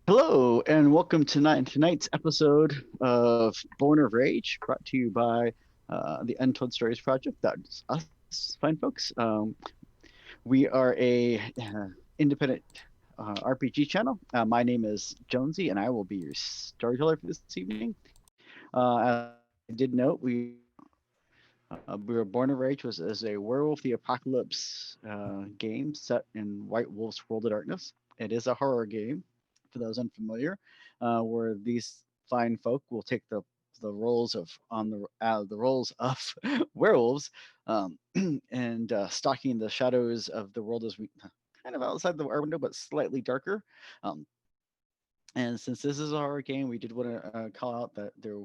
Hello and welcome to tonight's episode of Born of Rage, brought to you by the Untold Stories Project. That's us, fine folks. We are a independent RPG channel. My name is Jonesy, and I will be your storyteller for this evening. As I did note, we were Born of Rage was as a werewolf the apocalypse game set in White Wolf's World of Darkness. It is a horror game for those unfamiliar, where these fine folk will take the roles of on the roles of werewolves, um, and stalking the shadows of the world as we kind of outside our window, but slightly darker. Um, and since this is a horror game, we did want to call out that there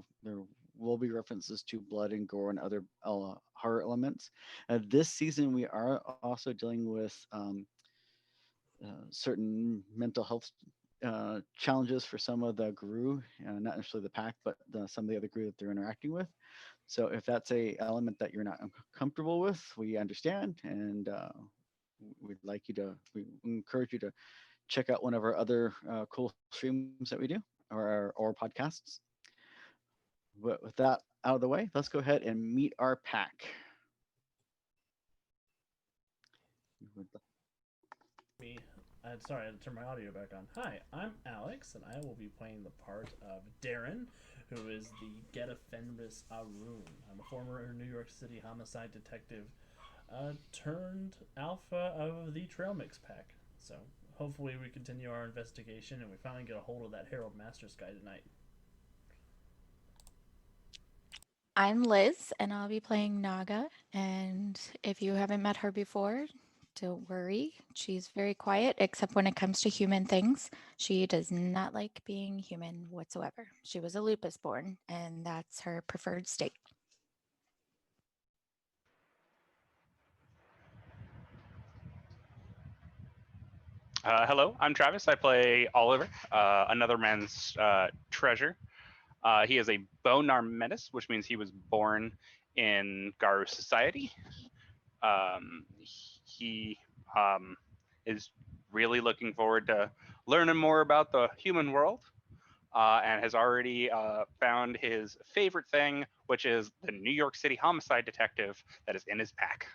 will be references to blood and gore and other horror elements. This season, we are also dealing with certain mental health challenges for some of the GRU, not necessarily the pack, but some of the other GRU that they're interacting with. So if that's a element that you're not comfortable with, we understand, and we encourage you to check out one of our other cool streams that we do or podcasts. But with that out of the way, let's go ahead and meet our pack. Me. Sorry, I had to turn my audio back on. Hi, I'm Alex, and I will be playing the part of Darren, who is the Get Fenris Arun. I'm a former New York City homicide detective turned alpha of the Trail Mix pack. So hopefully we continue our investigation and we finally get a hold of that Harold Masters guy tonight. I'm Liz, and I'll be playing Naga. And if you haven't met her before, don't worry. She's very quiet, except when it comes to human things. She does not like being human whatsoever. She was a lupus born, and that's her preferred state. Hello, I'm Travis. I play Oliver, another man's treasure. He is a Bonar Menace, which means he was born in Garu society. He is really looking forward to learning more about the human world, and has already found his favorite thing, which is the New York City homicide detective that is in his pack.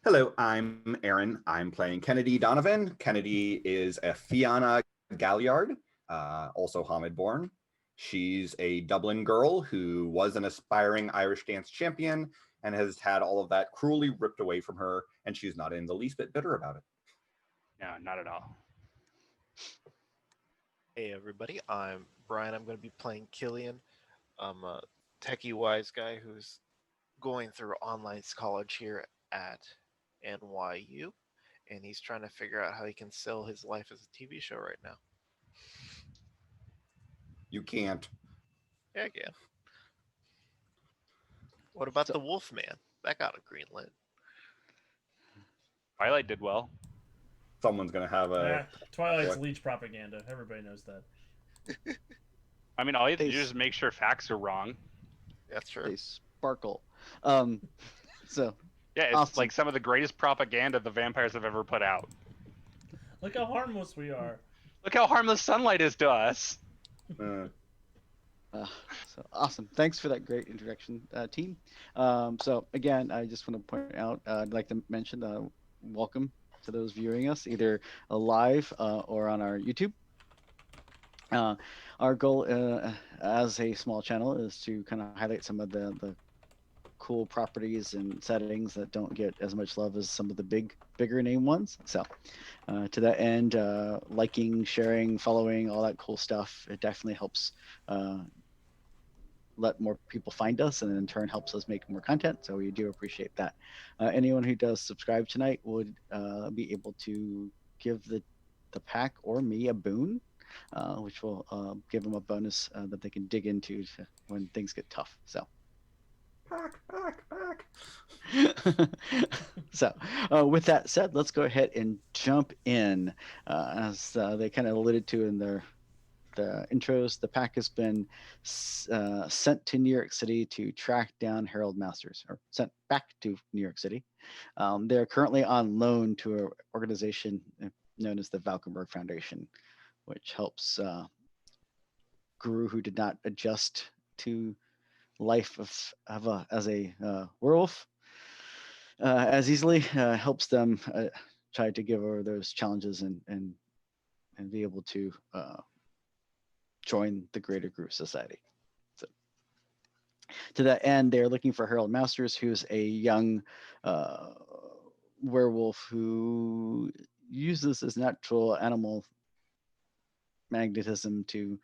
Hello, I'm Aaron. I'm playing Kennedy Donovan. Kennedy is a Fianna Galliard, also Hamid born. She's a Dublin girl who was an aspiring Irish dance champion and has had all of that cruelly ripped away from her, and she's not in the least bit bitter about it. No, not at all. Hey everybody, I'm Brian. I'm going to be playing Killian. I'm a techie wise guy who's going through online college here at NYU, and he's trying to figure out how he can sell his life as a TV show right now. You can't. Yeah, I can. What about So- the Wolfman? That got a green lit. Twilight did well. Someone's going to have a. Twilight's leech propaganda. Everybody knows that. I mean, all you have to They do is make sure facts are wrong. That's true. They sparkle. Um, so Yeah, it's Awesome. like some of the greatest propaganda the vampires have ever put out. Look how harmless we are. Look how harmless sunlight is to us. Uh, so awesome. Thanks for that great introduction, team. So again, I just want to point out, I'd like to mention, welcome to those viewing us either live or on our YouTube. Our goal as a small channel is to kind of highlight some of the cool properties and settings that don't get as much love as some of the bigger name ones. So to that end, liking, sharing, following, all that cool stuff, it definitely helps let more people find us, and in turn helps us make more content. So we do appreciate that. Anyone who does subscribe tonight would be able to give the pack or me a boon, which will give them a bonus that they can dig into when things get tough. So Pack. so with that said, let's go ahead and jump in. As they kind of alluded to in their the intros, the pack has been sent to New York City to track down Harold Masters, or sent back to New York City. They're currently on loan to an organization known as the Valkenburg Foundation, which helps Guru who did not adjust to life as a werewolf as easily, helps them try to give over those challenges and be able to join the greater Guru society. So, to that end, they're looking for Harold Masters, who's a young werewolf who uses his natural animal magnetism to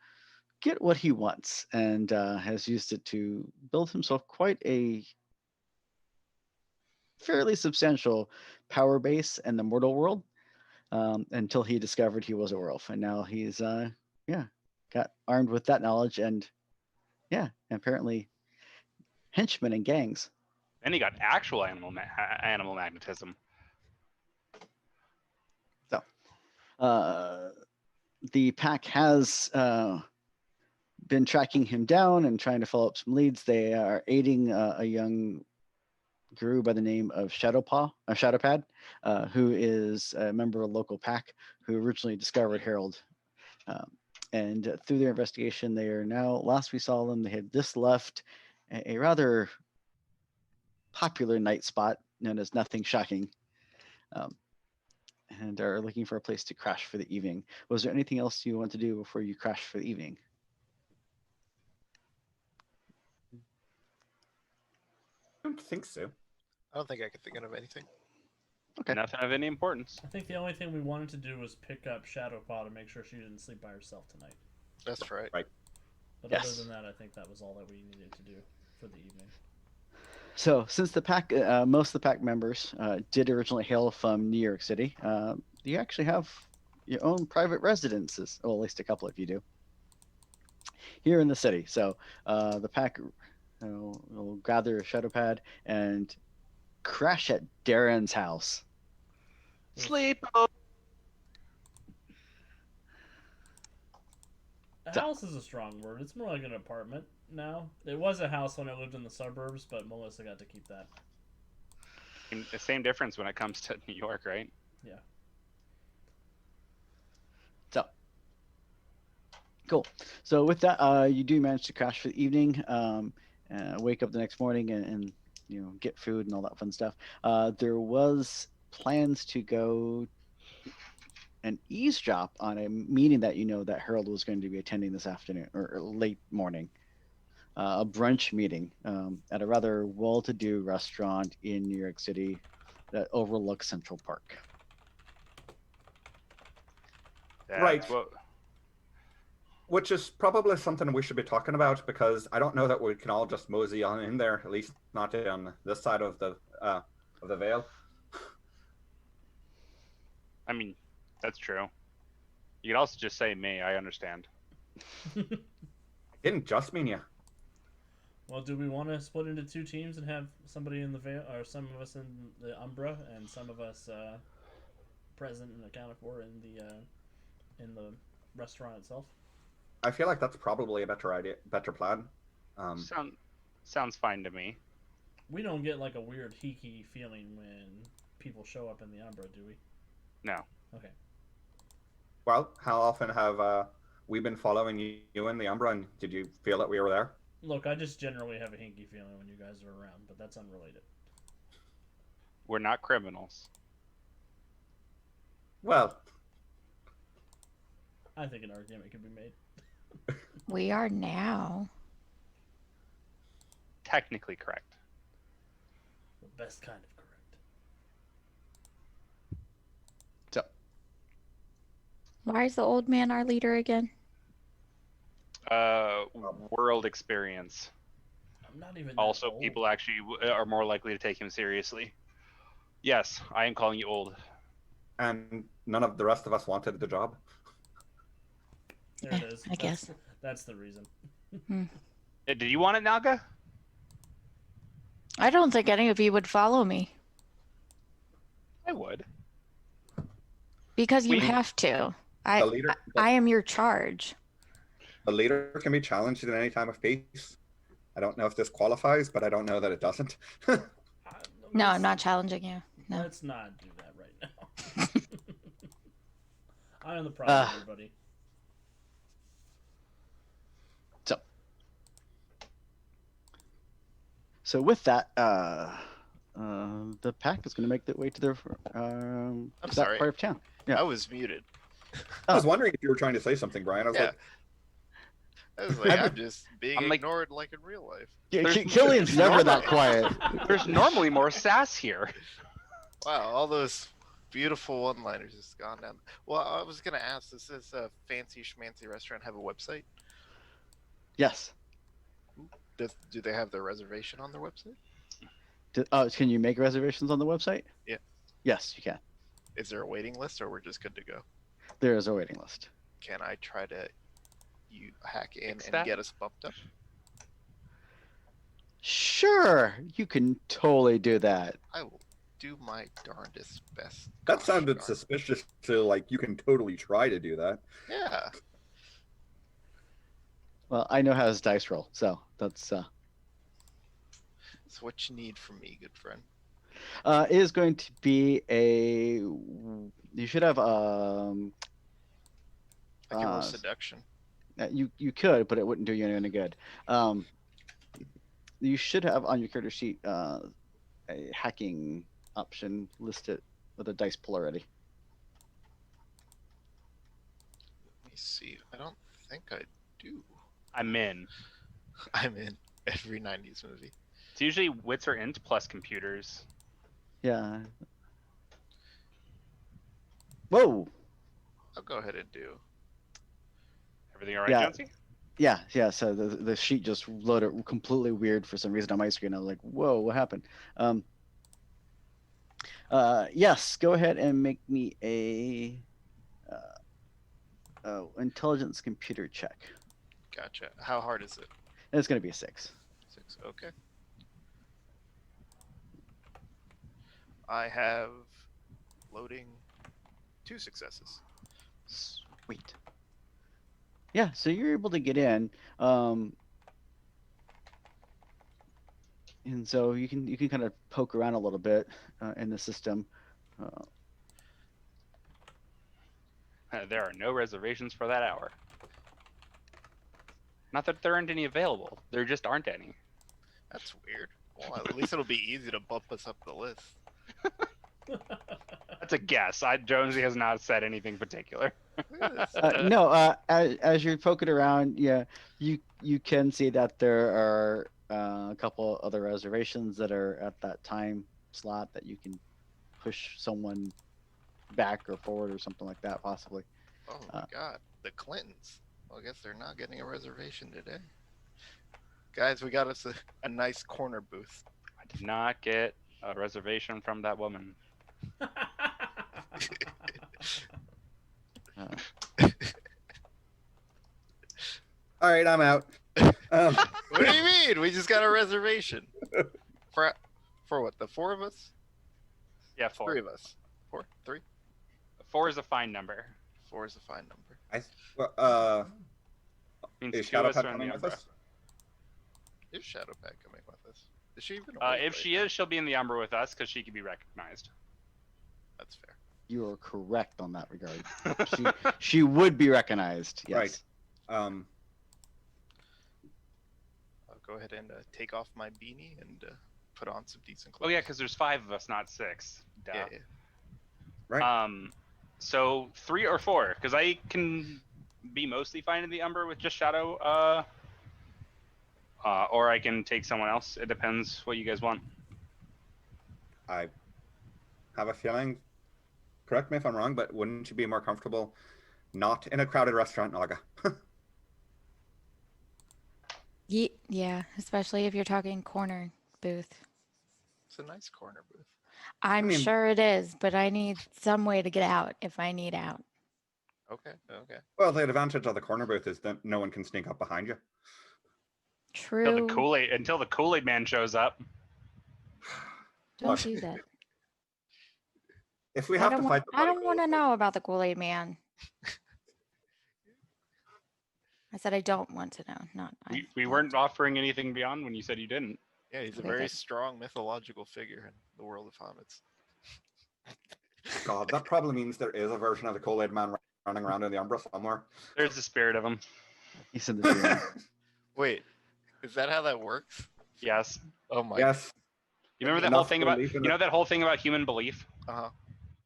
get what he wants, and has used it to build himself quite a fairly substantial power base in the mortal world, until he discovered he was a werewolf. And now he's got armed with that knowledge, and apparently henchmen and gangs. Then he got actual animal magnetism. So the pack has been tracking him down and trying to follow up some leads. They are aiding a young Guru by the name of Shadowpad, who is a member of a local pack who originally discovered Harold. And through their investigation, they are now, last we saw them, they had just left a rather popular night spot known as Nothing Shocking, and are looking for a place to crash for the evening. Was there anything else you want to do before you crash for the evening? I don't think so. I don't think I could think of anything. Okay. Nothing of any importance. I think the only thing we wanted to do was pick up Shadowpaw to make sure she didn't sleep by herself tonight. That's right. But Yes. other than that, I think that was all that we needed to do for the evening. So, since the pack, most of the pack members did originally hail from New York City, you actually have your own private residences. Well, at least a couple of you do here in the city. So, the pack will gather a Shadowpad and crash at Darren's house. Sleep. A house is a strong word. It's more like an apartment now. It was a house when I lived in the suburbs, but Melissa got to keep that. The same difference when it comes to New York, right? Yeah. So, cool. So with that, you do manage to crash for the evening. Wake up the next morning and get food and all that fun stuff. There was plans to go and eavesdrop on a meeting that that Harold was going to be attending this afternoon or late morning. A brunch meeting at a rather well-to-do restaurant in New York City that overlooks Central Park. That's Right. What... Which is probably something we should be talking about, because I don't know that we can all just mosey on in there, at least not on this side of the veil. I mean, that's true. You could also just say me. I understand. I didn't just mean you. Well, do we want to split into two teams and have somebody in the veil, or some of us in the Umbra, and some of us present and accounted for in the restaurant itself? I feel like that's probably a better plan. Sounds fine to me. We don't get like a weird hiki feeling when people show up in the Umbra, do we? No. Okay. Well, how often have we been following you in the Umbra, and did you feel that we were there? Look, I just generally have a hinky feeling when you guys are around, but that's unrelated. We're not criminals. Well, I think an argument could be made. We are now. Technically correct. The best kind of correct. So, Why is the old man our leader again? World experience. I'm not even. Also, that old. people actually are more likely to take him seriously. Yes, I am calling you old. and none of the rest of us wanted the job. There it is. I guess. That's the reason. Did you want it, Naga? I don't think any of you would follow me I would. because you We- have to. The leader, I am your charge. The leader can be challenged at any time of peace. I don't know if this qualifies, but I don't know that it doesn't. No, I'm not challenging you. No. Let's not do that right now. I am the problem, everybody. So with that, the pack is going to make their way to their I'm to that sorry. part of town. Yeah. I was muted. I was wondering if you were trying to say something, Brian. I was Yeah. like, I was like, I'm just being I'm like- ignored like in real life. Killian's never that quiet. There's normally more sass here. Wow, all those beautiful one-liners just gone down. Well, I was gonna ask, does this fancy schmancy restaurant have a website? Yes. Do they have their reservation on their website? Can you make reservations on the website? Yeah. Yes, you can. Is there a waiting list, or we're just good to go? There is a waiting list. Can I try to hack in Fix and that? get us bumped up? Sure, you can totally do that. I will do my darndest best. that Gosh sounded darn. suspicious to like you can totally try to do that. Yeah. Well, I know how to dice roll, so that's It's what you need from me, good friend. it is going to be a. You should have I can roll Uh, seduction. you could, but it wouldn't do you any good. You should have on your character sheet a hacking option listed with a dice pool already. Let me see. I don't think I do. I'm in. I'm in every 90s movie. It's usually wits or int plus computers. Yeah. Whoa. I'll go ahead and do. Everything all right, Yeah. Jonesy? Yeah. So the sheet just loaded completely weird for some reason on my screen. I was like, whoa, what happened? Yes, go ahead and make me a intelligence computer check. Gotcha. How hard is it? And it's going to be a 6. 6. Okay. I have loading 2 successes. Sweet. Yeah, so you're able to get in, and so you can kind of poke around a little bit in the system. There are no reservations for that hour. Not that there aren't any available. There just aren't any. That's weird. Well, at least it'll be easy to bump us up the list. That's a guess. Jonesy has not said anything particular. No, as you're poking around, yeah, you can see that there are a couple other reservations that are at that time slot that you can push someone back or forward or something like that, possibly. Oh my god, the Clintons. Well, I guess they're not getting a reservation today. Guys, we got us a nice corner booth. I did not get a reservation from that woman. All right, I'm out. What do you mean? We just got a reservation. For what? The 4 of us? Yeah, 4. 3 of us. 4? 3? 4 is a fine number. 4 is a fine number. Means Is 2 of us Shadowpat are in the coming with Umbra. us? Is Shadowpat coming with us? Is she even? If awake right she now? is, she'll be in the Umbra with us because she can be recognized. That's fair. You are correct on that regard. She would be recognized. Yes. Right. I'll go ahead and take off my beanie and put on some decent clothes. Oh yeah, because there's 5 of us, not 6. Duh. Yeah. Right. So 3 or 4, because I can be mostly fine in the Umbra with just Shadow, or I can take someone else. It depends what you guys want. I have a feeling, correct me if I'm wrong, but wouldn't you be more comfortable not in a crowded restaurant, Naga? Yeah, especially if you're talking corner booth. It's a nice corner booth. I'm mean- sure it is, but I need some way to get out if I need out. Okay. Okay. Well, the advantage of the corner booth is that no one can sneak up behind you. True. Until the Kool-Aid man shows up. Don't do that. If we I have don't, to want, fight the I don't Bloody want to Gold, know about the Kool-Aid man. I said I don't want to know. Not We weren't offering anything beyond when you said you didn't. Yeah, he's a Okay, very good. strong mythological figure in the world of Hobbits. God, that probably means there is a version of the Kool-Aid Man running around in the Umbra somewhere. There's the spirit of him. He's in the dream. Wait, is that how that works? Yes. Oh my. Yes. You remember that Enough whole thing about belief in you know it. that whole thing about human belief? Uh-huh.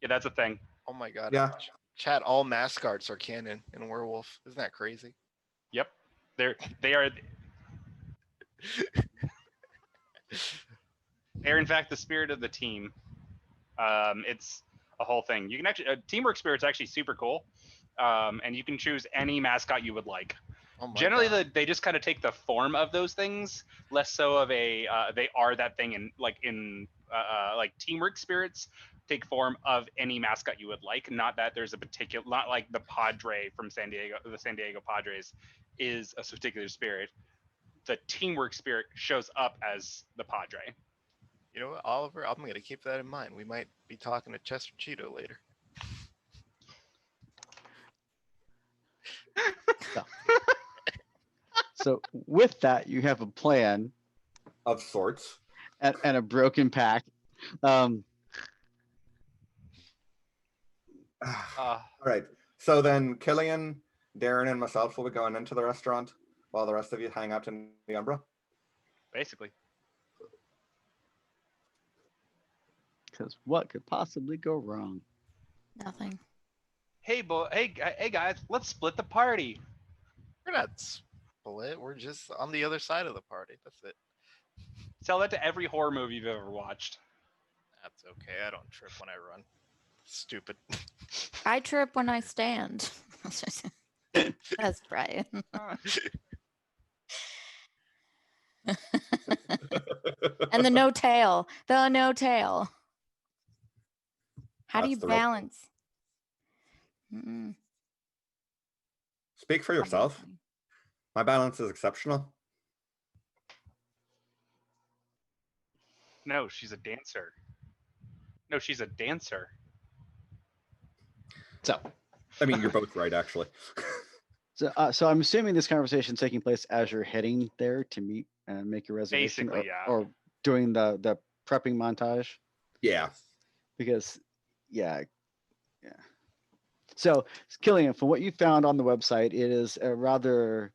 Yeah, that's a thing. Oh my god. Yeah. Chat, all mascots are canon in Werewolf. Isn't that crazy? Yep. They are they're in fact the spirit of the team. It's a whole thing. You can actually teamwork spirit's actually super cool. And you can choose any mascot you would like. Oh my Generally, god. they just kind of take the form of those things, less so of a they are that thing in like teamwork spirits take form of any mascot you would like. Not that there's a particular, not like the Padre from San Diego, the San Diego Padres is a particular spirit. The teamwork spirit shows up as the Padre. You know what, Oliver? I'm gonna keep that in mind. We might be talking to Chester Cheeto later. So with that, you have a plan Of sorts. and a broken pack. Um, All right. So then Killian, Darren, and myself will be going into the restaurant while the rest of you hang out in the Umbra. Basically, because what could possibly go wrong? Nothing. hey guys, let's split the party. We're not split. We're just on the other side of the party. That's it. Tell that to every horror movie you've ever watched. That's okay. I don't trip when I run. Stupid. I trip when I stand. That's Brian. And the no tail. The no tail. How do That's you the real- balance? Mm-mm. Speak for yourself. My balance is exceptional. No, she's a dancer. No, she's a dancer. So, I mean, you're both right, actually. so I'm assuming this conversation is taking place as you're heading there to meet and make your reservation, Basically, yeah. or doing the prepping montage. Yeah. Because, yeah. So, Killian, from what you found on the website, it is a rather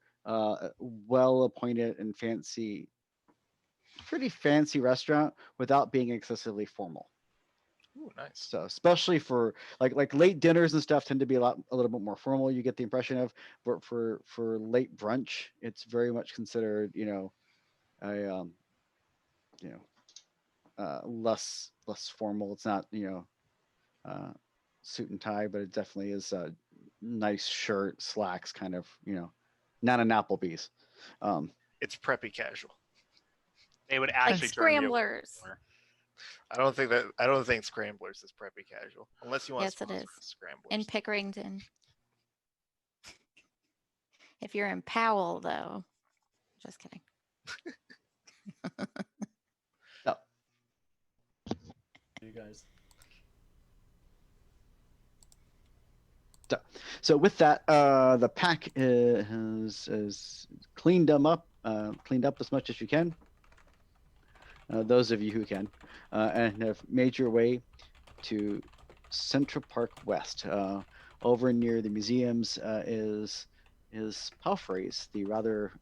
well-appointed and pretty fancy restaurant without being excessively formal. Ooh, nice. So, especially for like late dinners and stuff tend to be a little bit more formal. You get the impression of, but for late brunch, it's very much considered, a less formal. It's not suit and tie, but it definitely is a nice shirt, slacks, kind of, not an Applebee's. It's preppy casual. They would Like actually turn you scramblers. over. I don't think Scramblers is preppy casual. Unless you want Yes, to it sponsor is. Scramblers. In Pickerington. If you're in Powell, though. Just kidding. You guys. So with that, the pack is cleaned up as much as you can. Those of you who can, and have made your way to Central Park West. Over near the museums is Palfrey's, the rather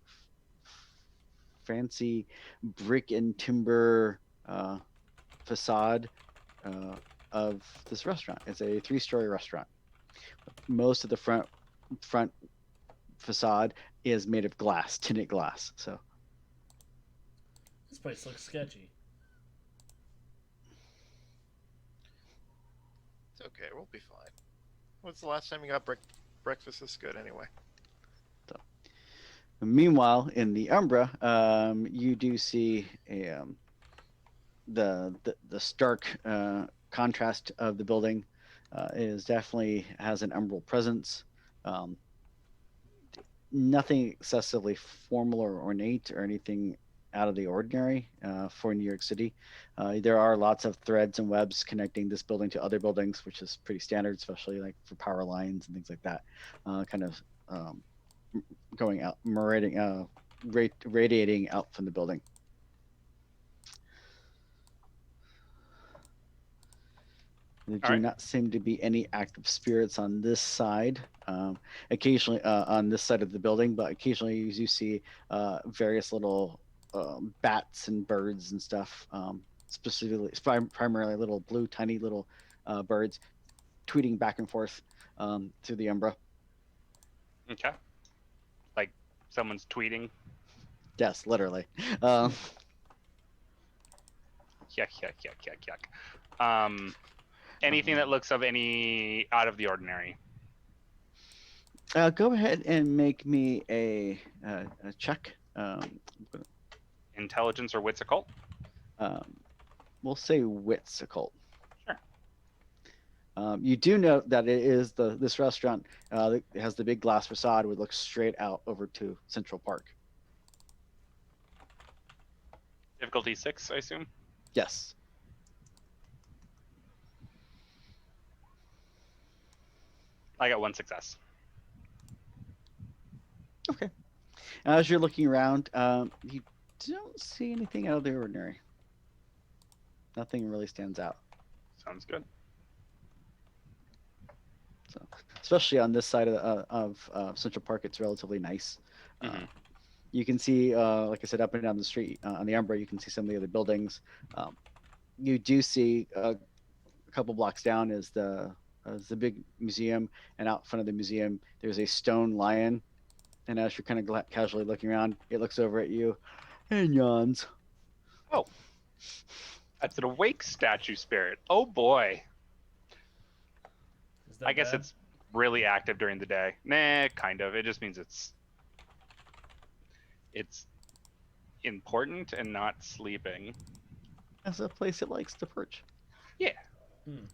fancy brick and timber facade of this restaurant. It's a 3-story restaurant. Most of the front facade is made of glass, tinted glass. So This place looks sketchy. It's okay. We'll be fine. When's the last time you got breakfast this good anyway? meanwhile, in the Umbra, you do see the stark contrast of the building. Is definitely has an umbral presence. Nothing excessively formal or ornate or anything out of the ordinary for New York City. There are lots of threads and webs connecting this building to other buildings, which is pretty standard, especially like for power lines and things like that. Kind of going out, radiating out from the building. There do Alright. not seem to be any active spirits on this side. Occasionally on this side of the building, but occasionally you see various little bats and birds and stuff. Specifically, primarily little blue, tiny little birds, tweeting back and forth through the umbra. Okay. Like someone's tweeting. Yes, literally. Yuck, yuck, yuck, yuck, yuck. Anything that looks of any out of the ordinary. Go ahead and make me a check. Intelligence or wits occult? We'll say wits occult. Sure. You do note that it is this restaurant that has the big glass facade would look straight out over to Central Park. Difficulty 6, I assume? Yes. I got 1 success. Okay. As you're looking around, you don't see anything out of the ordinary. Nothing really stands out. Sounds good. So, especially on this side of Central Park, it's relatively nice. Mhm. You can see, like I said, up and down the street on the Umbra, you can see some of the other buildings. You do see a couple blocks down is the big museum, and out front of the museum, there's a stone lion. And as you're kind of casually looking around, it looks over at you and yawns. Oh. That's an awake statue spirit. Oh boy. Is that I guess bad? it's really active during the day. Nah, kind of. It just means it's important and not sleeping. That's a place it likes to perch. Yeah. Hmm.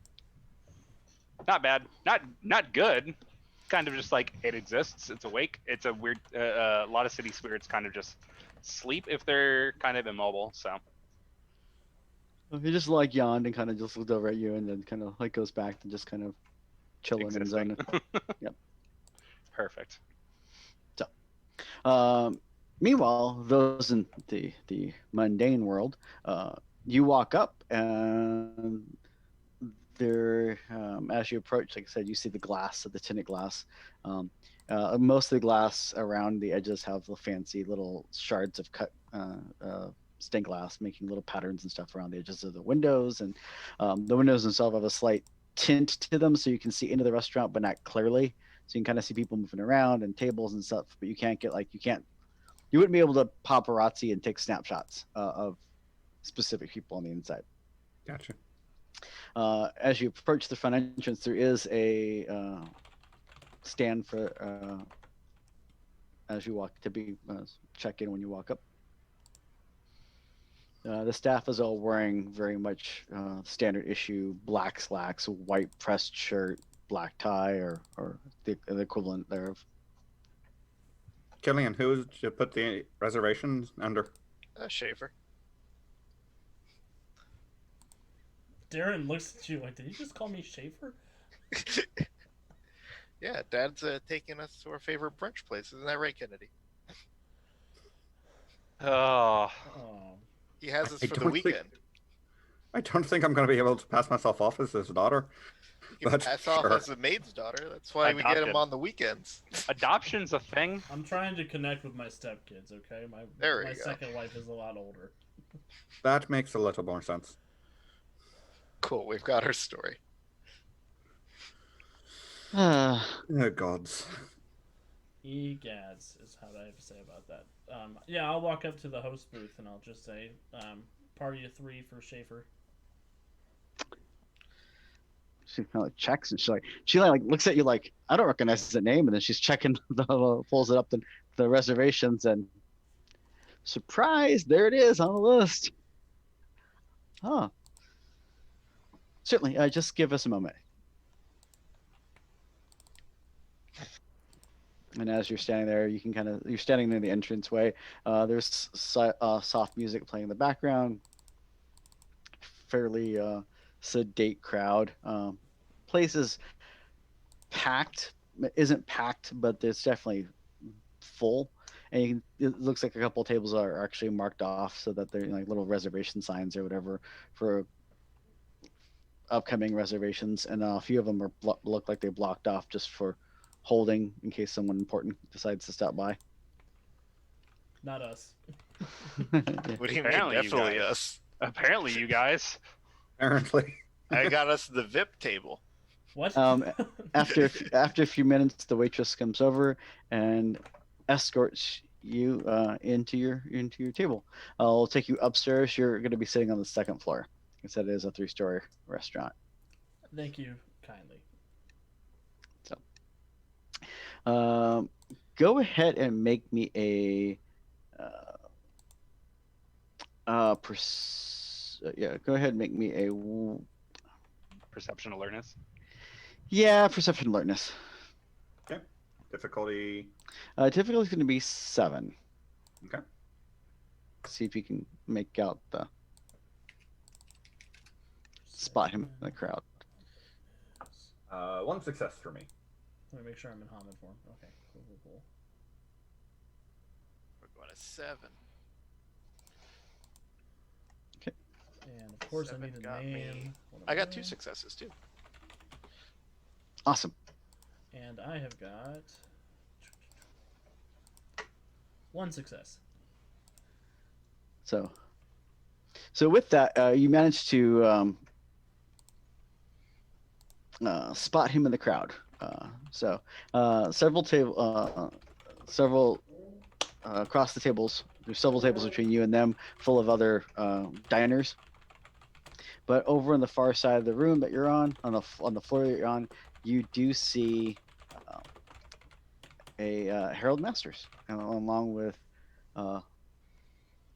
Not bad. Not good. Kind of just like it exists. It's awake. It's a weird. A lot of city spirits kind of just sleep if they're kind of immobile. So He just like yawned and kind of just looked over at you, and then kind of like goes back to just kind of chilling in his own. existing. Yep. Perfect. Meanwhile, those in the mundane world, you walk up and there, as you approach, like I said, you see the glass of the tinted glass. Most of the glass around the edges have the fancy little shards of cut stained glass, making little patterns and stuff around the edges of the windows, and the windows themselves have a slight tint to them, so you can see into the restaurant, but not clearly. So you can kind of see people moving around and tables and stuff, but you can't get you wouldn't be able to paparazzi and take snapshots of specific people on the inside. Gotcha. As you approach the front entrance, there is a stand for as you walk to be check in when you walk up. The staff is all wearing very much standard issue black slacks, white pressed shirt, black tie, or the equivalent thereof. Killian, who did you put the reservations under? Schaefer. Darren looks at you like, did you just call me Schaefer? Yeah, Dad's taking us to our favorite brunch place. Isn't that right, Kennedy? Oh, Oh, He has us I for the don't think- weekend. I don't think I'm going to be able to pass myself off as his daughter. You can But pass off sure. as the maid's daughter. That's why we get Adopted. him on the weekends. adoption's a thing. I'm trying to connect with my stepkids. Okay, my There we my go. second wife is a lot older. That makes a little more sense. Cool, we've got our story. Uh, Oh, gods. Egads is how I have to say about that. Yeah, I'll walk up to the host booth and I'll just say, party of 3 for Schaefer. she kind of like checks and she like looks at you like, I don't recognize the name, and then she's checking pulls it up the reservations, and surprise, there it is on the list. Huh. Certainly, just give us a moment. And as you're standing there, you can you're standing near the entranceway. There's soft music playing in the background. Fairly sedate crowd. Place is packed. Isn't packed, but there's definitely full, and it looks like a couple of tables are actually marked off so that they're like little reservation signs or whatever for upcoming reservations, and a few of them are look like they're blocked off just for holding in case someone important decides to stop by. Not us. What do you mean? Apparently you Definitely guys. us. Apparently, you guys. Apparently. I got us the VIP table. What? After a few minutes, the waitress comes over and escorts you into your table. I'll take you upstairs. You're going to be sitting on the second floor. It said it is a 3-story restaurant. Thank you kindly. Go ahead and make me a go ahead and make me a Perception alertness. perception alertness. Difficulty. Difficulty is going to be 7. Okay. See if you can make out spot him in the crowd. 1 success for me. Let me make sure I'm in Hamid form. Okay, cool. We're going to 7. And of course, I 7 need a got name. me. What I am got 2 doing? successes too. Awesome. And I have got 1 success. So with that, you managed to spot him in the crowd. Several across the tables. There's several tables between you and them, full of other diners. But over on the far side of the room that you're on the floor that you're on, you do see a Harold Masters, along with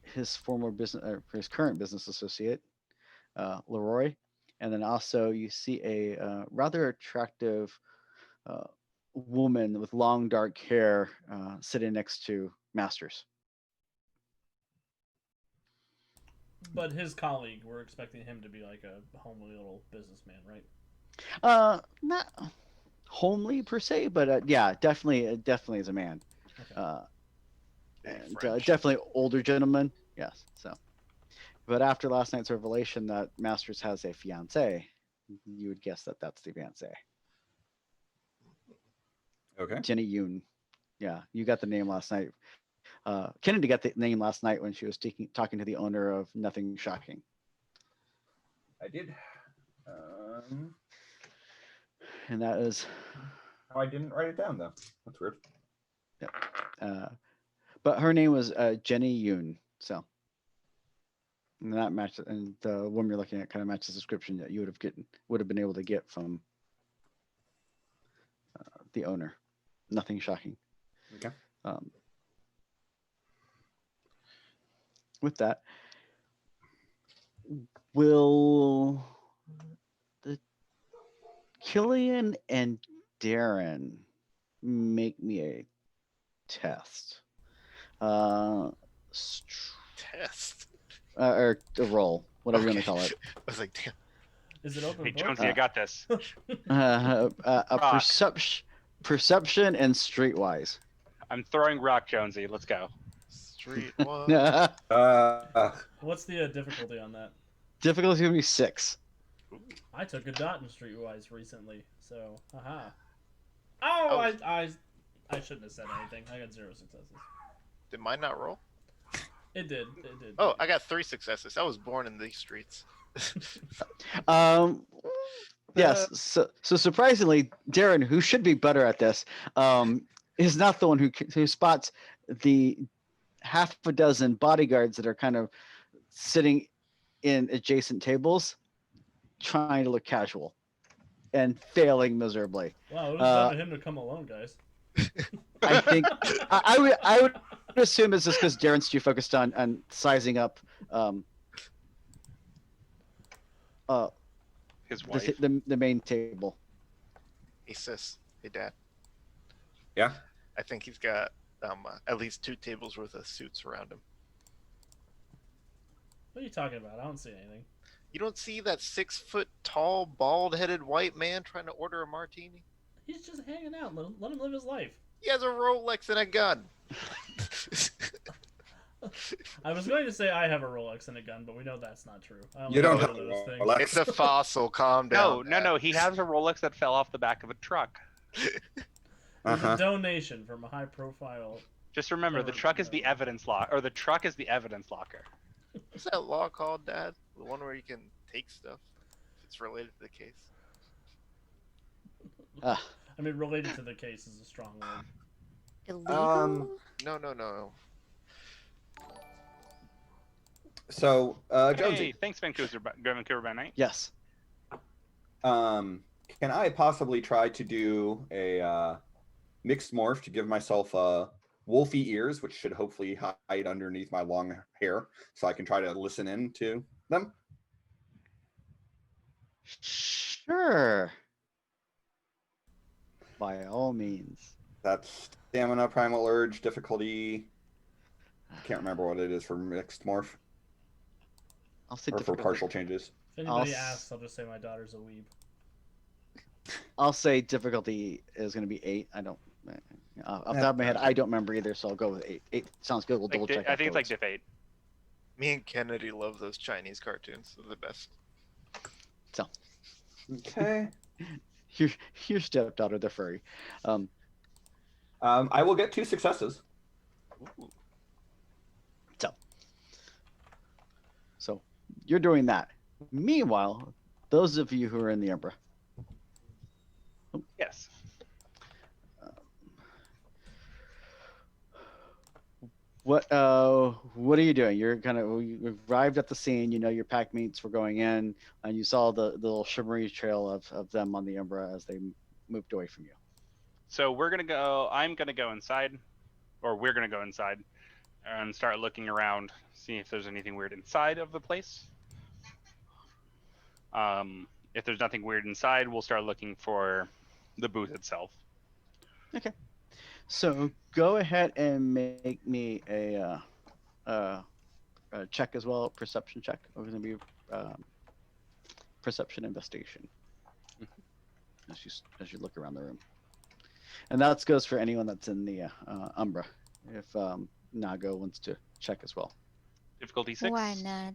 his his current business associate, Leroy, and then also you see a rather attractive woman with long dark hair sitting next to Masters. But his colleague, we're expecting him to be like a homely little businessman, right? Not homely per se, but yeah, definitely is a man. Okay. And French. definitely older gentleman. Yes. So, but after last night's revelation that Masters has a fiance, you would guess that that's the fiance, Okay. Jenny Yoon. Yeah, you got the name last night. Kennedy got the name last night when she was talking to the owner of Nothing Shocking. I did. And that is. Oh, I didn't write it down though. That's weird. But her name was Jenny Yoon. So. And that matches, and the woman you're looking at kind of matches the description that you would have been able to get from the owner. Nothing Shocking. Okay. With that, will the Killian and Darren make me a test? Test. Or a roll, whatever you want to call it. I was like, damn. Is it open Hey, book? Jonesy, I got this. A Rock. perception and streetwise. I'm throwing rock, Jonesy. Let's go. Street one. What's the difficulty on that? Difficulty gonna be 6. I took a dot in Streetwise recently, so haha. Oh, I shouldn't have said anything. I got 0 successes. Did mine not roll? It did. Oh, I got 3 successes. I was born in these streets. Yes. So surprisingly, Darren, who should be better at this, is not the one who spots the half a dozen bodyguards that are kind of sitting in adjacent tables, trying to look casual, and failing miserably. Wow, it was better him to come alone, guys. I think I would assume it's just because Darren's too focused on sizing up His wife. the main table. Hey, sis. Hey, Dad. Yeah. I think he's got at least 2 tables worth of suits around him. What are you talking about? I don't see anything. You don't see that 6-foot tall, bald-headed white man trying to order a martini? He's just hanging out. Let him live his life. He has a Rolex and a gun. I was going to say I have a Rolex and a gun, but we know that's not true. I only You don't have have one a of those things. Rolex. It's a fossil. Calm No, down. no, no. He has a Rolex that fell off the back of a truck. It was Uh-huh. a donation from a high-profile. Just remember, the Never- truck is the never. evidence lock, or the truck is the evidence locker. What's that law called, Dad? The one where you can take stuff if it's related to the case. Ah, I mean, related to the case is a strong word. Illegal? No. So, Hey, Jonesy, thanks, Vancouver by night. yes. can I possibly try to do a mixed morph to give myself wolfy ears, which should hopefully hide underneath my long hair, so I can try to listen in to them? Sure. By all means. That's stamina, primal urge, difficulty. I can't remember what it is for mixed morph I'll say or for difficulty. partial changes. If anybody I'll s- asks, I'll just say my daughter's a weeb. I'll say difficulty is going to be 8. I don't. Off the That's top of my head, fine. I don't remember either, so I'll go with 8. 8 sounds good. We'll double check. I think it's like afterwards. diff 8. Me and Kennedy love those Chinese cartoons. They're the best. Okay. Your stepdaughter, the furry. I will get 2 successes. Ooh. So you're doing that. Meanwhile, those of you who are in the Umbra, Yes. what are you doing? You're kind of you arrived at the scene. You know your pack mates were going in, and you saw the little shimmery trail of them on the Umbra as they moved away from you. So we're gonna go. I'm gonna go inside, or we're gonna go inside, and start looking around, see if there's anything weird inside of the place. If there's nothing weird inside, we'll start looking for the booth itself. So go ahead and make me a check as well, perception check. We're going to be perception investigation as you look around the room, and that goes for anyone that's in the Umbra. If Nago wants to check as well. Difficulty 6. Why not?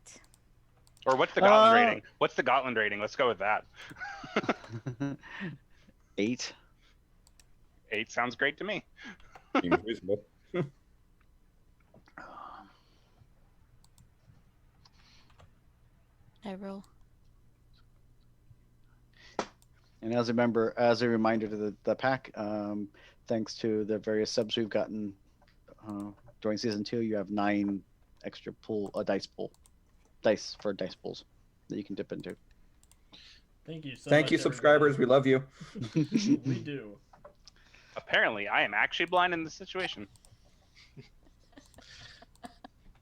Or what's the Gotland Uh, rating? What's the Gotland rating? Let's go with that. 8. 8 sounds great to me. Seems reasonable. I roll. And as a reminder to the pack, thanks to the various subs we've gotten during season 2, you have 9 extra dice for dice pools that you can dip into. Thank you so Thank much, you, subscribers. We love you. everybody. We do. Apparently, I am actually blind in this situation.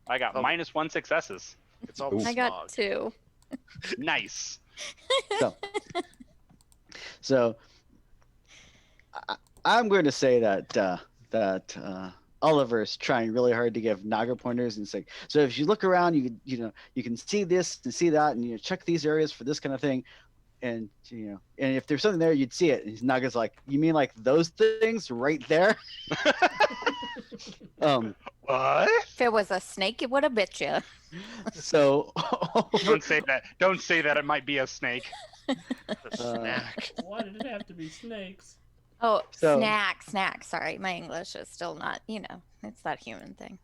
I got Oh. -1 successes. It's all Ooh. smog. I got 2. Nice. So I'm going to say that Oliver's trying really hard to give Naga pointers, and it's like, so if you look around, you can see this and see that, and check these areas for this kind of thing, and and if there's something there, you'd see it. And Naga's like, you mean like those things right there? What? If it was a snake, it would have bit you. So Don't say that. Don't say that it might be a snake. The snack. Why did it have to be snakes? Oh, So- snack. Sorry, my English is still not, it's that human thing.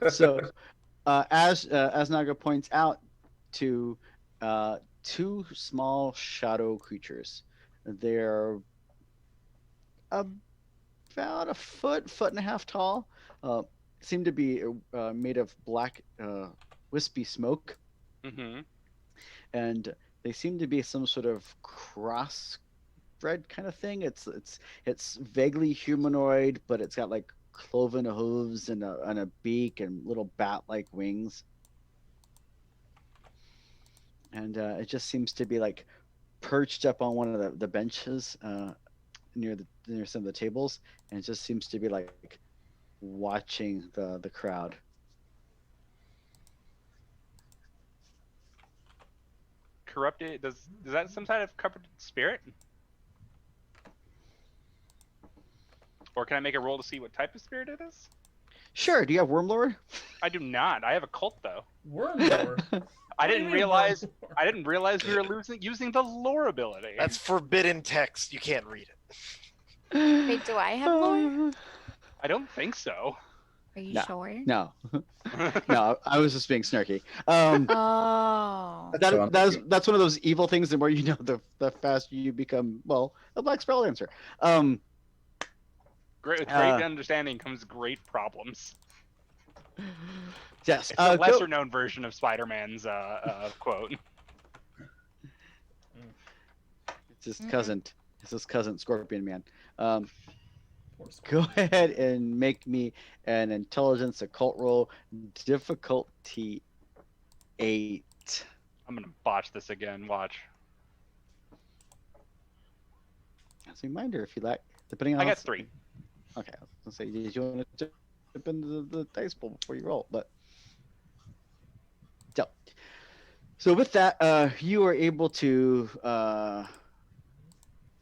so as Naga points out to 2 small shadow creatures, they're about a foot and a half tall, seem to be made of black wispy smoke, Mm-hmm. and they seem to be some sort of crossbred kind of thing. It's vaguely humanoid, but it's got like cloven hooves and a beak and little bat-like wings. And it just seems to be like perched up on one of the benches near some of the tables, and it just seems to be like watching the crowd. Corrupted. Does that some kind of corrupted spirit? Or can I make a roll to see what type of spirit it is? Sure. Do you have Wormlord? I do not. I have a cult though. Wormlore. I What do you didn't mean realize. Wormlore? I didn't realize we were using the lore ability. That's forbidden text. You can't read it. Wait, do I have lore? I don't think so. Are you No. sure? No, no. I was just being snarky. Oh. So I'm That's one of those evil things. The more you know, the faster you become. Well, a black spell dancer. Great, with great Uh, understanding comes great problems. Yes. It's a Go- lesser known version of Spider-Man's quote. It's his Mhm. cousin. It's his cousin, Scorpion Man. Poor Go Scorpion. ahead and make me an intelligence occult roll, difficulty 8. I'm gonna botch this again. Watch. As a reminder, if you like, depending on I how got 3. Okay, I was gonna say, did you want to dip into the dice pool before you roll? But so with that, you are able to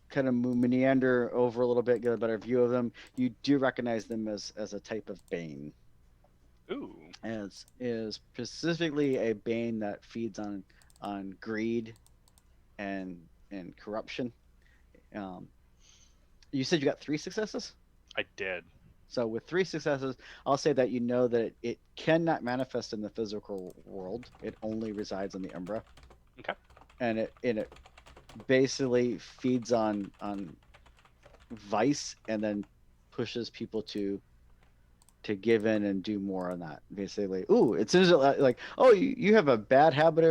kind of meander over a little bit, get a better view of them. You do recognize them as a type of bane, Ooh. as is specifically a bane that feeds on greed and corruption. You said you got 3 successes. I did. So with 3 successes, I'll say that you know that it cannot manifest in the physical world. It only resides on the Umbra. Okay. And it basically feeds on vice and then pushes people to give in and do more on that. Basically, ooh, it seems like, oh, you have a bad habit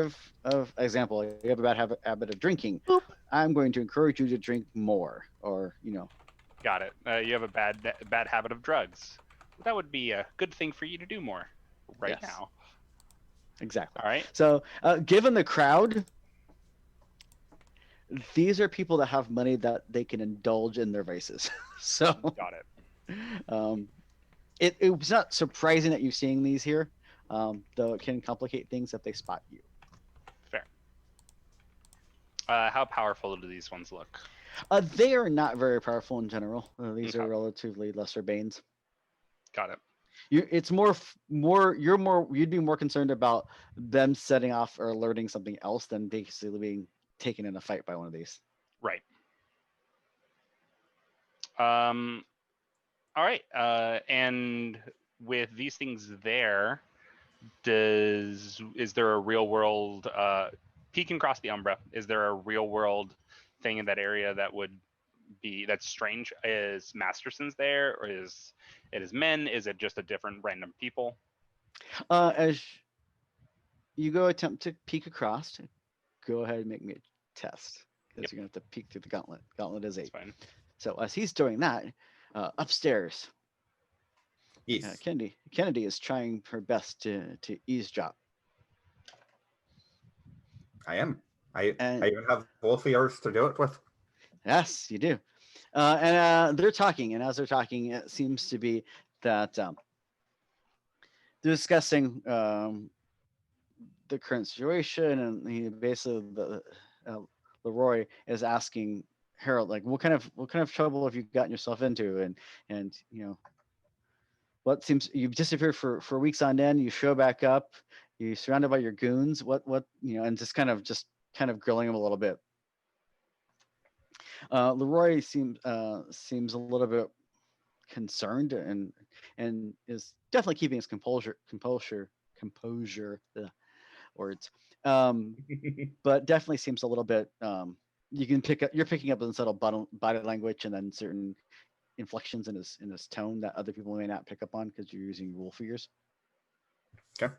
of example. You have a bad habit of drinking. Boop. I'm going to encourage you to drink more, or Got it. You have a bad habit of drugs. That would be a good thing for you to do more right Yes. now. Exactly. All right. So, given the crowd, these are people that have money that they can indulge in their vices. So, Got it. it's not surprising that you're seeing these here, though it can complicate things if they spot you. Fair. How powerful do these ones look? They are not very powerful in general. These are Okay. relatively lesser banes. Got it. It's you'd be more concerned about them setting off or alerting something else than basically being taken in a fight by one of these. Right. All right. And with these things there, is there a real world peeking across the Umbra? Is there a real world thing in that area that would be that's strange? Is Masterson's there, or is it men? Is it just a different random people? As you go attempt to peek across, go ahead and make me a test because Yep. you're gonna have to peek through the gauntlet. Gauntlet is 8. That's fine. So as he's doing that, upstairs, Yes. Kennedy is trying her best to eavesdrop. I am. I And- even have both of yours to do it with. Yes, you do. And they're talking, and as they're talking, it seems to be that they're discussing the current situation, and basically Leroy is asking Harold, like, what kind of trouble have you gotten yourself into, and what seems you've disappeared for weeks on end. You show back up, you're surrounded by your goons. What and just kind of grilling him a little bit. Leroy seems a little bit concerned and is definitely keeping his composure. Words, but definitely seems a little bit. You're picking up on subtle body language and then certain inflections in his tone that other people may not pick up on because you're using rule figures. Okay.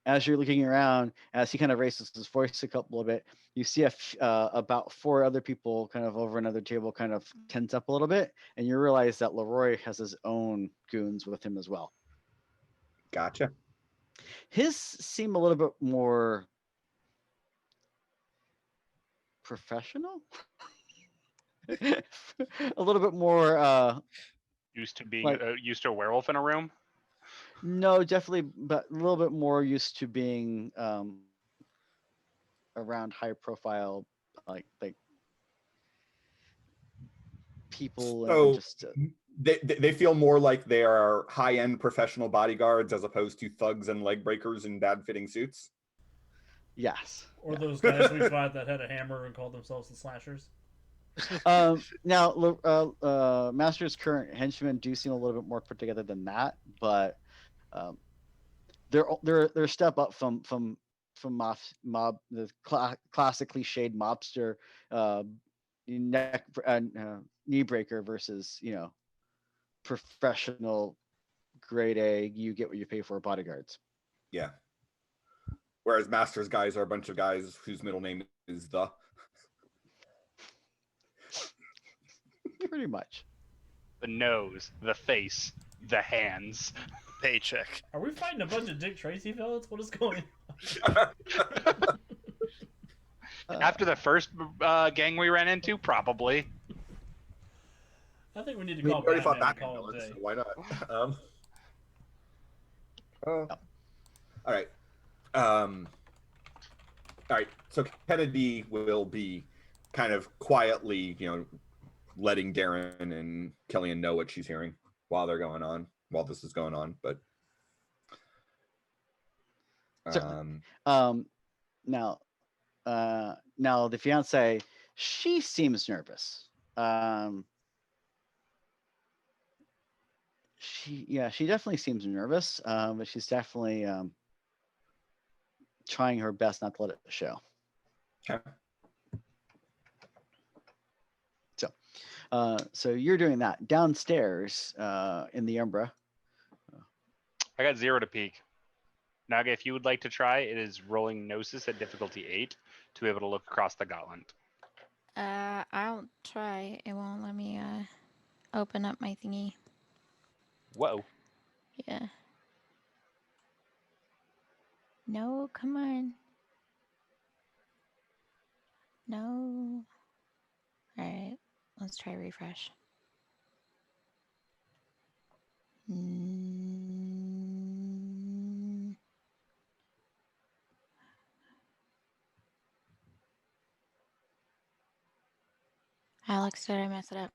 As you're looking around, as he kind of raises his voice a little bit, you see about 4 other people kind of over another table kind of tense up a little bit, and you realize that Leroy has his own goons with him as well. Gotcha. His seem a little bit more professional, a little bit more. Used to being Like- used to a werewolf in a room. No, definitely, but a little bit more used to being around high profile, like people So- and just They feel more like they are high-end professional bodyguards as opposed to thugs and leg breakers in bad-fitting suits. yes. Or those guys we fought that had a hammer and called themselves the Slashers. Now, Master's current henchmen do seem a little bit more put together than that, but they're a step up from the classic cliched mobster knee breaker versus professional grade A, you get what you pay for bodyguards. Yeah. Whereas Masters guys are a bunch of guys whose middle name is the. Pretty much. The nose, the face, the hands. Paycheck. Are we fighting a bunch of Dick Tracy villains? What is going After the first gang we ran into, probably. I think we need to We call already fought Batman and Batman call it a villains, day. so why not? All right. All right. So Kennedy will be kind of quietly, letting Darren and Killian know what she's hearing while this is going on. But Certainly. Now the fiance, she seems nervous. She definitely seems nervous, but she's definitely trying her best not to let it show. okay. So you're doing that downstairs in the Umbra. I got 0 to peak. Naga, if you would like to try, it is rolling Gnosis at difficulty 8 to be able to look across the gauntlet. I'll try. It won't let me open up my thingy. Whoa. Yeah. No, come on. No. All right, let's try refresh. Alex, did I mess it up?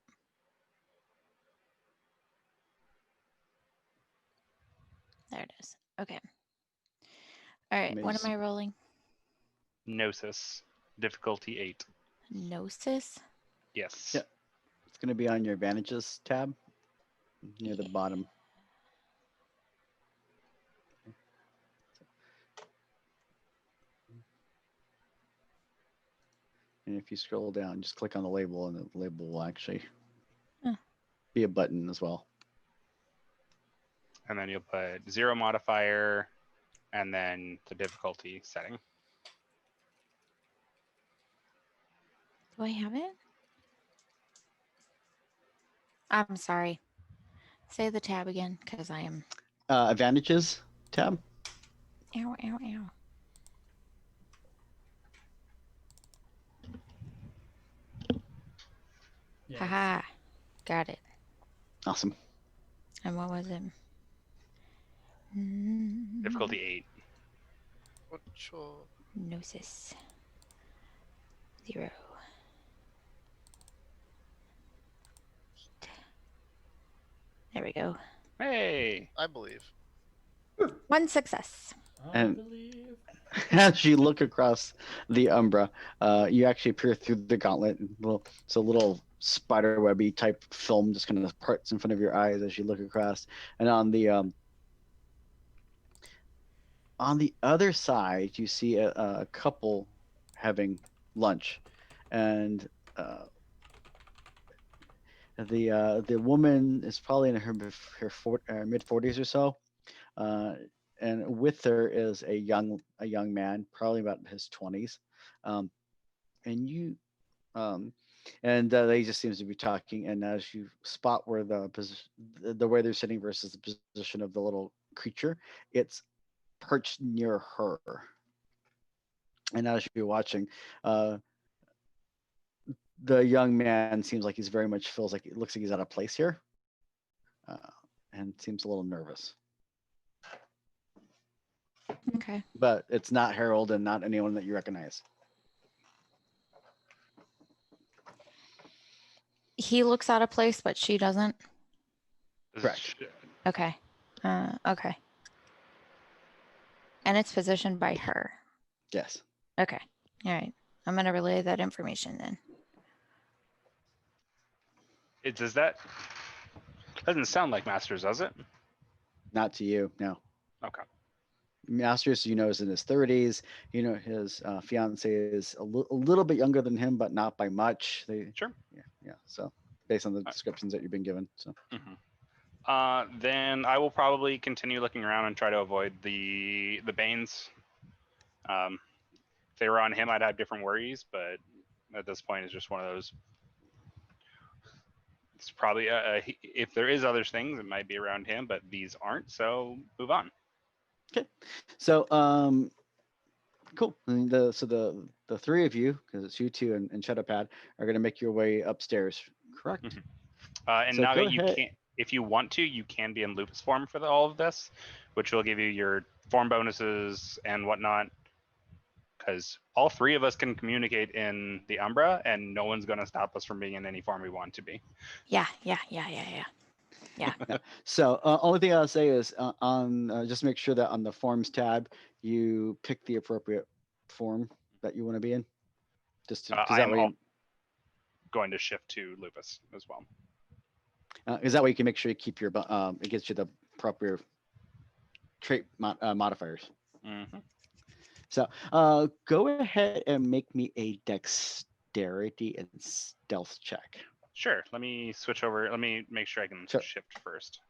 There it is. Okay. All right, what am I rolling? Gnosis, difficulty 8. Gnosis? Yes. Yeah. It's going to be on your advantages tab near the bottom. And if you scroll down, just click on the label, and the label will actually be a button as well. And then you'll put 0 modifier and then the difficulty setting. Do I have it? I'm sorry. Say the tab again, because I am. Advantages tab. Ow, ow, ow. Yeah, Haha. Got it. Awesome. And what was it? Difficulty 8. Gnosis. 0. 8. There we go. Hey. I believe. 1 success. I And- believe. As you look across the Umbra, you actually peer through the gauntlet. It's a little spider webby type film just kind of parts in front of your eyes as you look across. And on the other side, you see a couple having lunch, and the woman is probably in her mid 40s or so. And with her is a young man, probably about his 20s, and they just seems to be talking. And as you spot where the way they're sitting versus the position of the little creature, it's perched near her. And as you're watching, the young man seems like he's very much looks like he's out of place here, and seems a little nervous. Okay. But it's not Harold and not anyone that you recognize. He looks out of place, but she doesn't. This is Correct. sh- Okay. Okay. And it's positioned by her. Yes. Okay. All right. I'm gonna relay that information then. Does that doesn't sound like Masters, does it? Not to you. No. Okay. Masters, is in his 30s. His fiance is a little bit younger than him, but not by much. Sure. Yeah. So based on the descriptions that you've been given. So Then I will probably continue looking around and try to avoid the Banes. If they were on him, I'd have different worries, but at this point, it's just one of those. It's probably if there is other things, it might be around him, but these aren't. So move on. So cool. And the three of you, because it's you two and Shadowpad, are gonna make your way upstairs. Correct. Mhm. And So Naga, go you ahead. can't, if you want to, you can be in Lupus form for all of this, which will give you your form bonuses and whatnot. Because all three of us can communicate in the Umbra, and no one's going to stop us from being in any form we want to be. Yeah. So only thing I'll say is on just make sure that on the forms tab you pick the appropriate form that you want to be in. Just because I that am way, going to shift to Lupus as well. is that way you can make sure you keep your it gets you the proper trait modifiers. Mhm. So go ahead and make me a dexterity and stealth check. Sure. Let me switch over. Let me make sure I can Sure. shift first.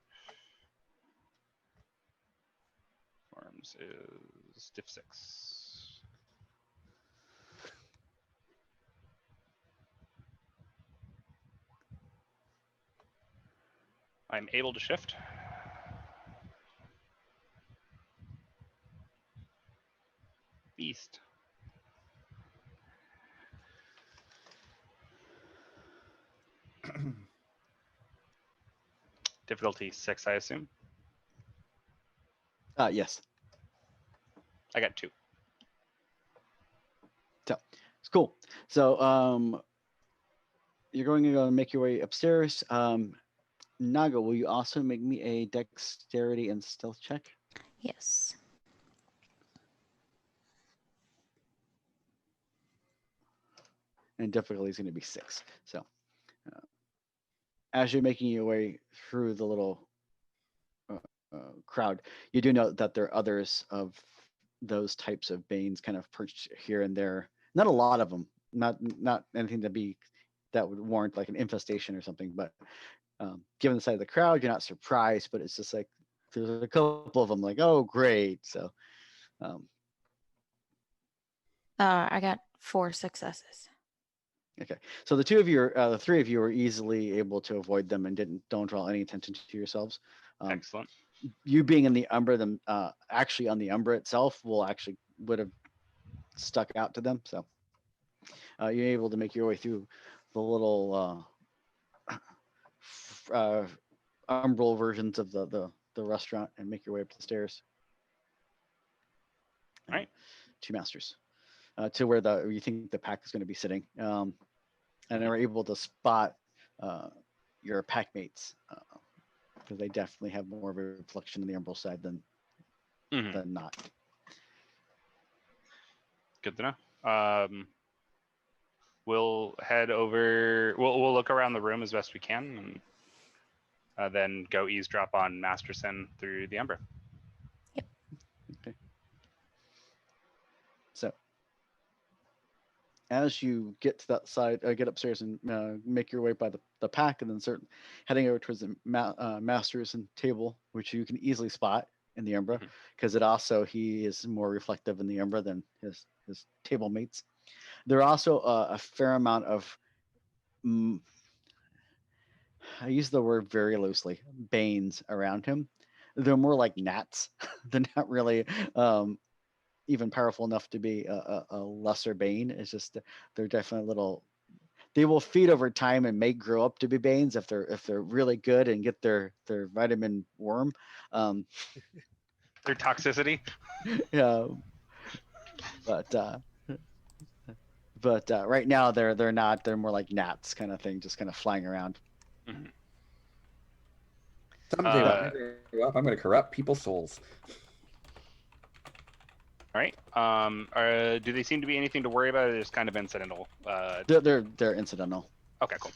Forms is diff 6. I'm able to shift. Beast. Difficulty 6, I assume. Yes. I got 2. It's cool. So you're going to go and make your way upstairs. Naga, will you also make me a dexterity and stealth check? Yes. And difficulty is going to be 6. So as you're making your way through the little crowd, you do note that there are others of those types of banes kind of perched here and there. Not a lot of them. Not anything that would warrant like an infestation or something. But given the size of the crowd, you're not surprised. But it's just like there's a couple of them. Like, oh, great. So I got 4 successes. okay. So the three of you are easily able to avoid them and don't draw any attention to yourselves. Excellent. You being in the Umbra, actually on the Umbra itself would have stuck out to them. So you're able to make your way through the little umbral versions of the restaurant and make your way up the stairs. All right. To Masters, to where you think the pack is going to be sitting, and are able to spot your pack mates. Because they definitely have more of a reflection in the umbral side than not. Good to know. We'll head over. We'll look around the room as best we can, and then go eavesdrop on Masterson through the Umbra. Okay. So as you get to that side, get upstairs and make your way by the pack, and then heading over towards the Masters and table, which you can easily spot in the Umbra, because he is more reflective in the Umbra than his table mates. There are also a fair amount of, I use the word very loosely, banes around him. They're more like gnats. They're not really even powerful enough to be a lesser bane. It's just they're definitely little. They will feed over time and may grow up to be banes if they're really good and get their vitamin worm. Their toxicity. Yeah, but but right now they're not. They're more like gnats kind of thing, just kind of flying around. Mhm. Someday when Uh, I grow up, I'm going to corrupt people's souls. All right. Do they seem to be anything to worry about? Or just kind of incidental? They're incidental. Okay, cool.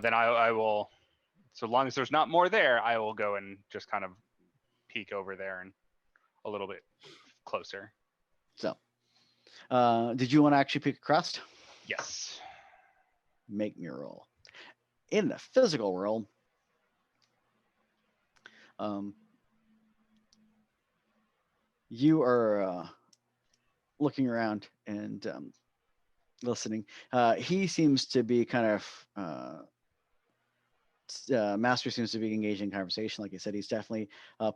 Then I will, so long as there's not more there, I will go and just kind of peek over there and a little bit closer. So, did you want to actually pick a crust? Yes. Make me roll. In the physical world, you are looking around and listening. He seems to be kind of Master seems to be engaged in conversation. Like I said, he's definitely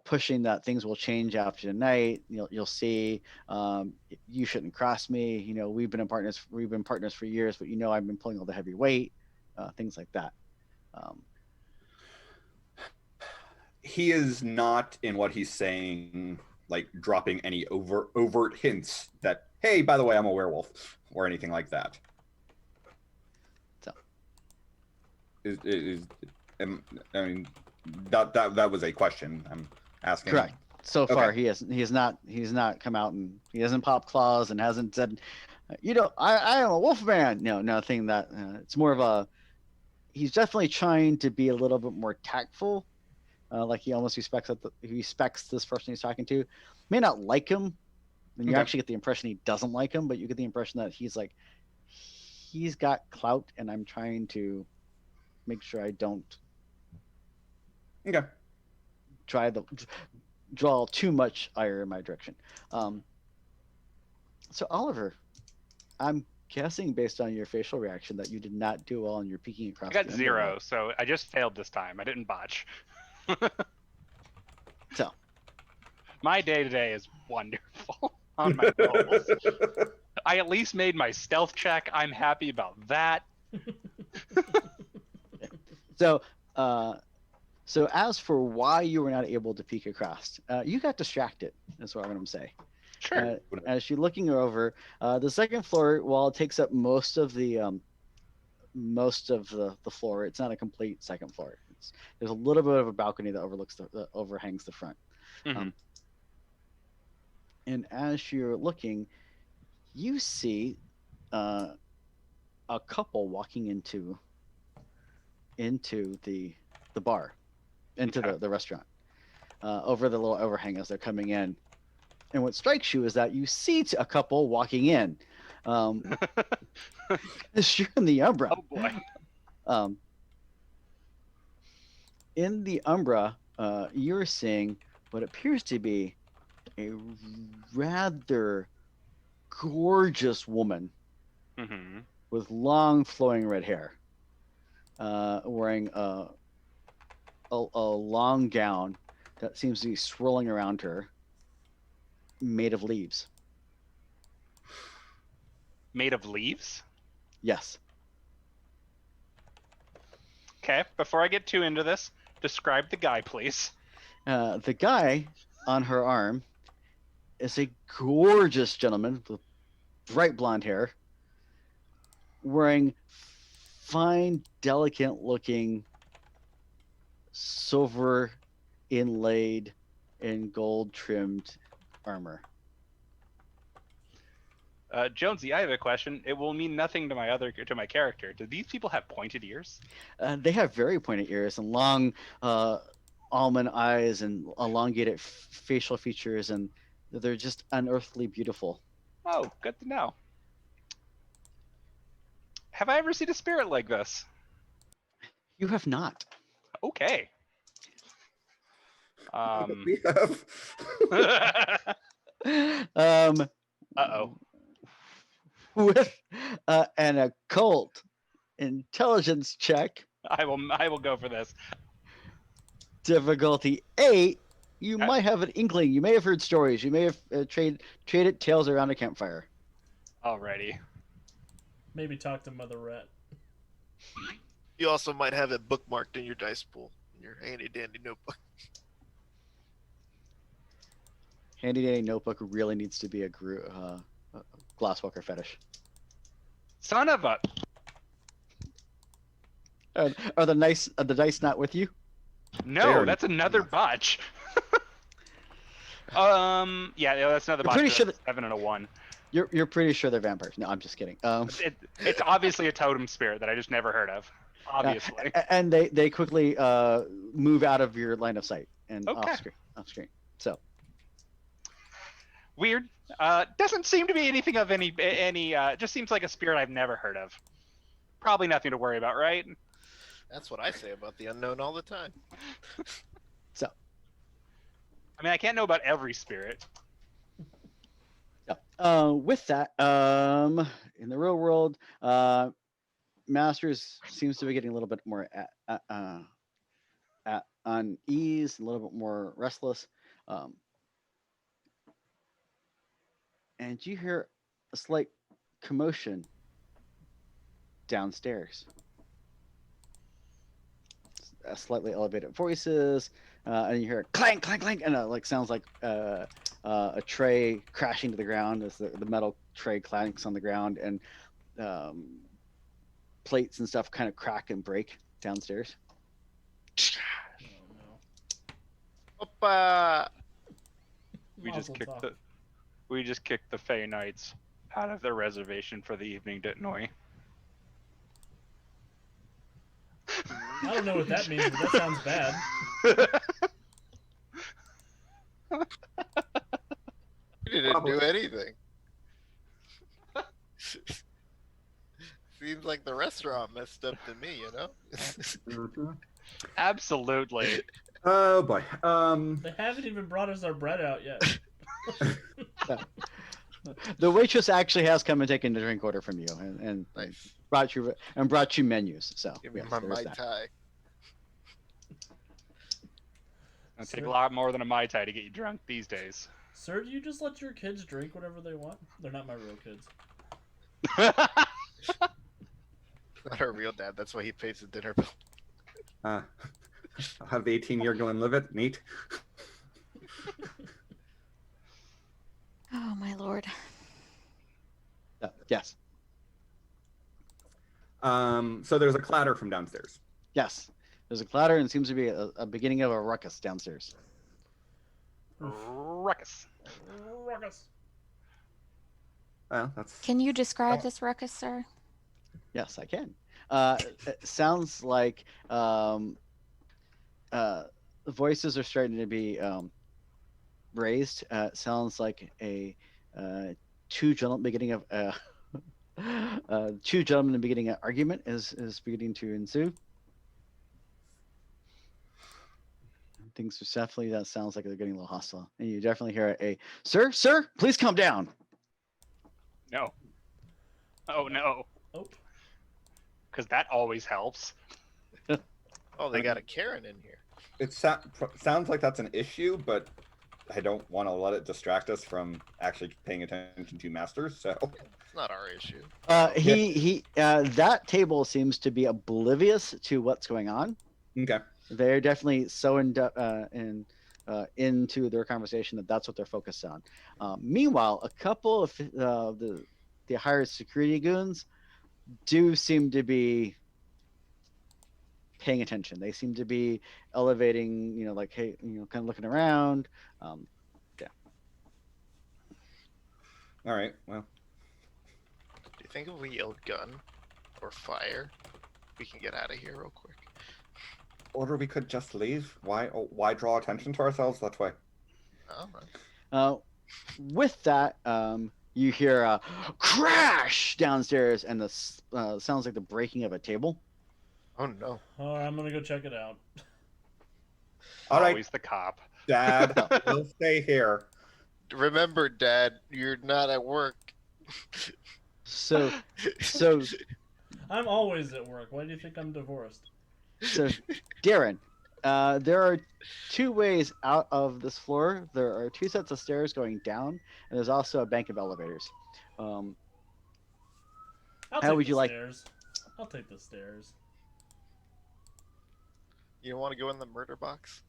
pushing that things will change after tonight. You'll see. You shouldn't cross me. You know, we've been partners. We've been partners for years, but you know, I've been pulling all the heavy weight. Things like that. He is not in what he's saying, like dropping any overt hints that, hey, by the way, I'm a werewolf or anything like that. So, I mean, that was a question I'm asking. correct. So far, Okay. he's not come out and he hasn't popped claws and hasn't said, you know, I am a wolf man. No, nothing that. It's more of a. He's definitely trying to be a little bit more tactful. Like he almost respects this person he's talking to. May not like him, and you Okay. actually get the impression he doesn't like him, but you get the impression that he's got clout, and I'm trying to make sure I don't Okay. draw too much ire in my direction. So Oliver, I'm guessing based on your facial reaction that you did not do well in your peeking across. I got the 0, underworld. so I just failed this time. I didn't botch. So My day-to-day is wonderful on my rolls. I at least made my stealth check. I'm happy about that. So, so as for why you were not able to peek across, you got distracted. That's what I'm going to say. Sure. As you're looking over, the second floor, while it takes up most of the floor, it's not a complete second floor. There's a little bit of a balcony that overhangs the front. Mhm. And as you're looking, you see a couple walking into the bar, into Okay. the restaurant, over the little overhang as they're coming in. And what strikes you is that you see a couple walking in. As you're in the Umbra. Oh boy. In the Umbra, you're seeing what appears to be a rather gorgeous woman Hmm. with long flowing red hair, wearing a long gown that seems to be swirling around her, made of leaves. Made of leaves? Yes. Okay, before I get too into this, describe the guy, please. The guy on her arm is a gorgeous gentleman with bright blonde hair, wearing fine, delicate looking silver inlaid and gold trimmed armor. Jonesy, I have a question. It will mean nothing to my character. Do these people have pointed ears? They have very pointed ears and long almond eyes and elongated facial features, and they're just unearthly beautiful. Oh, good to know. Have I ever seen a spirit like this? You have not. Okay. We have. Uh-oh. With an occult intelligence check, I will go for this. difficulty 8, you might have an inkling. You may have heard stories. You may have traded tales around a campfire. Alrighty. Maybe talk to Mother Rat. You also might have it bookmarked in your dice pool, in your handy dandy notebook. Handy dandy notebook really needs to be a Glasswalker fetish. Son of a. Are the dice not with you? No, Very that's another nice. botch. Yeah, that's another I'm botch. pretty but sure that's a 7 and a 1. You're pretty sure they're vampires. No, I'm just kidding. It's obviously a totem spirit that I just never heard of. Obviously. And they quickly move out of your line of sight and Okay. off screen. So Weird. Doesn't seem to be anything of any. Just seems like a spirit I've never heard of. Probably nothing to worry about, right? That's what I say about the unknown all the time. I mean, I can't know about every spirit. with that, in the real world, Masters seems to be getting a little bit more at unease, a little bit more restless. And you hear a slight commotion downstairs. Slightly elevated voices, and you hear clank, clank, clank, and like sounds like a tray crashing to the ground as the metal tray clanks on the ground, and plates and stuff kind of crack and break downstairs. Oh no. Opa! Mazel We just kicked the Fey Knights out of their reservation for the evening, didn't we? I don't know what that means, but that sounds bad. You didn't do anything. Seems like the restaurant messed up to me, you know? Mhm. Absolutely. Oh boy. They haven't even brought us our bread out yet. The waitress actually has come and taken the drink order from you, and Nice. brought you menus. So Give me yes, my there's Mai that. Tai. It'll take a lot more than a Mai Tai to get you drunk these days. Sir, do you just let your kids drink whatever they want? They're not my real kids. Not her real dad, that's why he pays the dinner bill. I'll have the 18-year go and live it. Neat. Oh my lord. Yes, So there's a clatter from downstairs. yes. There's a clatter, and it seems to be a beginning of a ruckus downstairs. Ruckus. Ruckus. Well, that's Can you describe this ruckus, sir? Yes, I can. It sounds like the voices are starting to be raised. It sounds like a two gentlemen beginning of two gentlemen beginning an argument is beginning to ensue. Things are definitely, that sounds like they're getting a little hostile, and you definitely hear a sir, please calm down. No. Oh no. Oh, Because that always helps. Oh, they got a Karen in here. it sounds like that's an issue, but I don't want to let it distract us from actually paying attention to Masters. So It's not our issue. That table seems to be oblivious to what's going on. okay. They're definitely so into their conversation that's what they're focused on. Meanwhile, a couple of the hired security goons do seem to be paying attention. They seem to be elevating, like, hey, kind of looking around. All right. Well, Do you think if we yelled gun or fire, we can get out of here real quick? or we could just leave. Why draw attention to ourselves that way? Oh, With that, you hear a crash downstairs, and the sounds like the breaking of a table. oh no. all right, I'm gonna go check it out. All right, Always the cop. Dad, we'll stay here. Remember, Dad, you're not at work. So I'm always at work. Why do you think I'm divorced? Darren, there are two ways out of this floor. There are two sets of stairs going down, and there's also a bank of elevators. I'll How take would the you like- stairs. I'll take the stairs. You don't want to go in the murder box?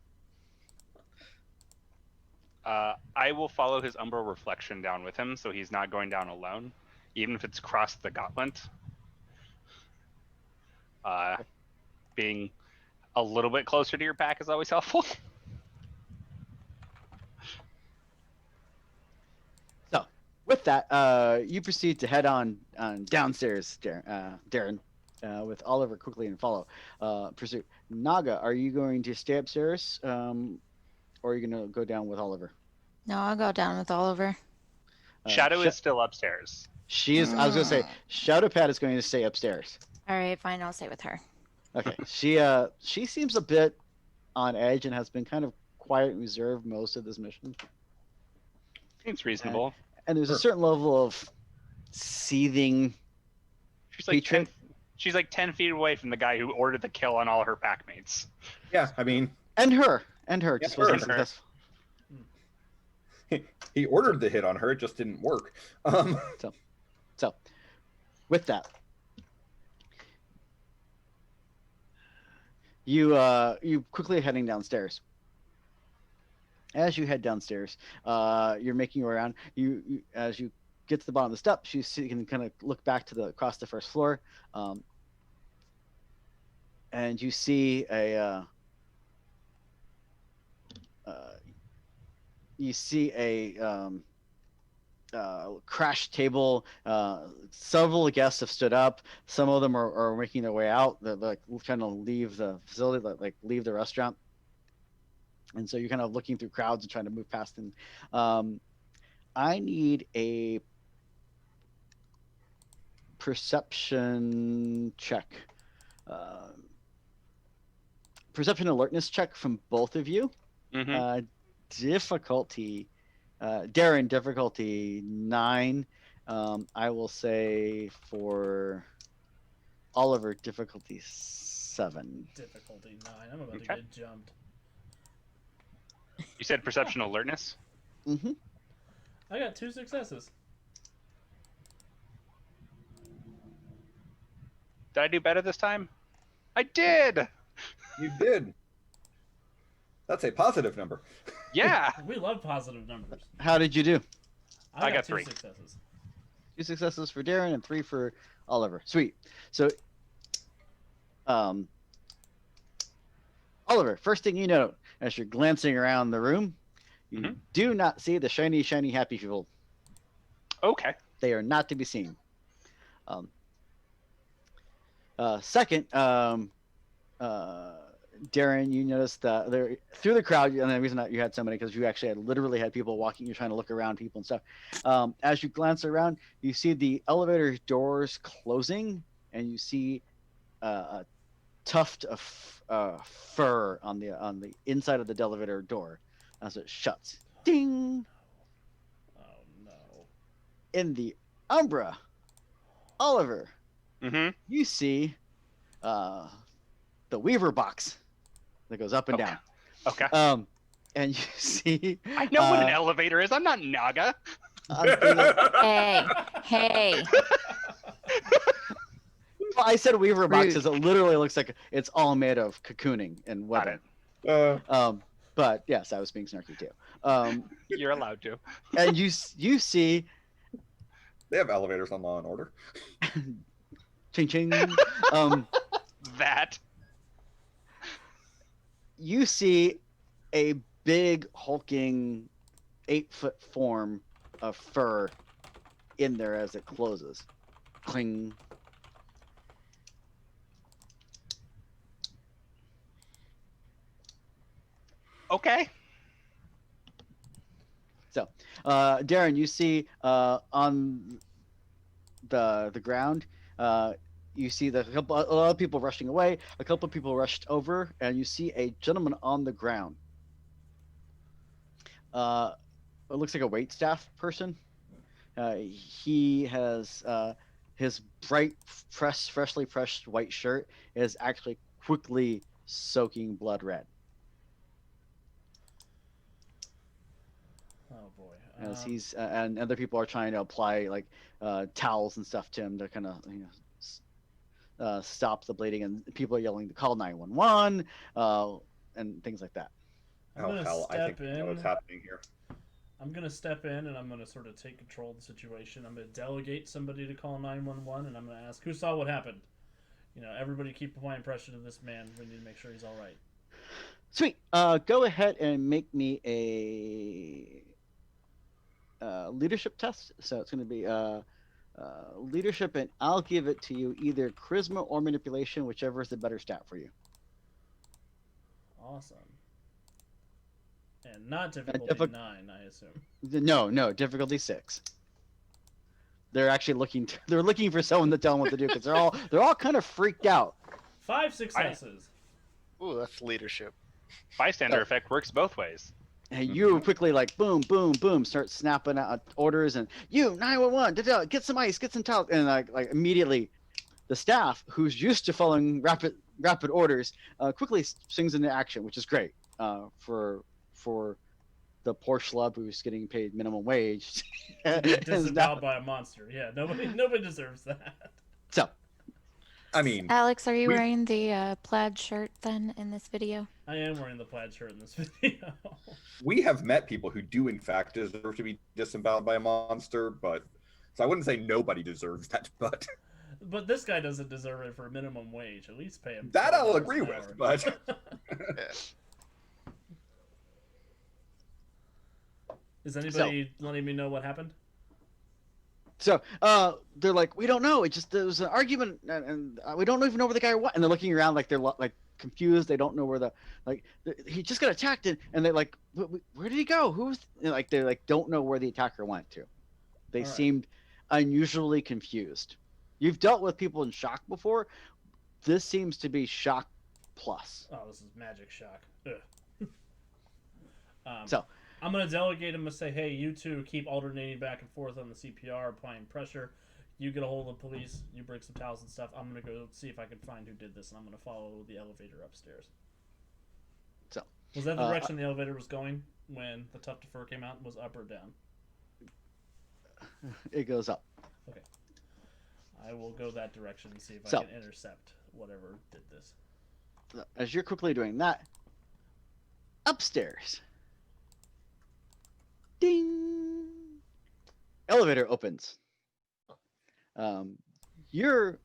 I will follow his umbral reflection down with him, so he's not going down alone, even if it's across the gauntlet. Being a little bit closer to your pack is always helpful. So, with that, you proceed to head on downstairs, Darren, with Oliver quickly in follow pursuit. Naga, are you going to stay upstairs, or are you going to go down with Oliver? No, I'll go down with Oliver. Shadow is still upstairs. She is. I was going to say, Shadowpat is going to stay upstairs. All right, fine. I'll stay with her. Okay. She seems a bit on edge and has been kind of quiet and reserved most of this mission. Seems reasonable. And there's a certain level of seething. She's like hatred. she's like 10 feet away from the guy who ordered the kill on all her packmates. Yeah, I mean, And her just her. wasn't And her. successful. he ordered the hit on her, it just didn't work. So, with that, you quickly heading downstairs. As you head downstairs, you're making your way around. You as you get to the bottom of the steps, you can kind of look back to across the first floor, and you see a crash table. Several guests have stood up. Some of them are making their way out. They're like trying to leave the facility, like leave the restaurant. And so you're kind of looking through crowds and trying to move past them. I need a perception check. Perception alertness check from both of you. Mm-hmm. Difficulty. Darren, difficulty 9. I will say for Oliver, difficulty 7. Difficulty 9. I'm about to Okay. get jumped. You said perception alertness? Mm-hmm. I got 2 successes. Did I do better this time? I did! You did. That's a positive number. Yeah! We love positive numbers. How did you do? I got 2 3. successes. 2 successes for Darren and 3 for Oliver. Sweet. So, Oliver, first thing you note as you're glancing around the room, you Mhm. do not see the shiny, shiny, happy people. Okay. They are not to be seen. Second, Darren, you noticed that there through the crowd, and the reason that you had so many because you actually literally had people walking. You're trying to look around people and stuff. As you glance around, you see the elevator doors closing, and you see a tuft of fur on the inside of the elevator door as it shuts. Ding! Oh no. In the Umbra, Oliver, Mm-hmm. you see the Weaver box that goes up and Okay. down. Okay. And you see. I know what an elevator is. I'm not Naga. Hey. Well, I said Weaver box Rude. because it literally looks like it's all made of cocooning and Got webbing. But yes, I was being snarky too. You're allowed to. And you see, They have elevators on Law and Order. ching ching. That. You see a big hulking 8-foot form of fur in there as it closes. Cling. Okay. Darren, you see on the ground, you see a lot of people rushing away. A couple of people rushed over, and you see a gentleman on the ground. It looks like a waitstaff person. He has his bright, freshly pressed white shirt is actually quickly soaking blood red. Oh boy. As he's and other people are trying to apply like towels and stuff to him to kind of stop the bleeding, and people are yelling to call 911 and things like that. I'm Oh gonna hell, I think step I know what's in. happening here. I'm gonna step in and I'm gonna sort of take control of the situation. I'm gonna delegate somebody to call 911, and I'm gonna ask who saw what happened. Everybody keep applying pressure to this man. We need to make sure he's all right. Sweet. Go ahead and make me a leadership test. So it's going to be leadership, and I'll give it to you either charisma or manipulation, whichever is the better stat for you. Awesome. And not difficulty 9, I assume. No, difficulty 6. They're actually looking for someone to tell them what to do because they're all kind of freaked out. 5 successes. Ooh, that's leadership. Bystander effect works both ways. And you quickly boom, boom, boom, start snapping out orders, and you 911, get some ice, get some towels, and like immediately, the staff who's used to following rapid orders quickly swings into action, which is great for the poor schlub who's getting paid minimum wage. Disavowed by a monster. Yeah, nobody deserves that. So, I mean, Alex, are you wearing the plaid shirt then in this video? I am wearing the plaid shirt in this video. we have met people who do in fact deserve to be disemboweled by a monster, but so I wouldn't say nobody deserves that, but But this guy doesn't deserve it for a minimum wage. At least pay him. that I'll $12 agree an with. hour. But Is anybody letting me know what happened? So they're like, we don't know. There was an argument, and we don't even know where the guy went. And they're looking around like they're confused. They don't know where he just got attacked, and they're like, where did he go? They don't know where the attacker went to. They seemed unusually confused. You've dealt with people in shock before. This seems to be shock plus. Oh, this is magic shock. So I'm going to delegate him and say, hey, you two keep alternating back and forth on the CPR, applying pressure. You get a hold of the police. You bring some towels and stuff. I'm going to go see if I can find who did this, and I'm going to follow the elevator upstairs. So was that the direction the elevator was going when the Tuft of Fur came out? Was up or down? It goes up. Okay. I will go that direction and see if I can intercept whatever did this. As you're quickly doing that, upstairs. Ding! Elevator opens. You're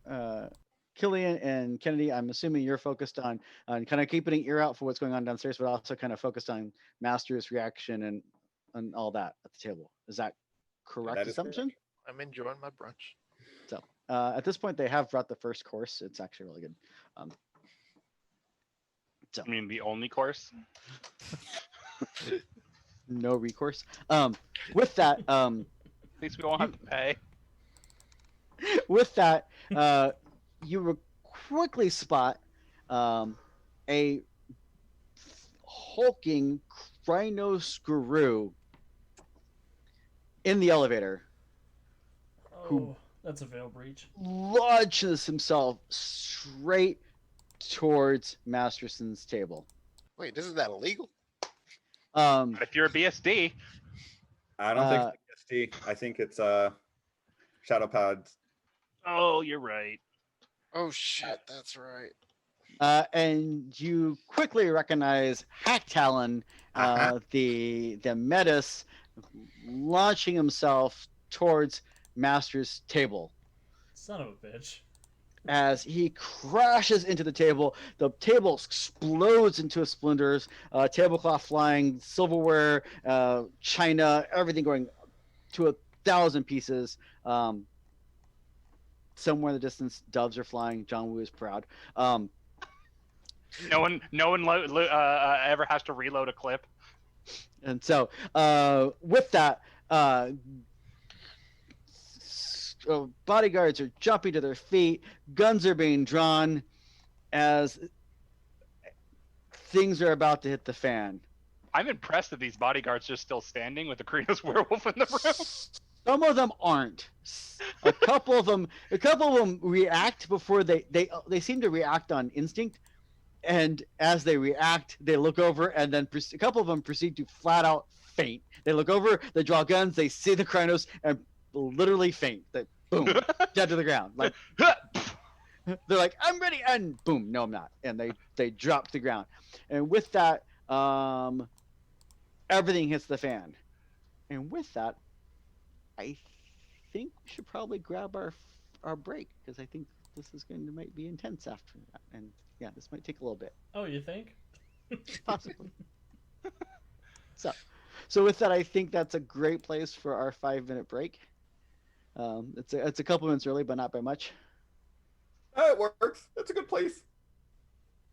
Killian and Kennedy. I'm assuming you're focused on kind of keeping an ear out for what's going on downstairs, but also kind of focused on Master's reaction and all that at the table. Is that correct assumption? Correct. I'm enjoying my brunch. So at this point, they have brought the first course. It's actually really good. I mean, the only course. No recourse. With that, At least we won't have to pay. with that, you quickly spot a hulking Crinoskuru in the elevator. Oh, that's a veil breach. Launches himself straight towards Masterson's table. Wait, isn't that illegal? But if you're a BSD, I don't think it's SD. I think it's Shadow Pods. oh, you're right. Oh shit, that's right. And you quickly recognize Hack Talon, the Metis, launching himself towards Master's table. Son of a bitch. As he crashes into the table explodes into splinters, tablecloth flying, silverware, china, everything going to 1,000 pieces. Somewhere in the distance, doves are flying. John Woo is proud. No one ever has to reload a clip. And so, with that, bodyguards are jumping to their feet. Guns are being drawn as things are about to hit the fan. I'm impressed that these bodyguards are still standing with the Krinos werewolf in the room. Some of them aren't. A couple of them react before they seem to react on instinct, and as they react, they look over, and then a couple of them proceed to flat out faint. They look over, they draw guns, they see the Krinos, and literally faint. They boom, dead to the ground. Like they're like, I'm ready, and boom, no, I'm not, and they drop to the ground. And with that, everything hits the fan. And with that, I think we should probably grab our break because I think this is going to might be intense after that. And yeah, this might take a little bit, Oh, you think? possibly. So, so with that, I think that's a great place for our 5 minute break. It's a couple minutes early, but not by much. It works. That's a good place.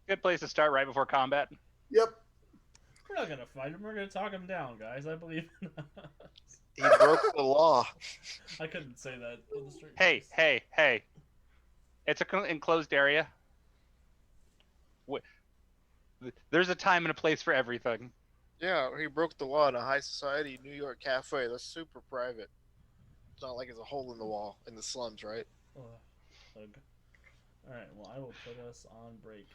Good place to start right before combat. Yep. We're not gonna fight him. We're gonna talk him down, guys. I believe in us. He broke the law. I couldn't say that with a straight Hey, face. hey, hey! It's a enclosed area. There's a time and a place for everything. Yeah, he broke the law in a high society New York cafe. That's super private. It's not like it's a hole in the wall in the slums, right? Ugh. Ugh. All right. Well, I will put us on break.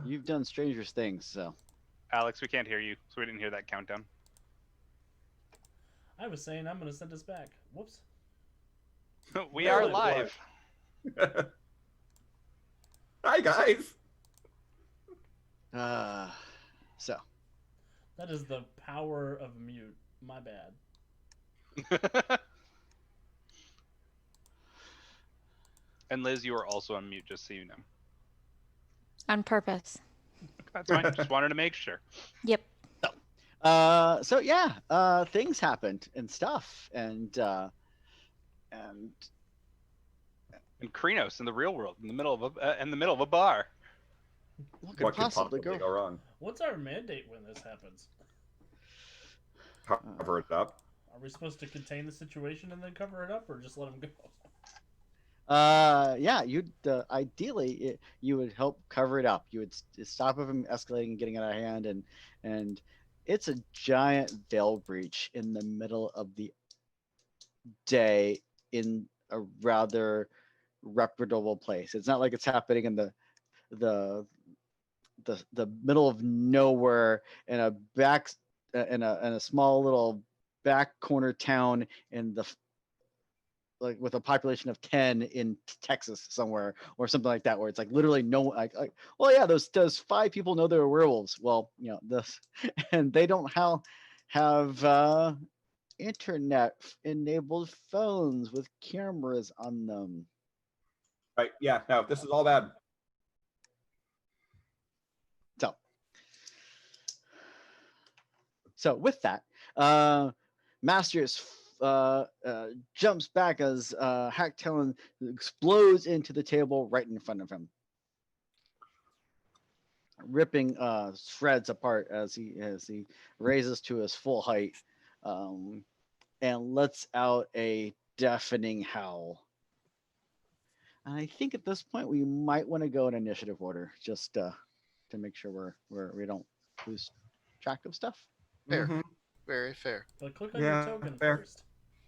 You've done stranger things, so. Alex, we can't hear you, so we didn't hear that countdown. I was saying I'm gonna send us back. Whoops. We Yeah, are that's why. live. Hi guys. So That is the power of mute. My bad. And Liz, you are also on mute, just so you know. On purpose. That's fine. Just wanted to make sure. Yep. so yeah, things happened and stuff, and And Krenos in the real world, in the middle of a bar. what could What could possibly go? wrong? What's our mandate when this happens? Cover it up. Are we supposed to contain the situation and then cover it up, or just let him go? Yeah, you'd ideally you would help cover it up. You would stop it from escalating and getting out of hand, and it's a giant veil breach in the middle of the day in a rather reputable place. It's not like it's happening in the the middle of nowhere in a back in a small little back corner town in the like with a population of 10 in Texas somewhere or something like that, where it's like literally no like well yeah, those 5 people know they're werewolves. Well, you know, this and they don't have internet enabled phones with cameras on them. Right. Yeah. No, this is all bad. So with that, Masters jumps back as Hack Talon explodes into the table right in front of him, ripping shreds apart as he raises to his full height, and lets out a deafening howl. And I think at this point we might want to go in initiative order, just to make sure we don't lose track of stuff. Fair. Mhm. Very fair. But click on Yeah, your token fair. first.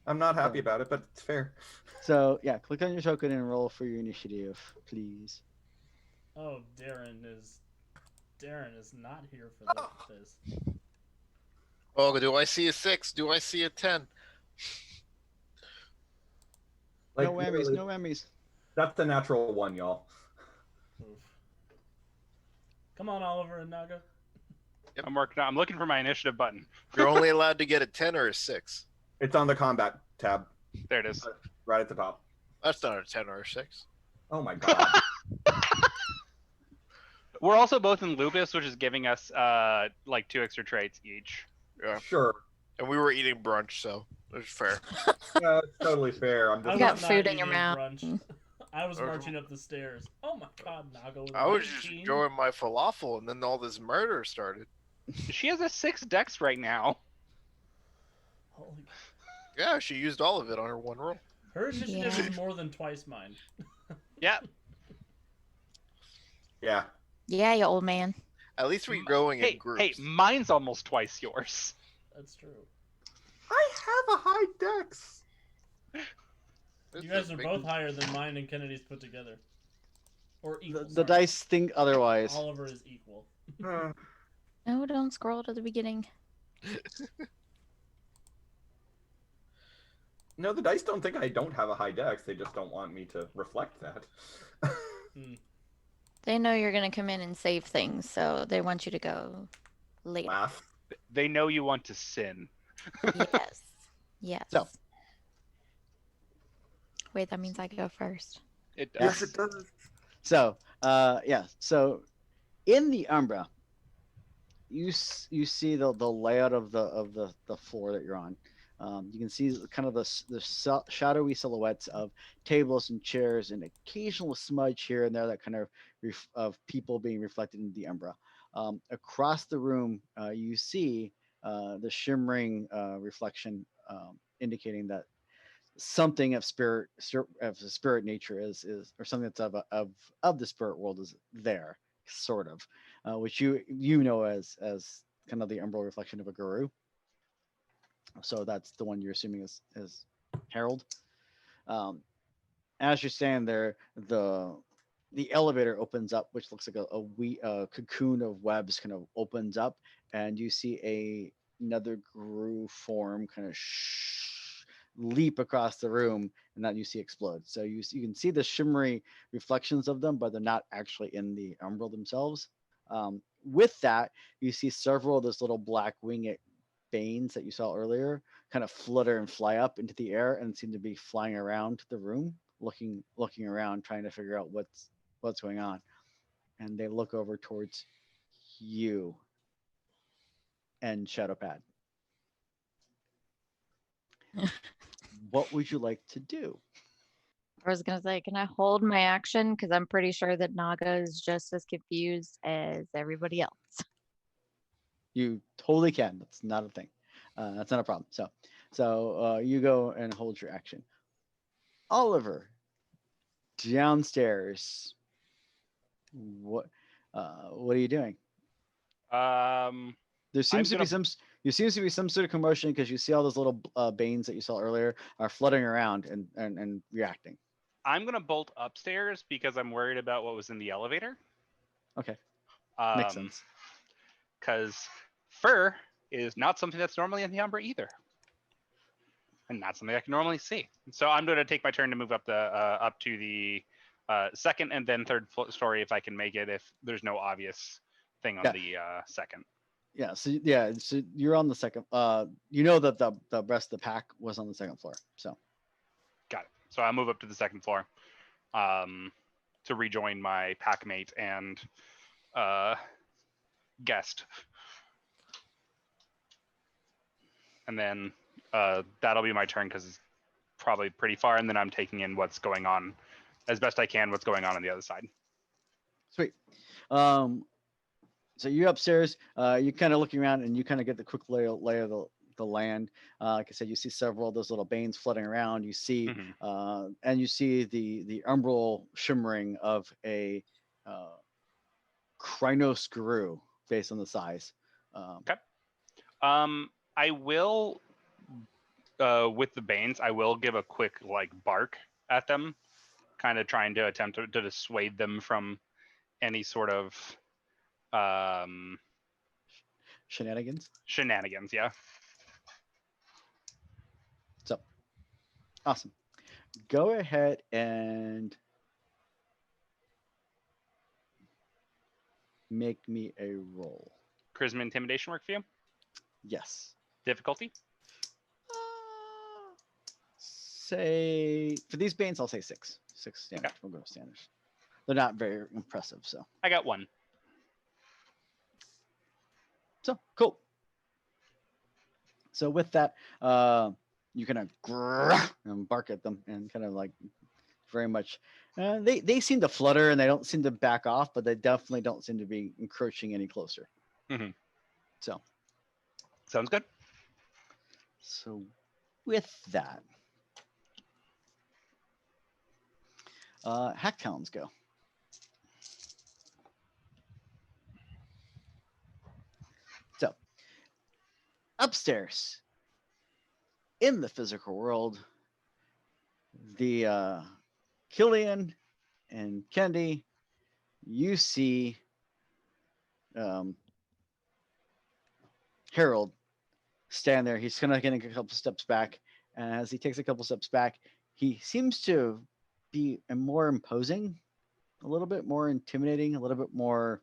I'm not happy So- about it, but it's fair. So yeah, click on your token and roll for your initiative, please. Oh, Darren is not here for this. Oh, do I see a 6? Do I see a 10? Like, No whammies, literally, no whammies. That's the natural one, y'all. Oof. Come on, Oliver and Naga. I'm working. I'm looking for my initiative button. You're only allowed to get a 10 or a 6. It's on the combat tab, There it is. right at the top. That's not a 10 or a 6. Oh my god. We're also both in lupus, which is giving us like 2 extra traits each. Yeah. Sure. And we were eating brunch, so it was fair. Yeah, it's totally fair. I'm I just You got was not food in your eating mouth. brunch. I was Okay. marching up the stairs. Oh my god, Naga was I was just 19. enjoying my falafel, and then all this murder started. She has a 6 dex right now. Holy... Yeah, she used all of it on her one roll. Her initiative Yeah. is more than twice mine. Yeah. yeah. Yeah, you old man. At least we're going in Hey, groups. hey, mine's almost twice yours. That's true. I have a high dex. This You guys is are big- both higher than mine and Kennedy's put together. Or equal. The sorry. dice think otherwise. Oliver is equal. No, don't scroll to the beginning. No, the dice don't think I don't have a high dex. They just don't want me to reflect that. They know you're gonna come in and save things, so they want you to go later. Laugh. They know you want to sin. Yes. Yes. So. Wait, that means I go first. It does. Yes. it does. So yeah, so in the Umbra, you see the layout of the floor that you're on. You can see kind of the shadowy silhouettes of tables and chairs, and occasional smudge here and there that kind of of people being reflected in the Umbra. Across the room, you see the shimmering reflection, indicating that something of the spirit nature is or something that's of the spirit world is there, sort of, which you know as kind of the umbral reflection of a guru. So that's the one you're assuming is Harold. As you're standing there, the the elevator opens up, which looks like a cocoon of webs kind of opens up, and you see another Gru form kind of leap across the room, and then you see explode. So you can see the shimmery reflections of them, but they're not actually in the umbral themselves. With that, you see several of those little black winged banes that you saw earlier kind of flutter and fly up into the air and seem to be flying around the room, looking around, trying to figure out what's going on. And they look over towards you and Shadowpad. What would you like to do? I was gonna say, can I hold my action? Because I'm pretty sure that Naga is just as confused as everybody else. You totally can. That's not a thing. That's not a problem. So you go and hold your action. Oliver, downstairs. What are you doing? There seems to be some sort of commotion because you see all those little banes that you saw earlier are fluttering around and reacting. I'm gonna bolt upstairs because I'm worried about what was in the elevator. Okay, makes sense. Because fur is not something that's normally in the Umbra either, and not something I can normally see. So I'm going to take my turn to move up to the second and then third story if I can make it. If there's no obvious thing on the second. Yeah. So you're on the second. You know that the rest of the pack was on the second floor. So. Got it. So I move up to the second floor, to rejoin my pack mate and guest. And then that'll be my turn because it's probably pretty far. And then I'm taking in what's going on as best I can, what's going on the other side. Sweet. So you're upstairs. You're kind of looking around and you kind of get the quick lay of the land. Like I said, you see several of those little banes floating around. You see, and you see the umbral shimmering of a Krynos Guru based on the size. Okay. I will, with the banes, I will give a quick bark at them, kind of trying to attempt to dissuade them from any sort of shenanigans. Yeah. So awesome. Go ahead and make me a roll. Charisma intimidation work for you? Yes. Difficulty? Say for these banes, I'll say 6. 6 damage. Okay. We'll go standards. They're not very impressive, so. I got 1. So cool. So with that, you kind of and bark at them and kind of very much. They seem to flutter and they don't seem to back off, but they definitely don't seem to be encroaching any closer. So. Sounds good. So with that, Hack Talons go. So upstairs in the physical world, the Killian and Kennedy, you see Harold stand there. He's kind of getting a couple steps back. And as he takes a couple steps back, he seems to be more imposing, a little bit more intimidating, a little bit more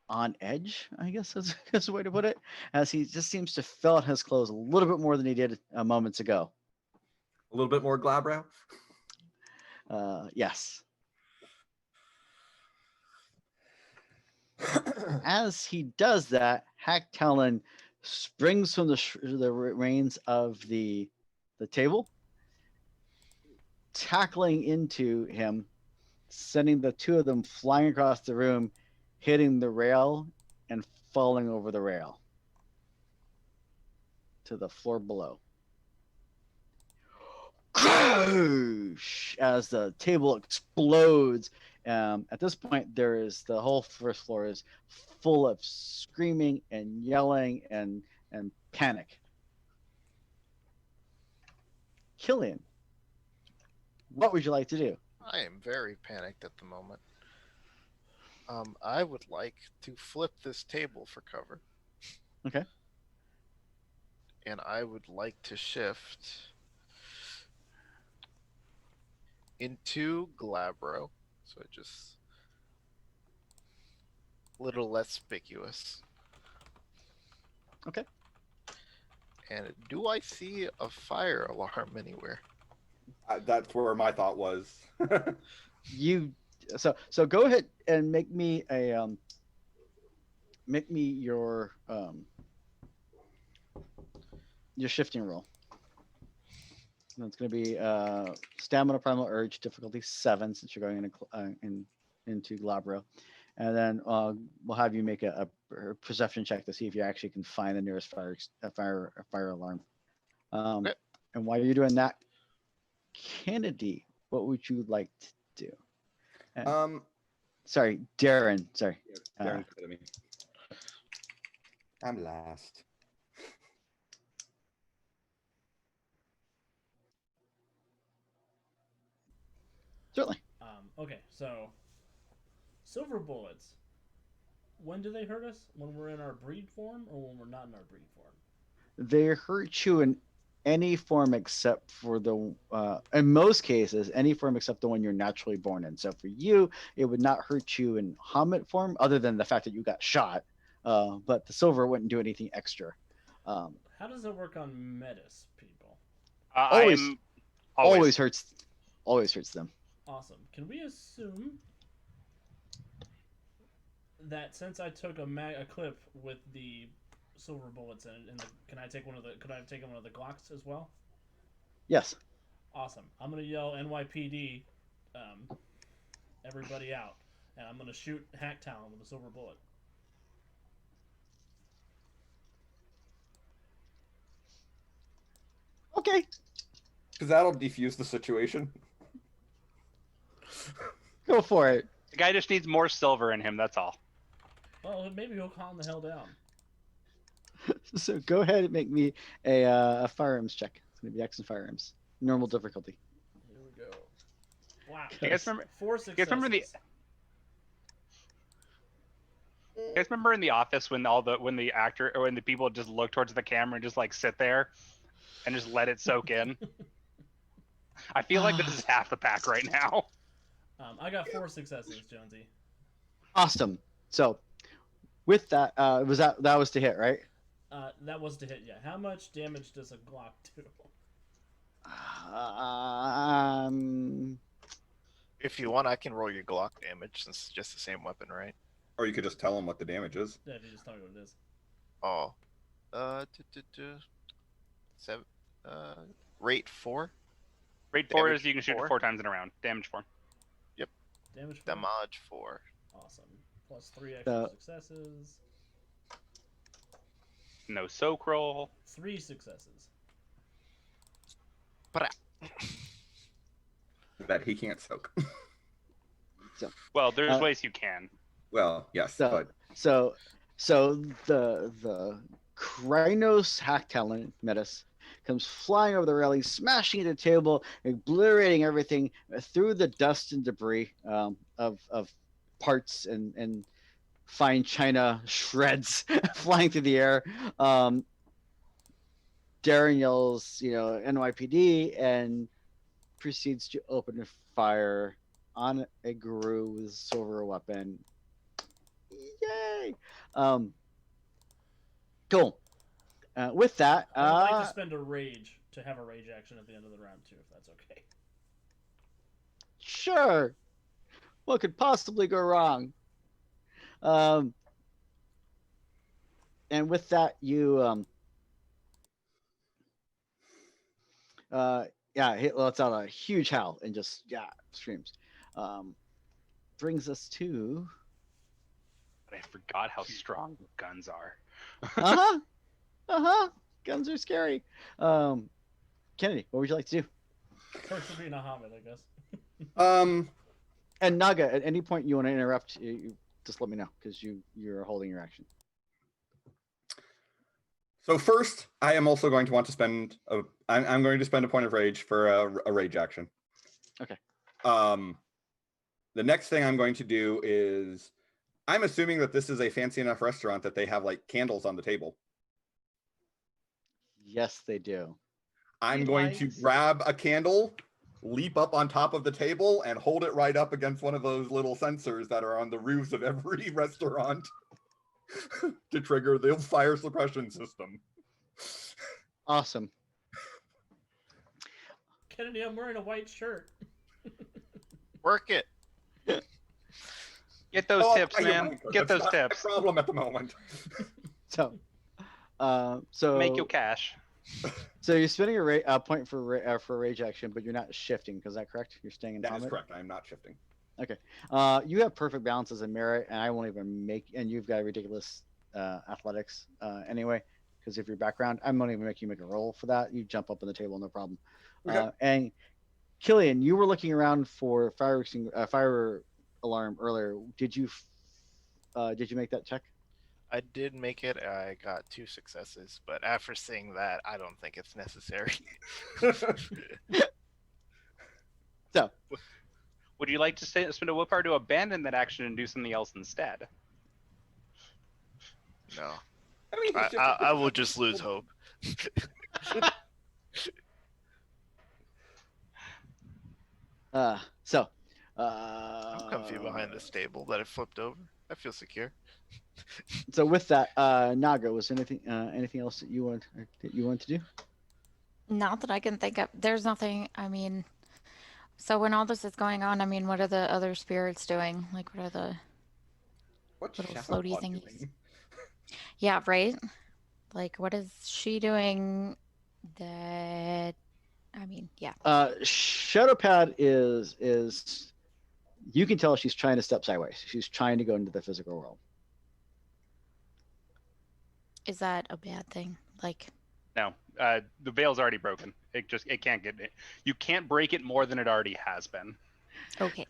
on edge, I guess is a way to put it, as he just seems to fill out his clothes a little bit more than he did moments ago. A little bit more Glabrow? Yes. As he does that, Hack Talon springs from the reins of the table, tackling into him, sending the two of them flying across the room, hitting the rail and falling over the rail to the floor below. As the table explodes. At this point, the whole first floor is full of screaming and yelling and panic. Killian, What would you like to do? I am very panicked at the moment. I would like to flip this table for cover, Okay. and I would like to shift into Glabro, so it just a little less conspicuous. Okay. And do I see a fire alarm anywhere? That's where my thought was. You so go ahead and make me your shifting roll. And it's going to be stamina primal urge difficulty 7 since you're going into Glabro, and then we'll have you make a perception check to see if you actually can find the nearest fire alarm. Okay. And while you're doing that, Kennedy, what would you like to do? Sorry, Darren. Sorry. Darren's ahead of me. I'm last. Certainly. Okay, so silver bullets. When do they hurt us? When we're in our breed form, or when we're not in our breed form? They hurt you in any form except for the in most cases any form except the one you're naturally born in. So for you it would not hurt you in Hamid form other than the fact that you got shot, but the silver wouldn't do anything extra. How does it work on Metis people? Always- I'm always hurts them. Awesome. Can we assume that since I took a clip with the silver bullets and can I take one of the could I have taken one of the Glocks as well? Yes. Awesome. I'm gonna yell NYPD, everybody out, and I'm gonna shoot Hack Talon with a silver bullet. Okay. Because that'll defuse the situation. Go for it. The guy just needs more silver in him. That's all. Well, maybe he'll calm the hell down. So go ahead and make me a firearms check. It's gonna be X and firearms. Normal difficulty. Here we go. Wow. You guys remember? 4 successes. You guys remember You guys remember in The Office when the actor or when the people just look towards the camera and just like sit there and just let it soak in? I feel like this is half the pack right now. I got 4 successes, Jonesy. Awesome. So with that, that was to hit, right? That was to hit, yeah. How much damage does a Glock do? If you want, I can roll your Glock damage since it's just the same weapon, right? Or you could just tell him what the damage is. Yeah, if you just tell me what it is. Oh. Rate 4? Rate 4 Damage is you can shoot it 4? 4 times in a round. Damage 4. Damage 4? Damage 4. Awesome. Plus 3 extra successes. No soak roll. 3 successes. That he can't soak. Well, there's ways you can. Well, yes, So but so the Krynos hack talent Metis comes flying over the railing, smashing into the table, obliterating everything through the dust and debris of parts and fine china shreds flying through the air. Darren yells, NYPD, and proceeds to open fire on a guru with a silver weapon. Yay! Cool. With that, I'd like to spend a rage to have a rage action at the end of the round too, if that's okay. Sure. What could possibly go wrong? And with that, you he lets out a huge howl and just screams. Brings us to But I forgot how strong guns are. Guns are scary. Kennedy, what would you like to do? Perks for being a Hamid, I guess. And Naga, at any point you want to interrupt, you just let me know because you're holding your action. so first, I am also going to want to spend I'm going to spend a point of rage for a rage action. Okay. The next thing I'm going to do is, I'm assuming that this is a fancy enough restaurant that they have like candles on the table. Yes, they do. I'm He going to likes- grab a candle, leap up on top of the table, and hold it right up against one of those little sensors that are on the roofs of every restaurant to trigger the fire suppression system. Awesome. Kennedy, I'm wearing a white shirt. Work it. Get those Oh, tips, you're man. right, Get that's those not my tips. problem at the moment. So Make your cash. So you're spending a point for a rage action, but you're not shifting. Is that correct? You're staying in That is combat. correct. I am not shifting. You have perfect balance as a merit, and I won't even make. And you've got ridiculous athletics anyway, because of your background. I won't even make you make a roll for that. You jump up on the table, no problem. Okay. And Killian, you were looking around for fire alarm earlier. Did you make that check? I did make it. I got 2 successes, but after seeing that, I don't think it's necessary. So Would you like to spend a willpower to abandon that action and do something else instead? No, I mean, it's I will just lose hope. so I'm comfy behind this table that I flipped over. I feel secure. So with that, Naga, was there anything else that you want to do? Not that I can think of. There's nothing. I mean, so when all this is going on, I mean, what are the other spirits doing? Like, what are the What's little Shadowclaw floaty thingies? doing? Yeah, right? Like, what is she doing that, I mean, yeah. Shadowpad is you can tell she's trying to step sideways. She's trying to go into the physical world. Is that a bad thing? Like, No, the veil's already broken. It can't get it. You can't break it more than it already has been. okay.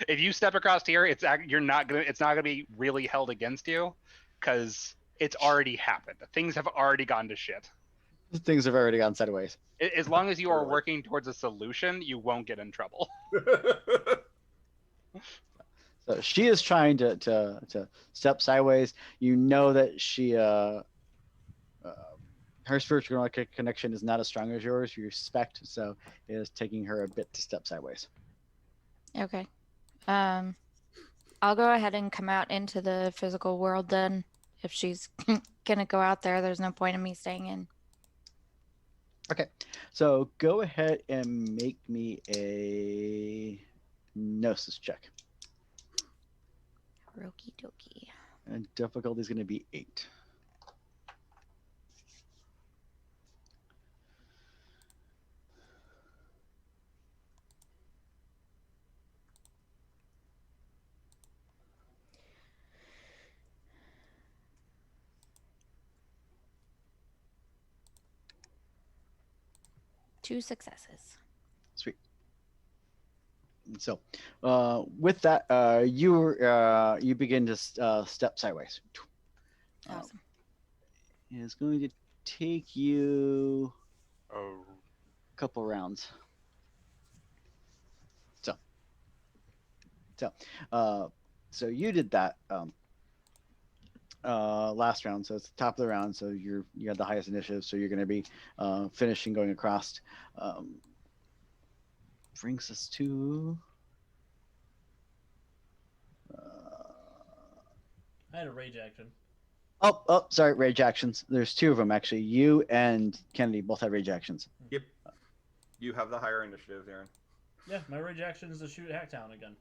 If you step across here, it's not gonna be really held against you, because it's already happened. Things have already gone to shit. Things have already gone sideways. As long as you are Totally. working towards a solution, you won't get in trouble. So she is trying to step sideways. You know that she her spiritual connection is not as strong as yours. You suspect, so it is taking her a bit to step sideways. Okay. I'll go ahead and come out into the physical world then. If she's gonna go out there, there's no point in me staying in. So go ahead and make me a gnosis check. Okie dokie. And difficulty is going to be 8. Two successes. Sweet. So, with that, you begin to step sideways. Awesome. It's going to take you Oh. a couple rounds. So you did that last round. So it's the top of the round. So you had the highest initiative. So you're going to be finishing going across. Brings us to. I had a rage action. Oh, sorry, rage actions. There's 2 of them actually. You and Kennedy both have rage actions. Yep. You have the higher initiative, Aaron. Yeah, my rage action is to shoot Hacktown again.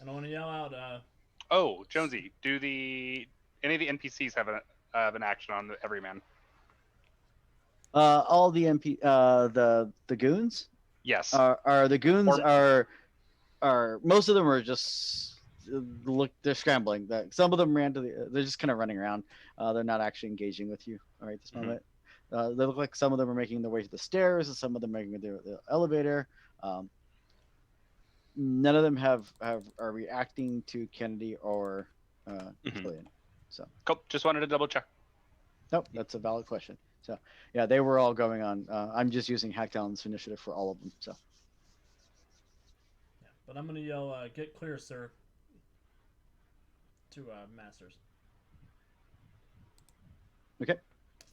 And I want to yell out, Oh, Jonesy, any of the NPCs have an action on the everyman? All the the goons Yes. are the goons Or- are most of them are just they're scrambling. Some of them they're just kind of running around. They're not actually engaging with you all right this Mhm. moment. They look like some of them are making their way to the stairs and some of them are making the elevator. None of them are reacting to Kennedy or Mhm. Killian. So Cool. Just wanted to double check. Nope, that's a valid question. So yeah, they were all going on. I'm just using Hackdown's initiative for all of them. So Yeah, but I'm gonna yell, "Get clear, sir," to Masters. okay,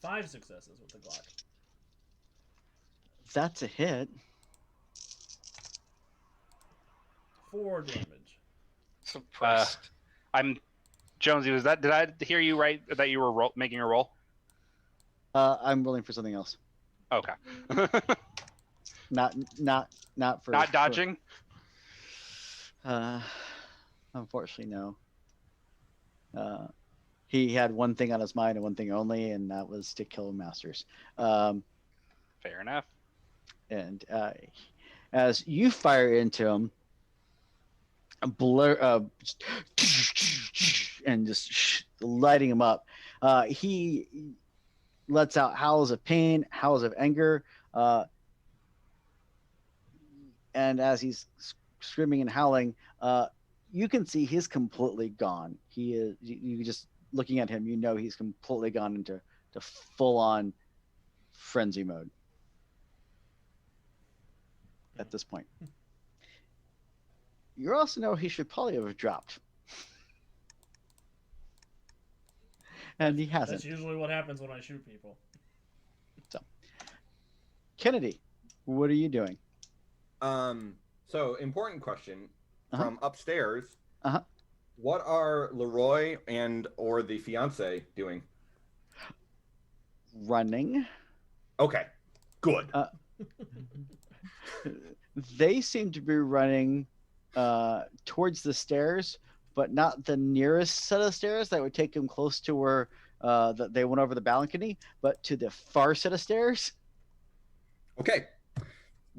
5 successes with the Glock. that's a hit. 4 damage. Suppressed. I'm Jonesy. Was that? Did I hear you right? That you were making a roll? I'm rolling for something else. Okay. Not for Not dodging. Unfortunately, no. He had one thing on his mind and one thing only, and that was to kill Masters. Fair enough. And as you fire into him, a blur, and just lighting him up, he lets out howls of pain, howls of anger, and as he's screaming and howling, you can see he's completely gone. He is. You just looking at him, you know he's completely gone into full on frenzy mode at this point. You also know he should probably have dropped. And he hasn't. That's usually what happens when I shoot people. Kennedy, what are you doing? So important question Uh-huh. from upstairs. Uh-huh. What are Leroy and or the fiance doing? Running. Okay, good. They seem to be running towards the stairs, but not the nearest set of stairs that would take them close to where they went over the balcony, but to the far set of stairs. Okay,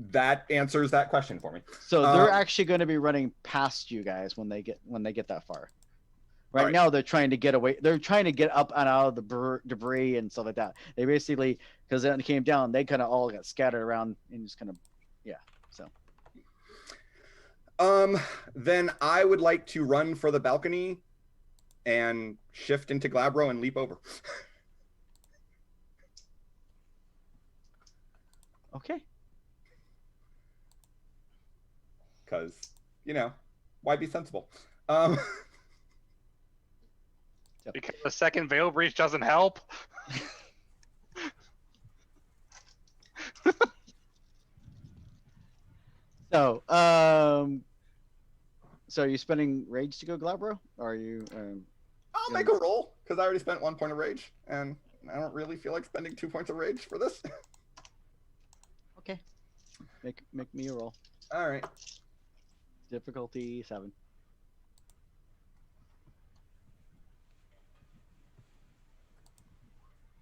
that answers that question for me. So they're actually going to be running past you guys when they get that far. Right now, they're trying to get away. They're trying to get up and out of the debris and stuff like that. They basically, because when it came down, they kind of all got scattered around and just kind of, yeah. So. Then I would like to run for the balcony and shift into Glabro and leap over. Okay. Because, why be sensible? Because the second veil breach doesn't help. So, so are you spending rage to go Glabro? Or are you? I'll make a roll because I already spent 1 point of rage, and I don't really feel like spending 2 points of rage for this. Okay. Make me a roll. All right. Difficulty 7.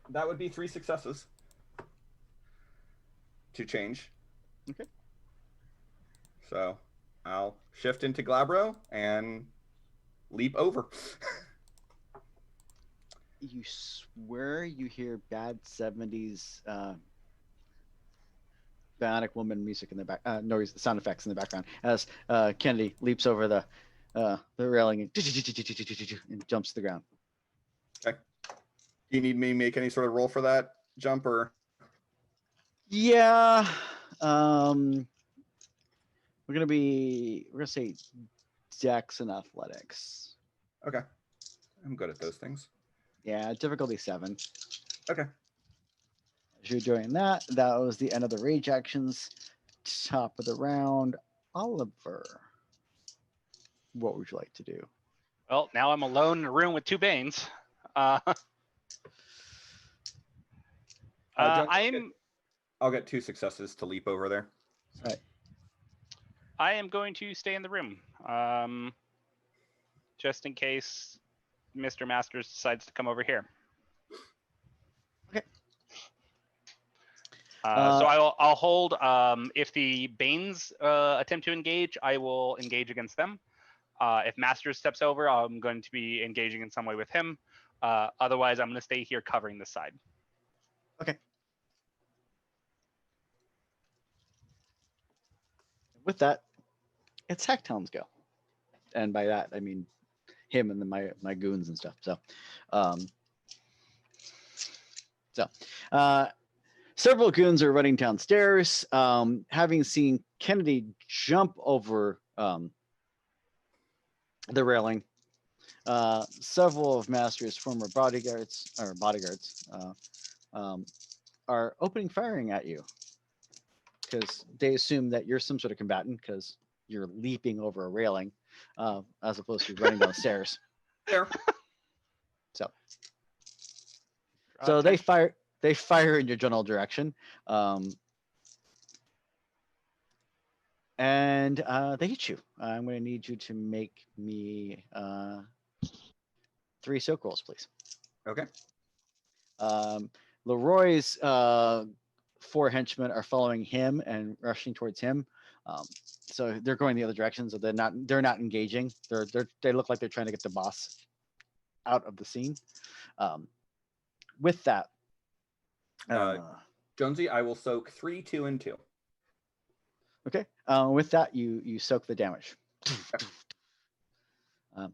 That would be 3 successes to change. Okay. So I'll shift into Glabro and leap over. You swear you hear bad 70s Bionic Woman music in the back, noise, sound effects in the background as Kennedy leaps over the railing and jumps to the ground. Okay. Do you need me to make any sort of roll for that jump or? Yeah. We're gonna say Dex and Athletics. Okay. I'm good at those things. Yeah, difficulty 7. Okay. As you're doing that, that was the end of the rage actions. Top of the round, Oliver. What would you like to do? Well, now I'm alone in a room with 2 Banes. I'll get 2 successes to leap over there. Right. I am going to stay in the room, just in case Mr. Masters decides to come over here. Okay. So I'll hold. If the Banes attempt to engage, I will engage against them. If Masters steps over, I'm going to be engaging in some way with him. Otherwise, I'm going to stay here covering this side. Okay. With that, it's Hacktown's go. And by that, I mean him and my goons and stuff. So, So, several goons are running downstairs, having seen Kennedy jump over the railing. Several of Master's former bodyguards are opening firing at you because they assume that you're some sort of combatant because you're leaping over a railing as opposed to running downstairs. There. So they fire in your general direction. And they hit you. I'm going to need you to make me 3 soak rolls, please. Okay. Leroy's 4 henchmen are following him and rushing towards him. So they're going the other direction. So they're not engaging. They look like they're trying to get the boss out of the scene. With that, Jonesy, I will soak 3, 2, and 2. okay. With that, you soak the damage.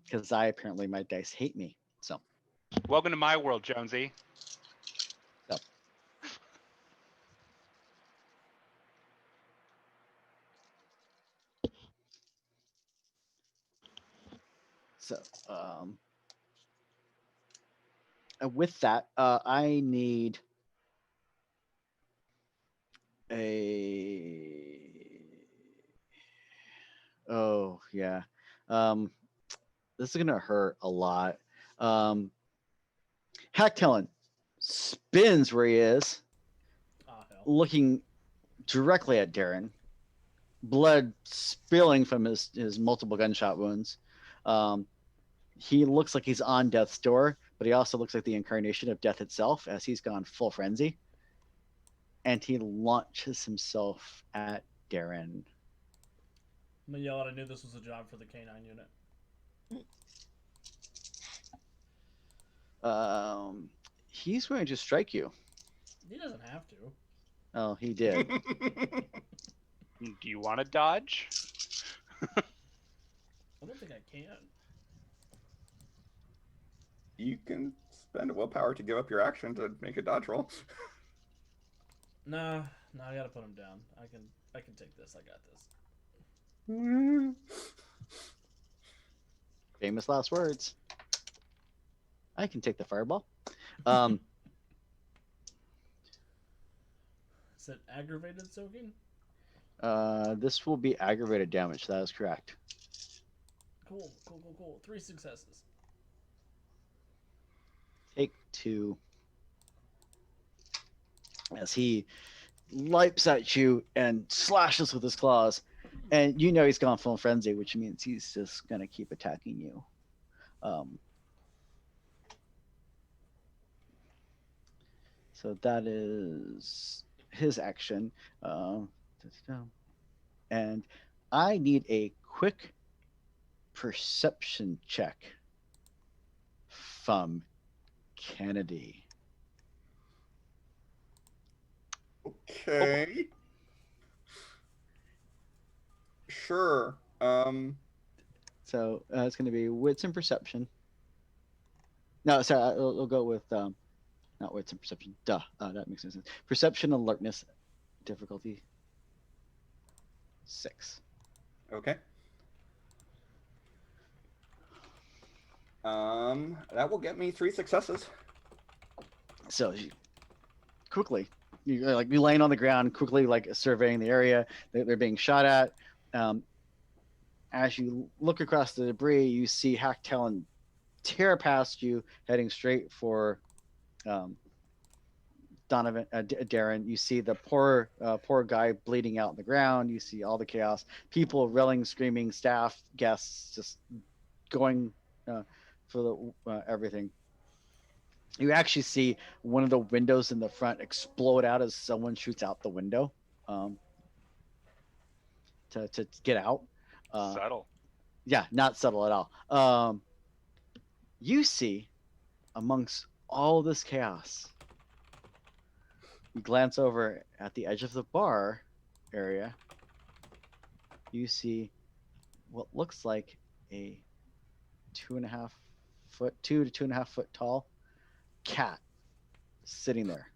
Because my dice hate me. So Welcome to my world, Jonesy. So with that, I need a. Oh yeah. This is gonna hurt a lot. Hacktellen spins where he is, Ah, hell. looking directly at Darren. Blood spilling from his multiple gunshot wounds. He looks like he's on death's door, but he also looks like the incarnation of death itself as he's gone full frenzy. And he launches himself at Darren. I'm gonna yell out, I knew this was a job for the K9 unit. He's going to strike you. He doesn't have to. Oh, he did. Do you want to dodge? I don't think I can. You can spend a willpower to give up your action to make a dodge roll. Nah, I gotta put him down. I can take this. I got this. Famous last words. I can take the fireball. Is it aggravated soaking? This will be aggravated damage. That is correct. Cool. 3 successes. Take 2. As he leaps at you and slashes with his claws. And you know he's gone full frenzy, which means he's just going to keep attacking you. So that is his action. And I need a quick perception check from Kennedy. Okay. Sure. So it's going to be wits and perception. No, sorry, I'll go with not wits and perception. Duh, that makes no sense. Perception, alertness, difficulty 6. Okay. That will get me 3 successes. So quickly, you're like you laying on the ground, quickly like surveying the area they're being shot at. As you look across the debris, you see Hacktellen tear past you, heading straight for Darren. You see the poor guy bleeding out on the ground. You see all the chaos, people yelling, screaming, staff, guests just going for the everything. You actually see one of the windows in the front explode out as someone shoots out the window to get out. Subtle. Yeah, not subtle at all. You see, amongst all this chaos, you glance over at the edge of the bar area. You see what looks like a 2 to 2.5 foot tall cat sitting there,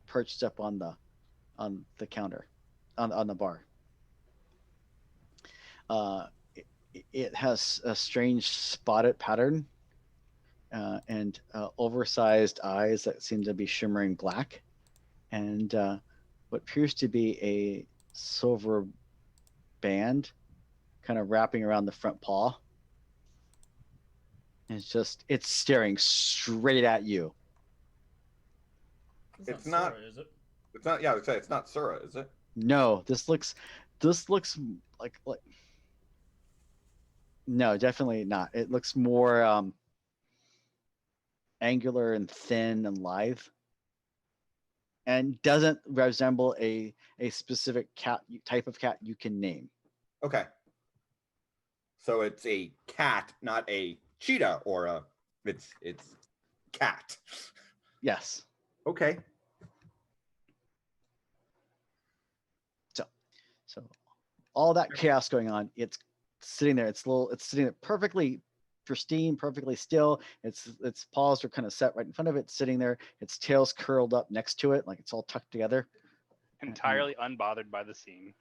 perched up on the counter, on the bar. It has a strange spotted pattern and oversized eyes that seem to be shimmering black, and what appears to be a silver band kind of wrapping around the front paw. And it's staring straight at you. It's not- Sora, is it? It's not. Yeah, I would say it's not Sura, is it? No, this looks like no, definitely not. It looks more angular and thin and lithe, and doesn't resemble a specific type of cat you can name. Okay. So it's a cat, not a cheetah or a. It's cat. Yes. Okay. So all that chaos going on, it's sitting there. It's sitting there perfectly pristine, perfectly still. Its paws are kind of set right in front of it, sitting there. Its tail's curled up next to it, like it's all tucked together. Entirely unbothered by the scene.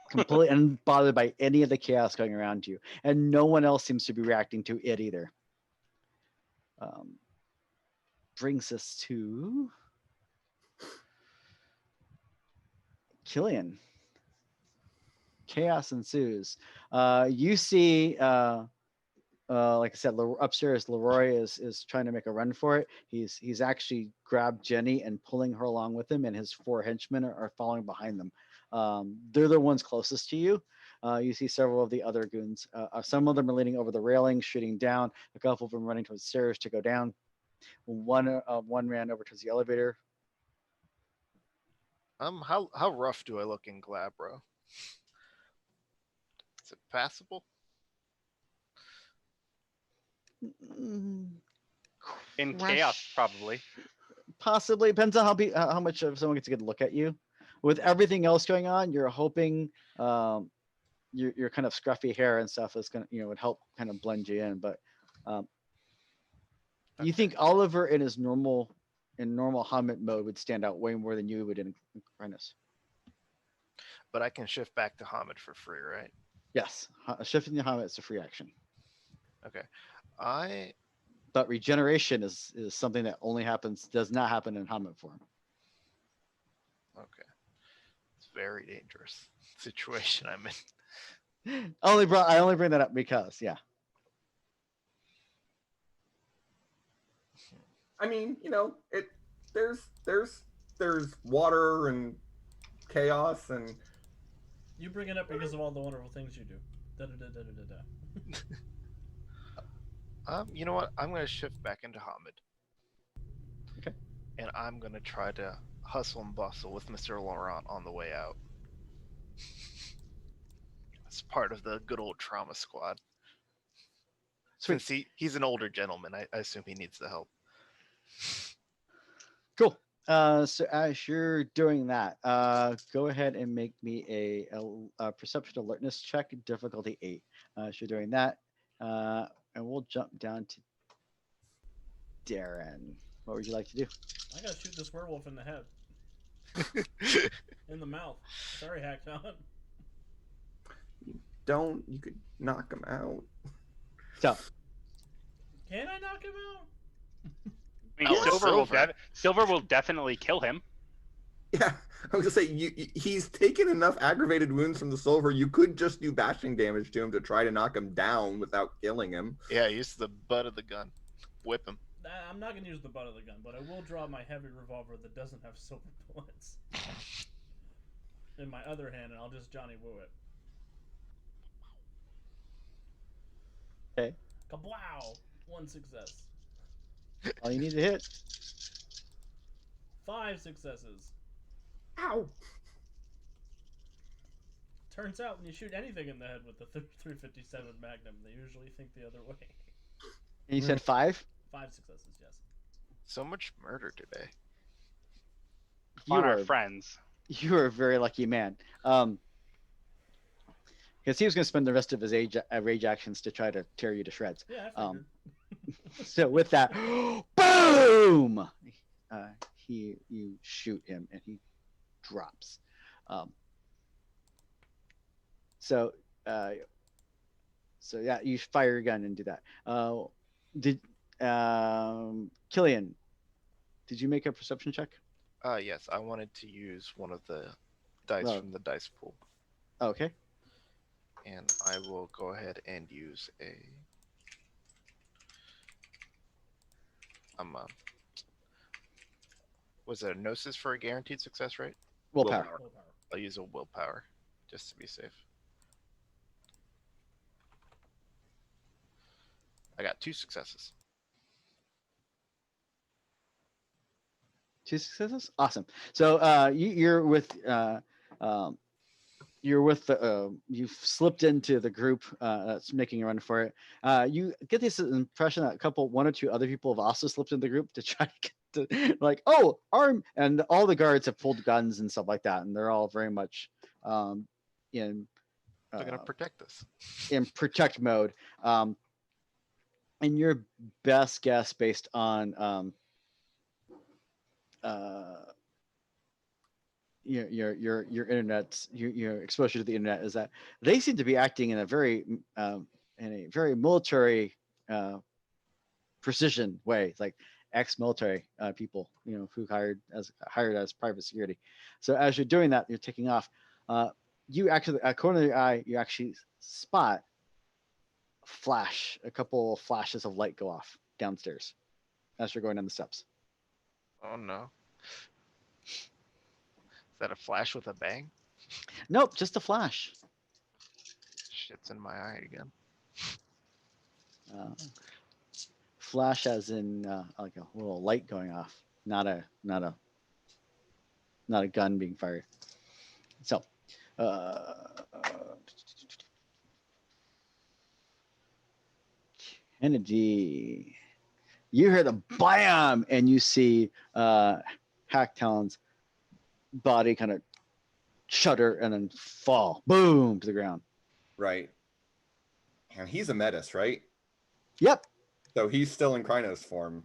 Completely unbothered by any of the chaos going around you, and no one else seems to be reacting to it either. Brings us to Killian. Chaos ensues. You see, like I said, upstairs, Leroy is trying to make a run for it. He's actually grabbed Jenny and pulling her along with him, and his 4 henchmen are following behind them. They're the ones closest to you. You see several of the other goons. Some of them are leaning over the railing, shooting down. A couple of them running towards the stairs to go down. One ran over towards the elevator. How rough do I look in Glabro? Is it passable? In chaos, probably. Possibly. Depends on how much of someone gets a good look at you. With everything else going on, you're hoping your kind of scruffy hair and stuff is gonna, would help kind of blend you in. But you think Oliver in normal Hamid mode would stand out way more than you would in Apprentice. But I can shift back to Hamid for free, right? Yes, shifting to Hamid is a free action. Okay. But regeneration is something that does not happen in Hamid form. Okay. It's a very dangerous situation I'm in. I only bring that up because, yeah. I mean, there's water and chaos and. You bring it up because of all the wonderful things you do. Da da da da da da. You know what? I'm going to shift back into Hamid. Okay. And I'm going to try to hustle and bustle with Mr. Laurent on the way out. It's part of the good old trauma squad. Sweet. Since he's an older gentleman, I assume he needs the help. Cool. So as you're doing that, go ahead and make me a perception alertness check, difficulty 8. As you're doing that, and we'll jump down to Darren. What would you like to do? I gotta shoot this werewolf in the head. In the mouth. Sorry, Hackon. You could knock him out. So, Can I knock him out? I mean, Oh, Silver will definitely kill him. Yeah, I was gonna say he's taken enough aggravated wounds from the silver. You could just do bashing damage to him to try to knock him down without killing him. Yeah, use the butt of the gun. Whip him. I'm not gonna use the butt of the gun, but I will draw my heavy revolver that doesn't have silver bullets in my other hand, and I'll just Johnny Woo it. okay. Kablow! 1 success. All you need to hit. 5 successes. Ow! Turns out when you shoot anything in the head with the 357 Magnum, they usually think the other way. And you said 5? 5 successes, yes. So much murder today. On our friends. You are a very lucky man. Because he was going to spend the rest of his rage actions to try to tear you to shreds. Yeah, I figured. So with that, boom! You shoot him and he drops. Um, so uh, so yeah, you fire your gun and do that. Did Killian? Did you make a perception check? Yes, I wanted to use one of the dice Well, from the dice pool, okay. and I will go ahead and use a. Was it a gnosis for a guaranteed success rate? Willpower. Willpower. I'll use a willpower, just to be safe. I got 2 successes. 2 successes. Awesome. So you're with you've slipped into the group that's making a run for it. You get this impression that one or two other people have also slipped into the group to try to get to, like, oh, arm, and all the guards have pulled guns and stuff like that, and they're all very much in They're gonna protect this. in protect mode. And your best guess, based on your internet, your exposure to the internet, is that they seem to be acting in a very military precision way. It's like ex-military people, who hired as private security. So as you're doing that, you're taking off. You actually, at corner of your eye, you actually spot a couple flashes of light go off downstairs as you're going down the steps. Oh no. Is that a flash with a bang? Nope, just a flash. Shit's in my eye again. Flash as in like a little light going off, not a gun being fired. So Kennedy, you hear the bam, and you see Hack Talon's body kind of shudder and then fall, boom, to the ground. Right. And he's a Metis, right? Yep. So he's still in Krynos form.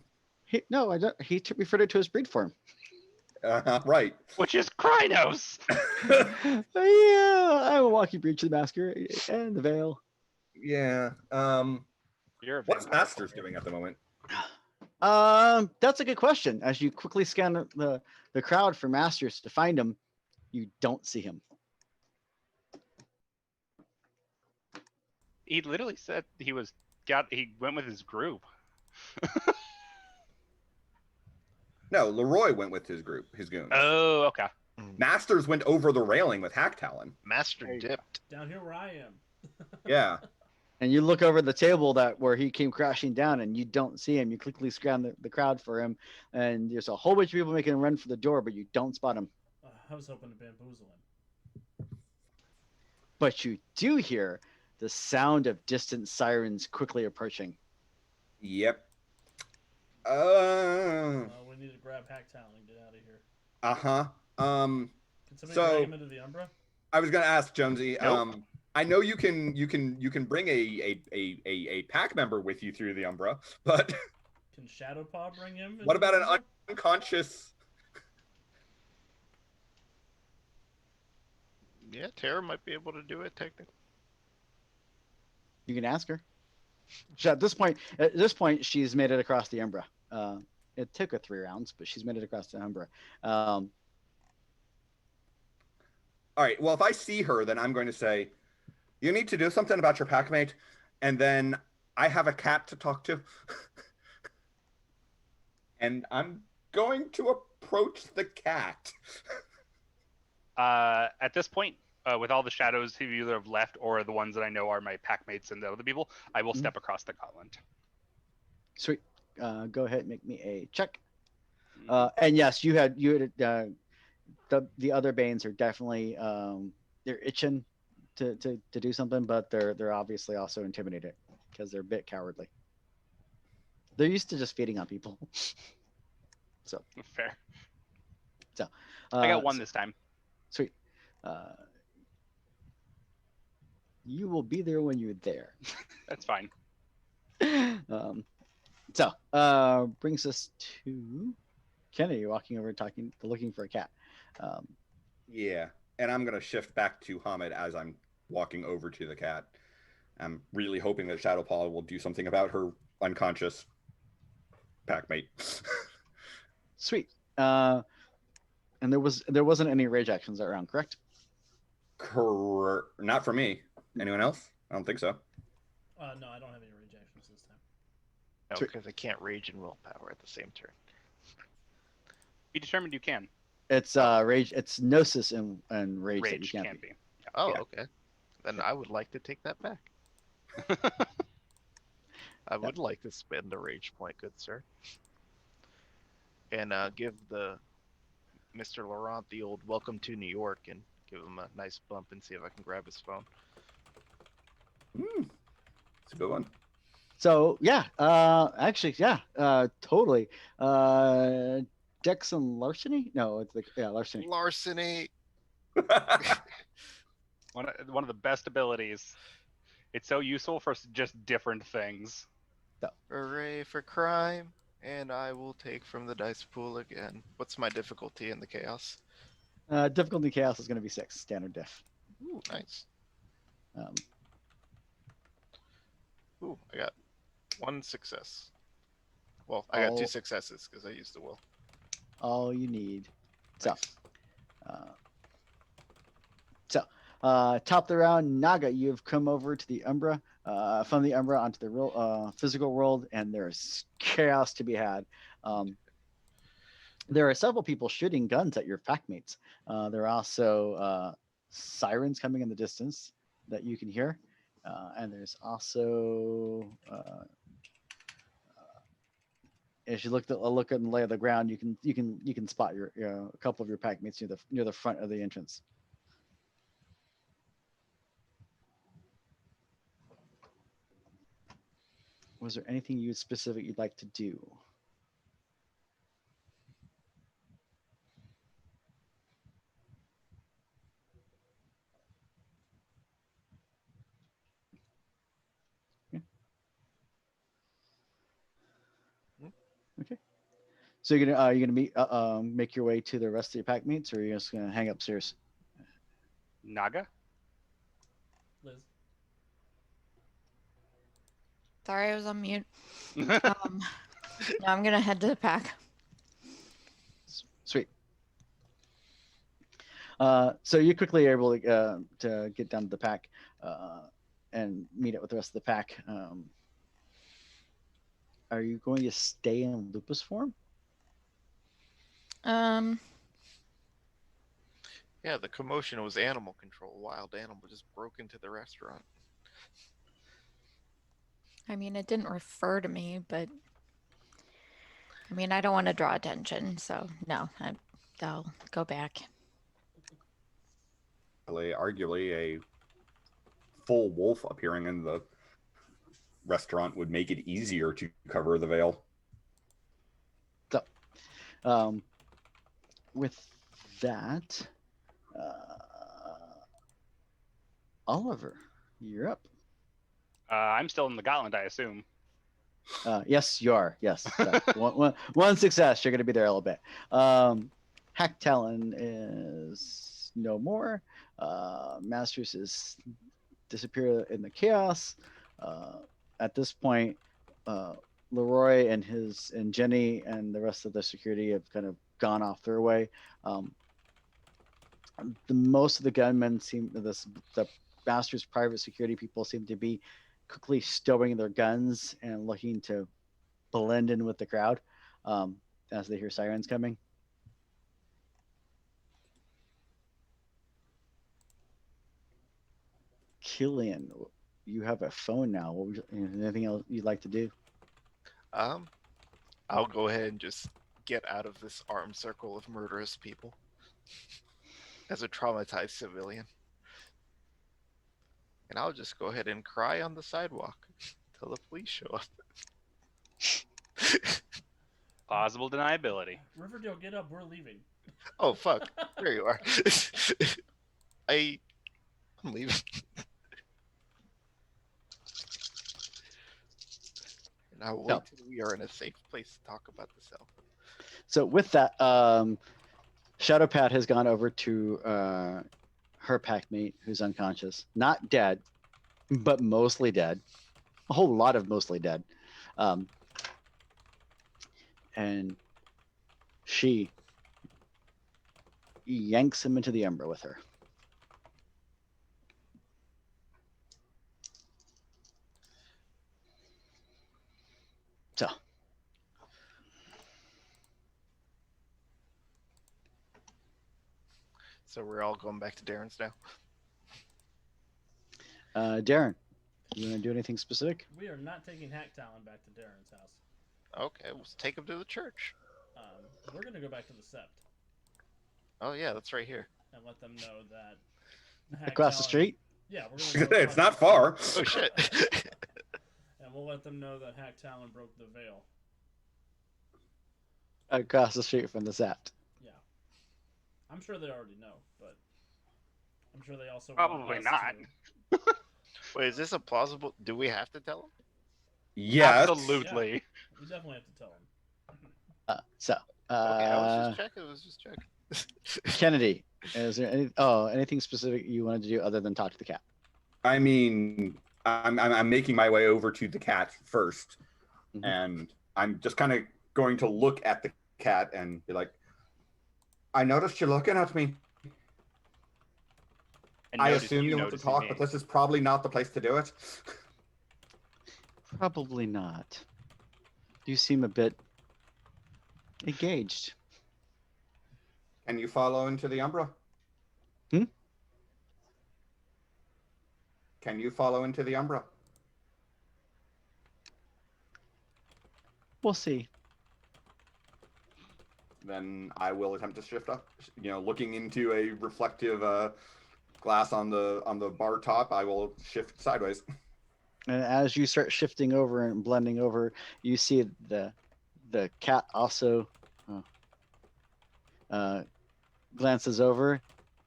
No, I don't. He referred it to his breed form. Right. Which is Krynos. Yeah, I will walk you through to the masker and the veil. Yeah. You're a What's vampire. Masters doing at the moment? That's a good question. As you quickly scan the crowd for Masters to find him, you don't see him. He literally said he went with his group. No, Leroy went with his group, his goons. Oh, okay. Masters went over the railing with Hack Talon. Master dipped. Down here where I am. Yeah. And you look over the table where he came crashing down, and you don't see him. You quickly scan the crowd for him, and there's a whole bunch of people making a run for the door, but you don't spot him. I was hoping to bamboozle him. But you do hear the sound of distant sirens quickly approaching. Yep. We need to grab Hack Talon and get out of here. Can somebody drag him into the Umbra? I was gonna ask Jonesy. Nope. I know you can bring a pack member with you through the Umbra, but Can Shadowpaw bring him? what into about the an Umbra? unconscious? Yeah, Tara might be able to do it technically. You can ask her. At this point, she's made it across the Umbra. It took her 3 rounds, but she's made it across the Umbra. All right. Well, if I see her, then I'm going to say, "You need to do something about your packmate," and then I have a cat to talk to, and I'm going to approach the cat. At this point, with all the shadows who either have left or the ones that I know are my packmates and the other people, I will step across the gauntlet. Sweet. Go ahead and make me a check. And yes, you had the other Banes are definitely they're itching to do something, but they're obviously also intimidated because they're a bit cowardly. They're used to just feeding on people. So Fair. So I got one this time. Sweet. You will be there when you're there. That's fine. So, brings us to Kennedy walking over, looking for a cat. Yeah, and I'm gonna shift back to Hamid as I'm walking over to the cat. I'm really hoping that Shadowpaw will do something about her unconscious packmate. Sweet. And there wasn't any rage actions around, correct? Not for me. Anyone else? I don't think so. No, I don't have any rage actions this time. No, Sweet. because I can't rage and willpower at the same turn. Be determined you can. It's rage. It's gnosis and rage, that you Rage can't can be. be. Oh, Yeah. okay. Then I would like to take that back. I would like to spend a rage point, good sir. And give the Mr. Laurent the old welcome to New York and give him a nice bump and see if I can grab his phone. It's a good one. So yeah, actually, yeah, totally. Dex and larceny? No, it's larceny. Larceny. One of the best abilities. It's so useful for just different things. Hooray for crime. And I will take from the dice pool again. What's my difficulty in the chaos? Difficulty chaos is going to be 6, standard diff. Ooh, nice. Um, Ooh, I got 1 success. Well, I got 2 All- successes because I used the will. all you need. So, Nice. top of the round, Naga, you've come over to the Umbra, from the Umbra onto the real physical world, and there's chaos to be had. There are several people shooting guns at your packmates. There are also sirens coming in the distance that you can hear, and there's also as you look at the lay of the ground, you can spot a couple of your packmates near the front of the entrance. Was there anything specific you'd like to do? Okay. So you're gonna make your way to the rest of your packmates, or you're just gonna hang upstairs? Naga? Liz. Sorry, I was on mute. Now I'm gonna head to the pack. Sweet. So you quickly are able to get down to the pack and meet up with the rest of the pack. Are you going to stay in lupus form? Yeah, the commotion was animal control. A wild animal just broke into the restaurant. I mean, it didn't refer to me, but I mean, I don't want to draw attention, so no, I'll go back. Arguably, a full wolf appearing in the restaurant would make it easier to cover the veil. So, with that, Oliver, you're up. I'm still in the Gotland, I assume. Yes, you are. Yes. So, one success. You're going to be there a little bit. Hack Talon is no more. Masters is disappear in the chaos. At this point, Leroy and Jenny and the rest of the security have kind of gone off their way. Most of the gunmen the Masters private security people seem to be quickly stowing their guns and looking to blend in with the crowd as they hear sirens coming. Killian, you have a phone now. Anything else you'd like to do? I'll go ahead and just get out of this armed circle of murderous people as a traumatized civilian. And I'll just go ahead and cry on the sidewalk till the police show up. Plausible deniability. Riverdale, get up. We're leaving. Oh, fuck. There you are. I'm leaving. And I'll wait No. till we are in a safe place to talk about the cell. So with that, Shadowpat has gone over to her packmate who's unconscious, not dead, but mostly dead. A whole lot of mostly dead. And she yanks him into the Umbra with her. So, So we're all going back to Darren's now. Darren, you want to do anything specific? We are not taking Hack Talon back to Darren's house. Okay, let's take him to the church. We're gonna go back to the Sept Oh yeah, that's right here. and let them know that Hack Across the Talon- street? Yeah, we're gonna go It's across not the far. Oh shit. street, and we'll let them know that Hack Talon broke the veil. Across the street from the Sept. Yeah, I'm sure they already know, but I'm sure they also want Probably us not. to- Wait, is this a plausible? Do we have to tell him? Yes. Absolutely. We definitely have to tell them. So, Okay, I was just checking. I was just checking. Kennedy, is there anything specific you wanted to do other than talk to the cat? I mean, I'm making my way over to the cat 1st, Mhm. and I'm just kind of going to look at the cat and be like, "I noticed you're looking at me. And I notice assume you want to noticing talk, me. but this is probably not the place to do it." Probably not. You seem a bit engaged. Can you follow into the Umbra? Hmm? Can you follow into the Umbra? We'll see. Then I will attempt to shift up. Looking into a reflective glass on the bar top, I will shift sideways. And as you start shifting over and blending over, you see the cat also glances over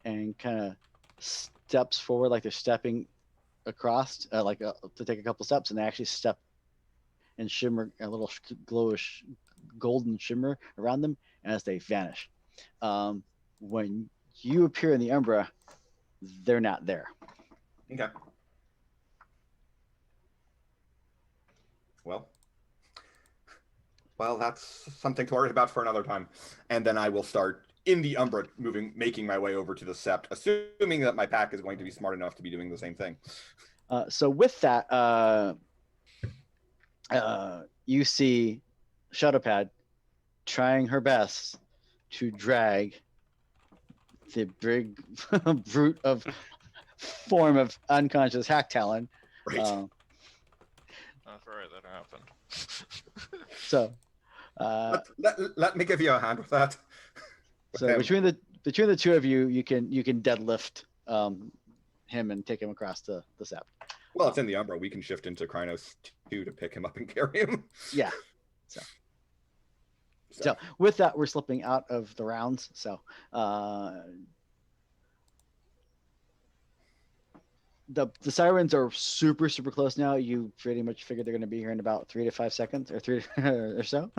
and kind of steps forward like they're stepping across, to take a couple steps, and they actually step and shimmer a little glowish golden shimmer around them, and as they vanish. When you appear in the Umbra, they're not there. Okay. Well, that's something to worry about for another time. And then I will start in the Umbra, making my way over to the Sept, assuming that my pack is going to be smart enough to be doing the same thing. So with that, you see Shadowpad trying her best to drag the big brute of form of unconscious Hack Talon. Right. That's right, that happened. So let me give you a hand with that. So him. between the two of you, you can deadlift him and take him across the Sept. Well, it's in the Umbra. We can shift into Krynos 2 to pick him up and carry him. Yeah. So with that, we're slipping out of the rounds. So the sirens are super close now. You pretty much figured they're going to be here in about 3 to 5 seconds or 3 or so.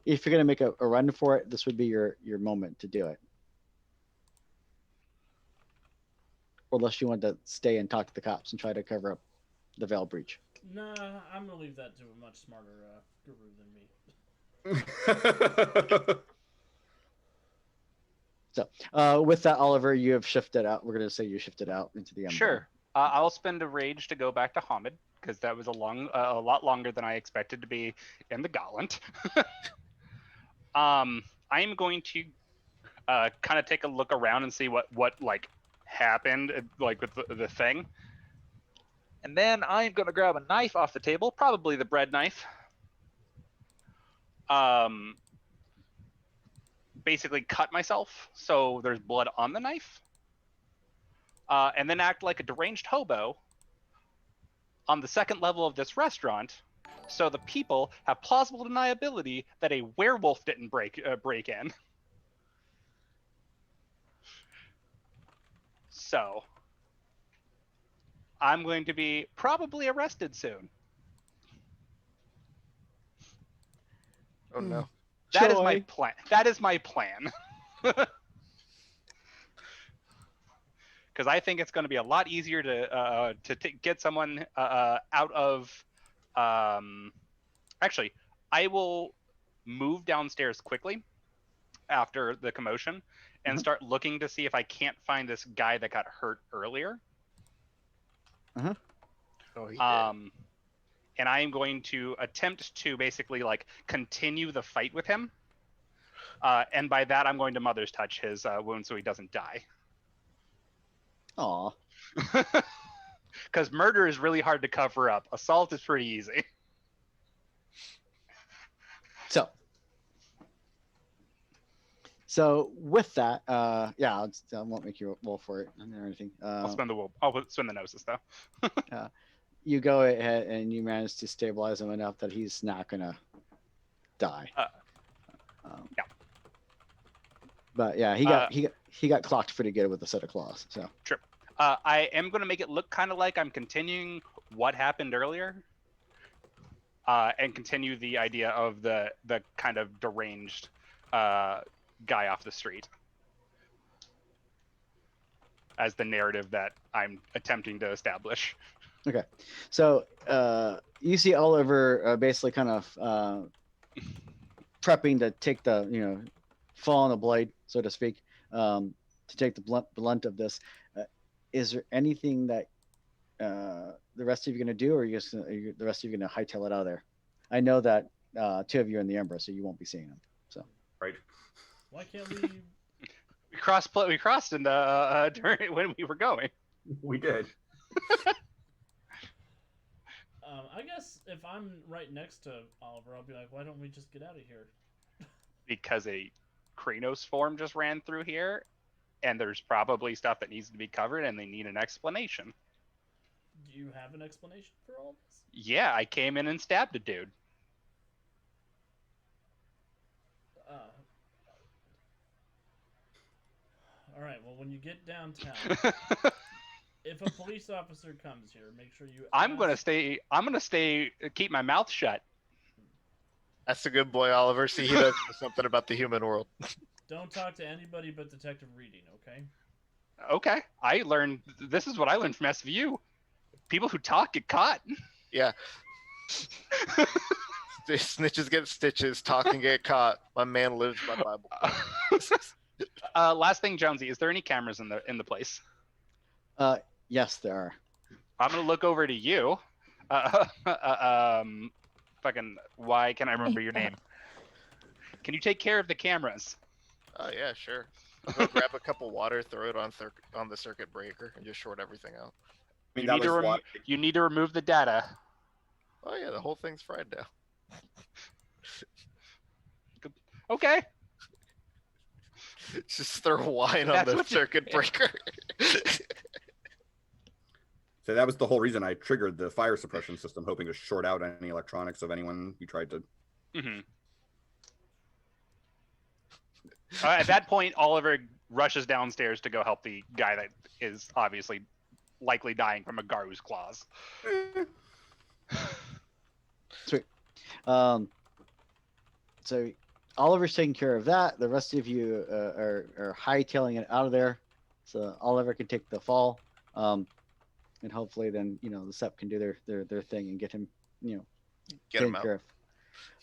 If you're going to make a run for it, this would be your moment to do it. Unless you want to stay and talk to the cops and try to cover up the veil breach. Nah, I'm gonna leave that to a much smarter guru than me. So with that, Oliver, you have shifted out. We're going to say you shifted out into the Umbra. Sure. I'll spend a rage to go back to Hamid because that was a lot longer than I expected to be in the Gauntlet. I am going to kind of take a look around and see what like happened like with the thing, and then I'm going to grab a knife off the table, probably the bread knife. Basically cut myself so there's blood on the knife. And then act like a deranged hobo on the second level of this restaurant, so the people have plausible deniability that a werewolf didn't break in. So, I'm going to be probably arrested soon. Oh no. That is my Joy. plan. That is my plan. Because I think it's going to be a lot easier to get someone out of. Actually, I will move downstairs quickly after the commotion and start looking to see if I can't find this guy that got hurt earlier. Oh, he did. And I am going to attempt to basically like continue the fight with him. And by that, I'm going to Mother's Touch his wound so he doesn't die. Aw. Because murder is really hard to cover up. Assault is pretty easy. So with that, yeah, I won't make you roll for it or anything. I'll spend the I'll spend the gnosis though. You go ahead and you manage to stabilize him enough that he's not gonna die. Yeah. But yeah, he got clocked pretty good with a set of claws. So I am going to make it look kind of like I'm continuing what happened earlier, and continue the idea of the kind of deranged guy off the street as the narrative that I'm attempting to establish. okay, so you see Oliver basically kind of prepping to take the fall on the blade, so to speak, to take the blunt of this. Is there anything that the rest of you are going to do, or the rest of you going to hightail it out of there? I know that two of you are in the Umbra, so you won't be seeing them. So Right. Why can't we? We crossed in the during when we were going. We did. I guess if I'm right next to Oliver, I'll be like, why don't we just get out of here? Because a Kranos form just ran through here, and there's probably stuff that needs to be covered, and they need an explanation. Do you have an explanation for all this? Yeah, I came in and stabbed a dude. All right. Well, when you get downtown, if a police officer comes here, make sure you. I'm gonna stay. Keep my mouth shut. That's a good boy, Oliver. See, he does know something about the human world. Don't talk to anybody but Detective Reading, okay? Okay, this is what I learned from SVU. People who talk get caught. Yeah. Snitches get stitches. Talking get caught. My man lives by Bible. Last thing, Jonesy, is there any cameras in the place? yes, there are. I'm gonna look over to you. Fucking, why can't I remember your name? Can you take care of the cameras? Oh yeah, sure. Go grab a cup of water, throw it on the circuit breaker, and just short everything out. I mean, You that need, to was what you need to remove the data. Oh yeah, the whole thing's fried now. Okay. Just throw wine on That's the what you- circuit breaker. So that was the whole reason I triggered the fire suppression system, hoping to short out any electronics of anyone who tried to. Mm-hmm. At that point, Oliver rushes downstairs to go help the guy that is obviously likely dying from a Garu's claws. Sweet. So Oliver's taking care of that. The rest of you are hightailing it out of there, so Oliver can take the fall, and hopefully then the SEP can do their thing and get him Get taken him out. care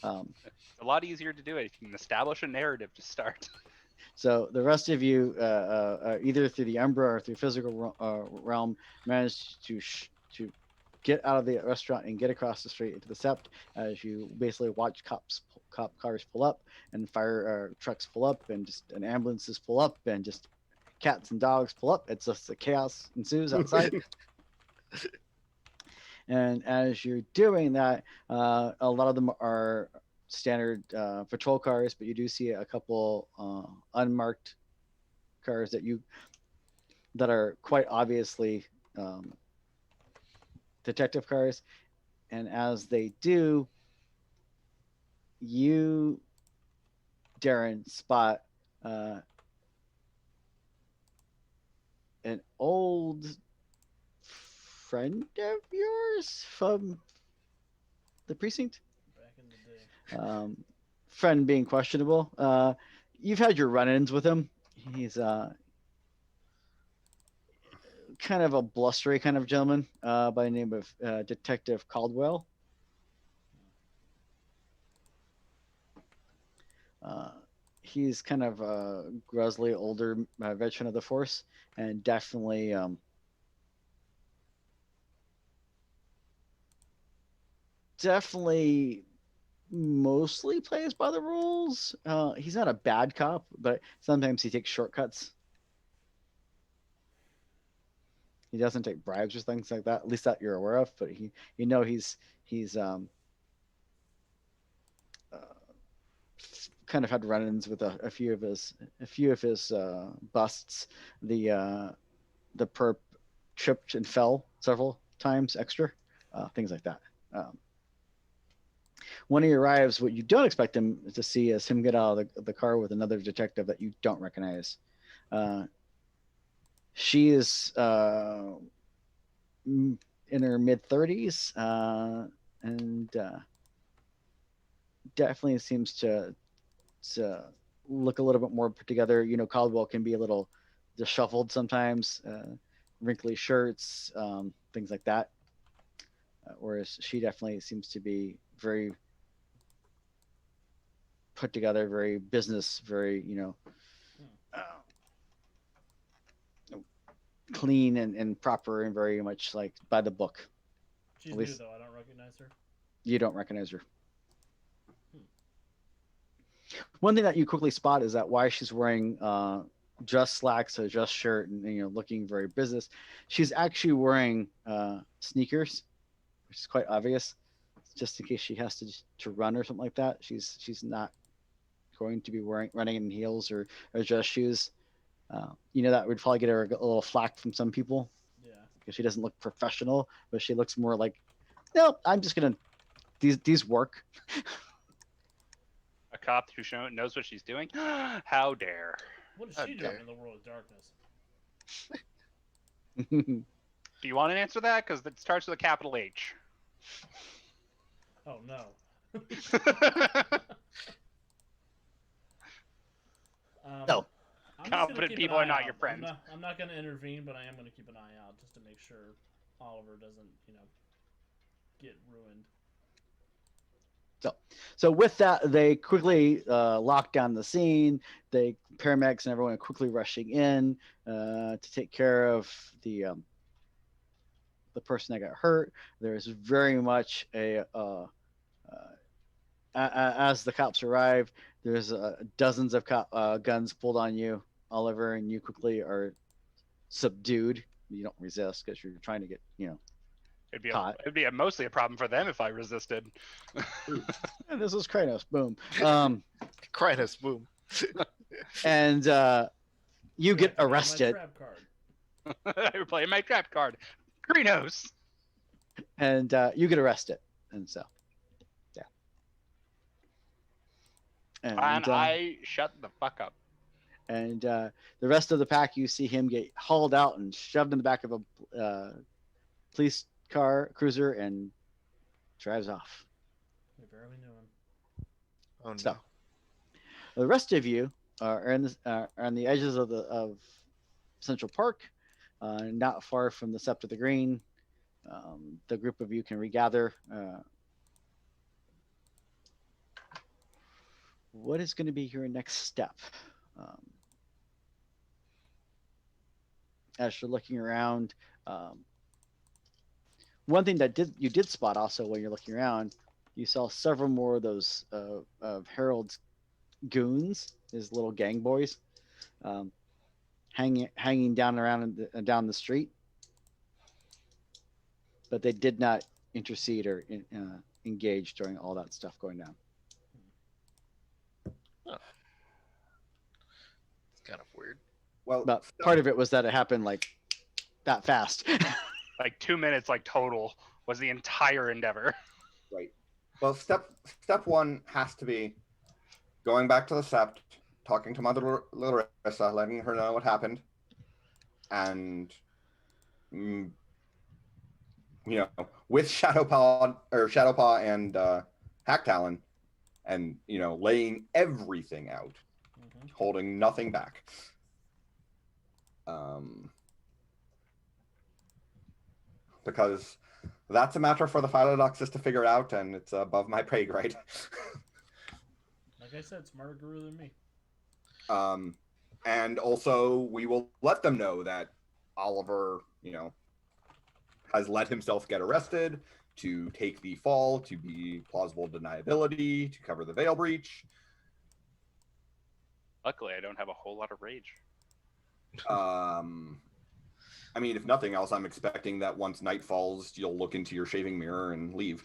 of. It's a lot easier to do it if you can establish a narrative to start. So the rest of you, either through the Umbra or through physical realm, managed to get out of the restaurant and get across the street into the Sept as you basically watch cop cars pull up and fire trucks pull up and ambulances pull up and just cats and dogs pull up. It's just a chaos ensues outside. And as you're doing that, a lot of them are standard patrol cars, but you do see a couple unmarked cars that are quite obviously detective cars. And as they do, you, Darren, spot an old friend of yours from the precinct. Back in the day. friend being questionable. You've had your run-ins with him. He's kind of a blustery kind of gentleman by the name of Detective Caldwell. He's kind of a grizzly, older veteran of the force, and definitely mostly plays by the rules. He's not a bad cop, but sometimes he takes shortcuts. He doesn't take bribes or things like that, at least that you're aware of. But he's uh, kind of had run-ins with a few of his busts. The perp tripped and fell several times extra, things like that. When he arrives, what you don't expect him to see is him get out of the car with another detective that you don't recognize. She is in her mid-30s and definitely seems to look a little bit more put together. You know, Caldwell can be a little disheveled sometimes, wrinkly shirts, things like that. Whereas she definitely seems to be very put together, very business, very, clean and proper and very much like by the book. She's At new least- though. I don't recognize her. You don't recognize her. One thing that you quickly spot is that why she's wearing just slacks, a just shirt, and looking very business. She's actually wearing sneakers, which is quite obvious, just in case she has to run or something like that. She's not going to be running in heels or just shoes. That would probably get her a little flack from some people Yeah. because she doesn't look professional, but she looks more like, no, I'm just gonna these work. A cop who knows what she's doing? How dare. What is How she dare. doing in the world of darkness? Do you want to answer that? Because it starts with a capital H. Oh no. No. I'm just gonna Competent keep people an are eye not out. your friends. I'm not going to intervene, but I am going to keep an eye out just to make sure Oliver doesn't, get ruined. So with that, they quickly lock down the scene. The paramedics and everyone are quickly rushing in to take care of the person that got hurt. There's very much as the cops arrive, there's dozens of guns pulled on you, Oliver, and you quickly are subdued. You don't resist because you're trying to get caught. It'd be mostly a problem for them if I resisted. And this is Kratos. Boom. Krynos, boom. And you get Reactivate my arrested. trap card. I were playing my trap card. Greenhouse. And you get arrested. And so, yeah. And I shut the fuck up. And the rest of the pack, you see him get hauled out and shoved in the back of a police cruiser and drives off. We barely knew him. Oh no. So the rest of you are on the edges of Central Park, not far from the Sept of the Green. The group of you can regather. What is going to be your next step? As you're looking around, one thing that you did spot also when you're looking around, you saw several more of those of Harold's goons, his little gang boys, hanging down down the street, but they did not intercede or engage during all that stuff going down. It's kind of weird. Well, But part of it was that it happened like that fast. Like 2 minutes, total was the entire endeavor. right. Well, step one has to be going back to the Sept, talking to Mother Larissa, letting her know what happened, and with Shadowpaw and Hacktalon, and laying everything out, holding nothing back. Because that's a matter for the Phyllodoxus to figure out, and it's above my pay grade. Like I said, smarter guru than me. And also, we will let them know that Oliver, has let himself get arrested to take the fall, to be plausible deniability, to cover the veil breach. Luckily, I don't have a whole lot of rage. I mean, if nothing else, I'm expecting that once night falls, you'll look into your shaving mirror and leave.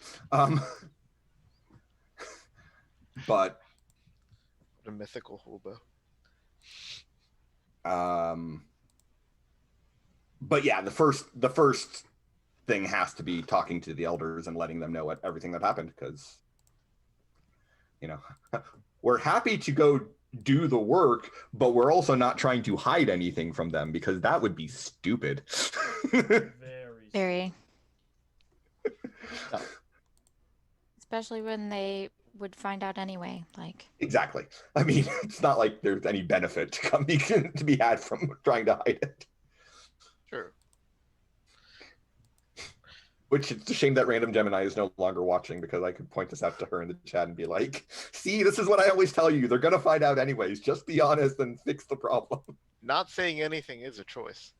But A mythical hobo. But yeah, the first thing has to be talking to the elders and letting them know everything that happened, because we're happy to go do the work, but we're also not trying to hide anything from them, because that would be stupid. Very. Especially when they would find out anyway. Like, exactly. I mean, it's not like there's any benefit to be had from trying to hide it. Sure. Which, it's a shame that Random Gemini is no longer watching, because I could point this out to her in the chat and be like, see, this is what I always tell you. They're going to find out anyways. Just be honest and fix the problem. Not saying anything is a choice.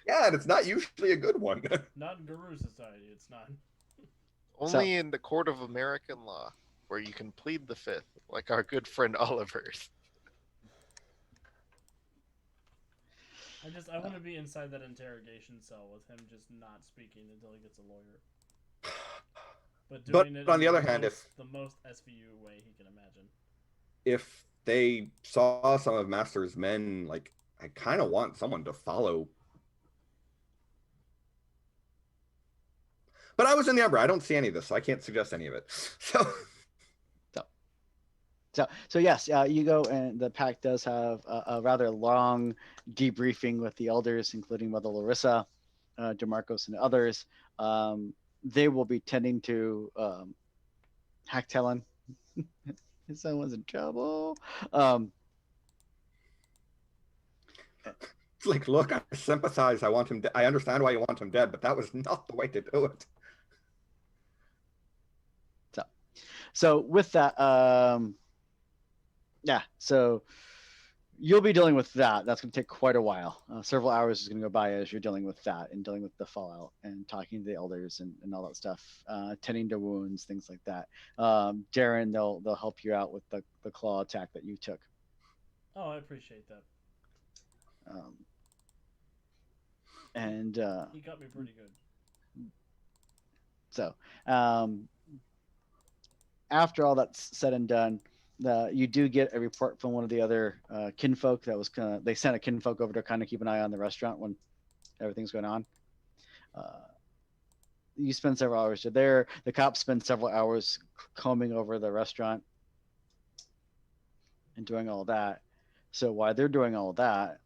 Yeah, and it's not usually a good one. Not in Guru Society, it's not. Only in the court of American law, where you can plead the fifth, like our good friend Oliver's. I want to be inside that interrogation cell with him just not speaking until he gets a lawyer. But doing it on in the other hand, the most SVU way he can imagine. If they saw some of Master's men, like, I kind of want someone to follow. But I was in the Umbra. I don't see any of this, so I can't suggest any of it. So yes, you go, and the pack does have a rather long debriefing with the elders, including Mother Larissa, DeMarcos, and others. They will be tending to Hactelen. Someone's in trouble. It's like, look, I sympathize. I want him. I understand why you want him dead, but that was not the way to do it. So with that, yeah, so you'll be dealing with that. That's going to take quite a while. Several hours is going to go by as you're dealing with that and dealing with the fallout and talking to the elders and all that stuff, tending to wounds, things like that. Darren, they'll help you out with the claw attack that you took. Oh, I appreciate that. And he got me pretty good. So after all that's said and done, you do get a report from one of the other kinfolk that was they sent a kinfolk over to kind of keep an eye on the restaurant when everything's going on. You spend several hours there. The cops spend several hours combing over the restaurant and doing all that. So while they're doing all that,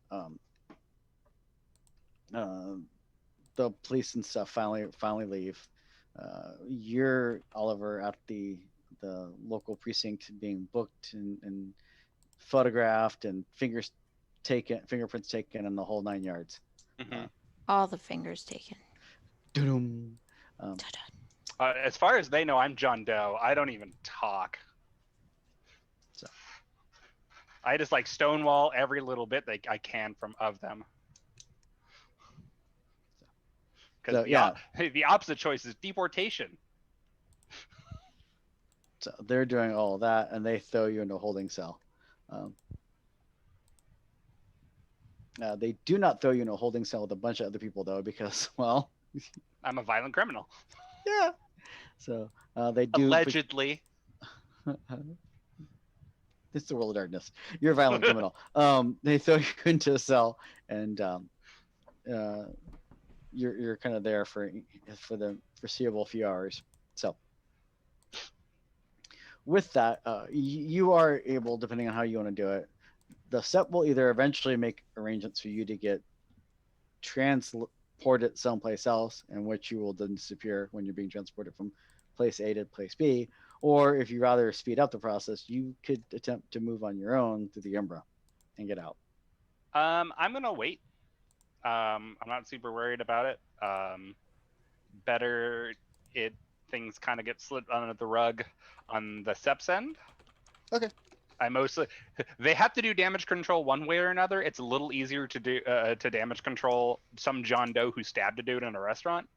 the police and stuff finally leave. You're, Oliver, at the local precinct being booked and photographed and fingerprints taken, and the whole 9 yards. Mm-hmm. all the fingers taken. As far as they know, I'm John Doe. I don't even talk. So. I just like stonewall every little bit that I can of them. Because the opposite choice is deportation. So they're doing all of that, and they throw you into a holding cell. They do not throw you in a holding cell with a bunch of other people, though, because, well... I'm a violent criminal. Yeah. So they do... Allegedly. It's the world of darkness. You're a violent criminal. They throw you into a cell, and you're kind of there for the foreseeable few hours. So with that, you are able, depending on how you want to do it, the SEP will either eventually make arrangements for you to get transported someplace else, in which you will then disappear when you're being transported from place A to place B, Or if you rather speed up the process, you could attempt to move on your own through the Umbra and get out. I'm gonna wait. I'm not super worried about it. Better it things kind of get slipped under the rug on the Seps end. Okay. I mostly they have to do damage control one way or another. It's a little easier to do to damage control some John Doe who stabbed a dude in a restaurant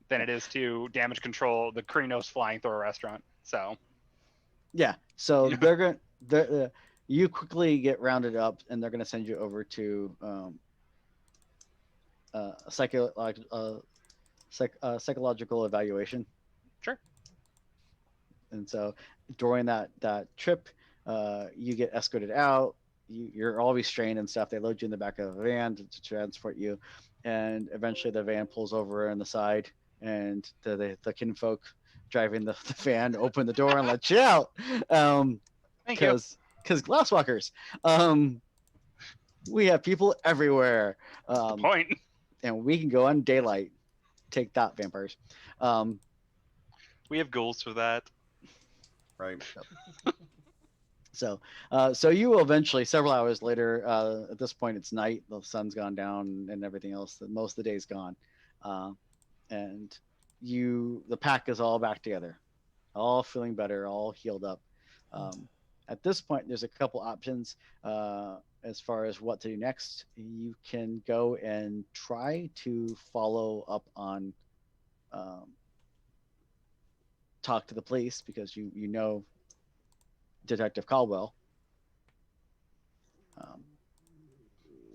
than it is to damage control the Krynos flying through a restaurant. So Yeah. So they're going to you quickly get rounded up, and they're going to send you over to a psychological evaluation. Sure. And so during that trip, you get escorted out. You're all restrained and stuff. They load you in the back of a van to transport you, and eventually the van pulls over on the side, and the kinfolk driving the van open the door and let you out. Thank you. Because glasswalkers. We have people everywhere. Point. And we can go on daylight. Take that, vampires. We have goals for that. Right. So you will eventually, several hours later, at this point it's night, the sun's gone down and everything else, most of the day's gone. And the pack is all back together, all feeling better, all healed up. At this point, there's a couple options as far as what to do next. You can go and try to follow up on talk to the police, because you know Detective Caldwell.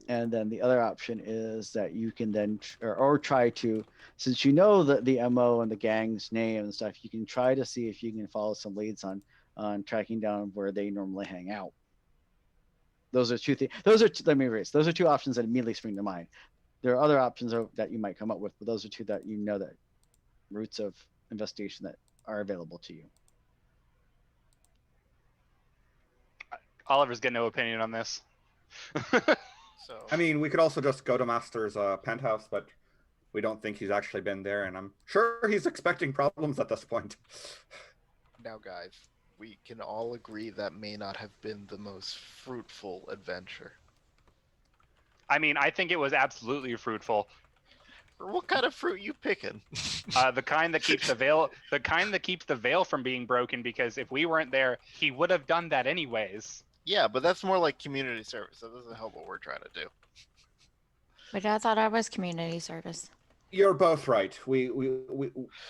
And then the other option is that you can then or try to, since you know the MO and the gang's name and stuff, you can try to see if you can follow some leads on tracking down where they normally hang out. Those are two things. Let me erase. Those are two options that immediately spring to mind. There are other options that you might come up with, but those are two that you know that routes of investigation that are available to you. Oliver's got no opinion on this. So I mean, we could also just go to Master's penthouse, but we don't think he's actually been there, and I'm sure he's expecting problems at this point. now, guys, we can all agree that may not have been the most fruitful adventure. I mean, I think it was absolutely fruitful. What kind of fruit you picking? The kind that keeps the veil from being broken, because if we weren't there, he would have done that anyways. Yeah, but that's more like community service. That doesn't help what we're trying to do. But I thought I was community service. You're both right. We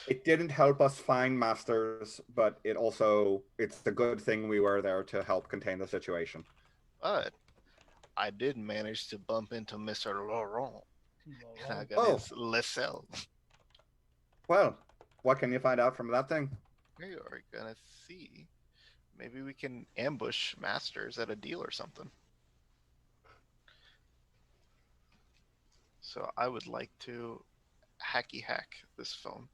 it didn't help us find Masters, but it's a good thing we were there to help contain the situation. But I did manage to bump into Mr. Laurent. And I got his Lisselle. Well, what can you find out from that thing? We are gonna see. Maybe we can ambush Masters at a deal or something. So I would like to hacky hack this phone.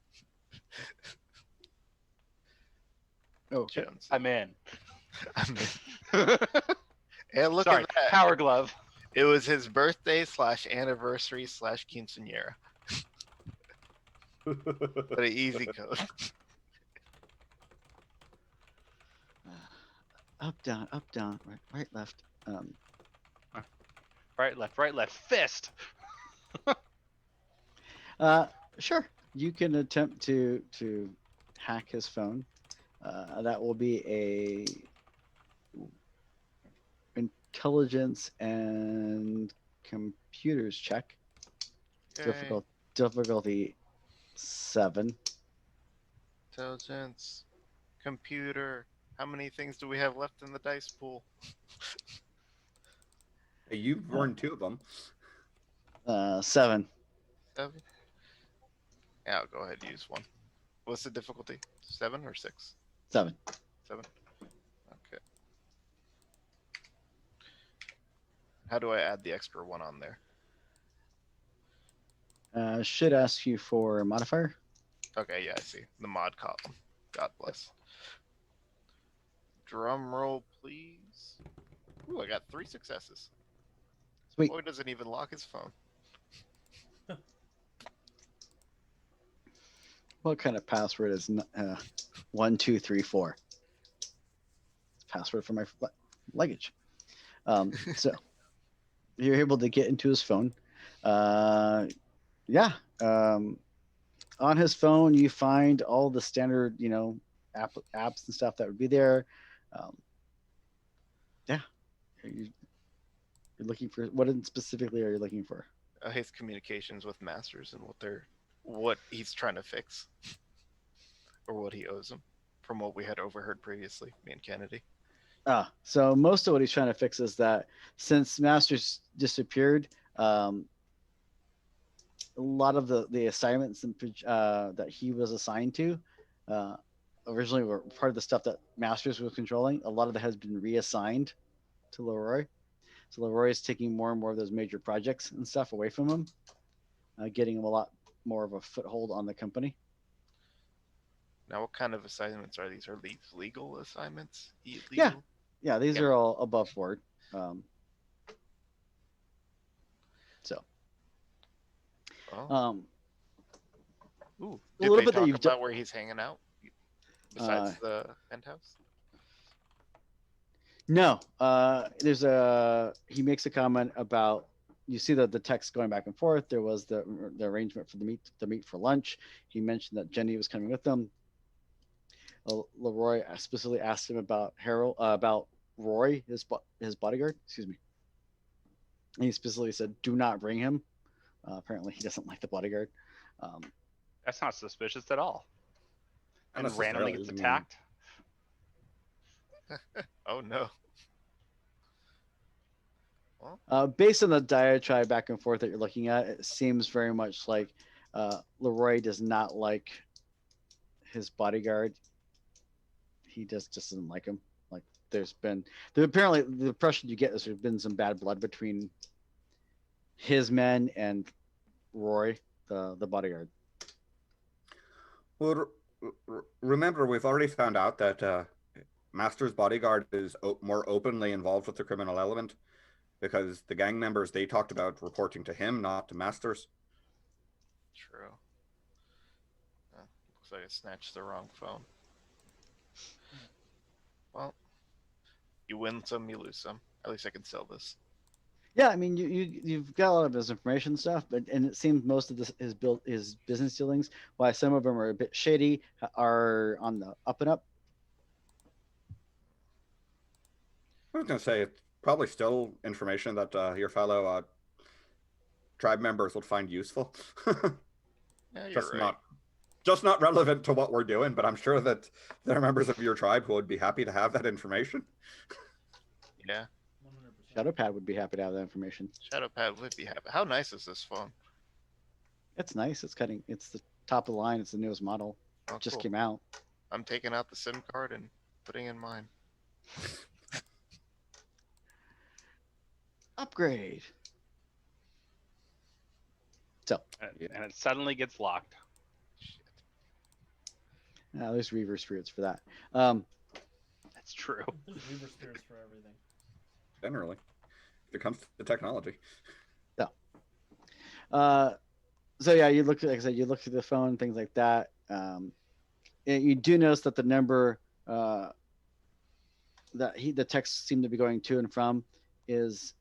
Oh, Jones. I'm in. I'm in. And look Sorry, at that. Power Glove. It was his birthday / anniversary / quinceanera. What an easy code. Up, down, right, left. Right, left. Fist. Sure. You can attempt to hack his phone. That will be a intelligence and computers check. Okay. Difficulty 7. Intelligence, computer. How many things do we have left in the dice pool? You've won 2 of them. 7. 7? Yeah, I'll go ahead and use 1. What's the difficulty? 7 or 6? 7. 7? Okay. How do I add the extra 1 on there? Should ask you for a modifier. Okay, yeah, I see. The mod column. God bless. Drum roll, please. Ooh, I got 3 successes. Sweet. Boy doesn't even lock his phone. What kind of password is 1234? It's password for my luggage. So you're able to get into his phone. Yeah. On his phone, you find all the standard, apps and stuff that would be there. Yeah. You're looking for what specifically are you looking for? His communications with masters and what he's trying to fix or what he owes him from what we had overheard previously, me and Kennedy. So most of what he's trying to fix is that since Masters disappeared, a lot of the assignments that he was assigned to originally were part of the stuff that Masters was controlling. A lot of that has been reassigned to Leroy. So Leroy is taking more and more of those major projects and stuff away from him, getting him a lot more of a foothold on the company. Now, what kind of assignments are these? Are these legal assignments? Yeah. Yeah, these Yeah. are all above board. So, Oh. a Ooh. little Did they bit that talk you've about where he's hanging out besides the penthouse? No, he makes a comment about, you see that the text going back and forth. There was the arrangement for the meet for lunch. He mentioned that Jenny was coming with them. Leroy specifically asked him about about Roy, his bodyguard. Excuse me. And he specifically said, "Do not bring him." Apparently, he doesn't like the bodyguard. That's not suspicious at all. Not And randomly necessarily, gets I mean, attacked. Oh no. Based on the diatribe back and forth that you're looking at, it seems very much like Leroy does not like his bodyguard. He just doesn't like him. Like apparently the impression you get is there's been some bad blood between his men and Roy, the bodyguard. Well, remember, we've already found out that Master's bodyguard is more openly involved with the criminal element because the gang members they talked about reporting to him, not to Masters. True. Looks like I snatched the wrong phone. Well, you win some, you lose some. At least I can sell this. Yeah, I mean you've got a lot of his information stuff, and it seems most of his business dealings, while some of them are a bit shady, are on the up and up. I was going to say it's probably still information that your fellow tribe members would find useful. Yeah, you're right. Just not relevant to what we're doing, but I'm sure that there are members of your tribe who would be happy to have that information. Yeah. 100%. Shadowpad would be happy to have that information. Shadowpad would be happy. How nice is this phone? It's nice. It's the top of the line. It's the newest model. Oh, Just cool. came out. I'm taking out the SIM card and putting in mine. Upgrade. So And it suddenly gets locked. Shit. there's Reaver spirits for that. That's true. There's Reaver spirits for everything. Generally, if it comes to technology. So yeah, you look, like I said, you look through the phone, things like that. You do notice that the number that the texts seem to be going to and from is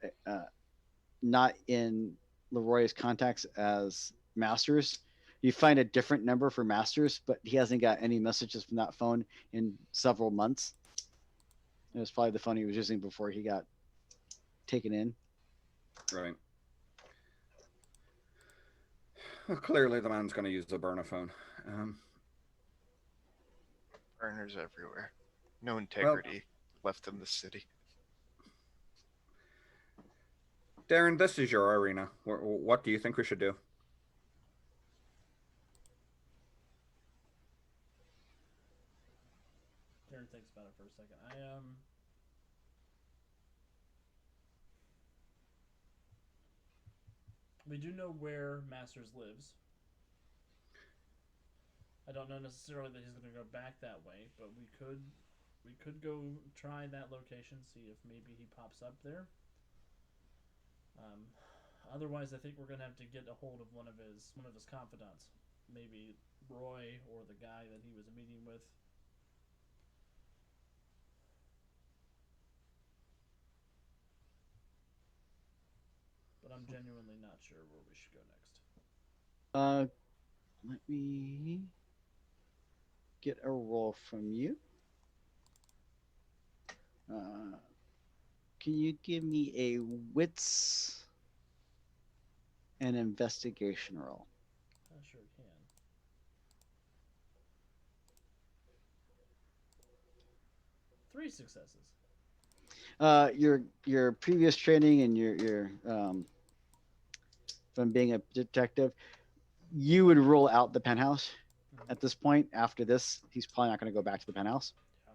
not in Leroy's contacts as Masters. You find a different number for Masters, but he hasn't got any messages from that phone in several months. It was probably the phone he was using before he got taken in. Right. Well, clearly, the man's going to use the burner phone. Burners everywhere. No integrity left in the city. Darren, this is your arena. What do you think we should do? Darren thinks about it for a second. We do know where Masters lives. I don't know necessarily that he's going to go back that way, but we could go try that location, see if maybe he pops up there. Otherwise, I think we're going to have to get a hold of one of his confidants. maybe Roy or the guy that he was meeting with. But I'm genuinely not sure where we should go next. Let me get a roll from you. Can you give me a wits and investigation roll? I sure can. Three successes. Your previous training and your from being a detective, you would rule out the penthouse at this point. After this, he's probably not going to go back to the penthouse. Yeah.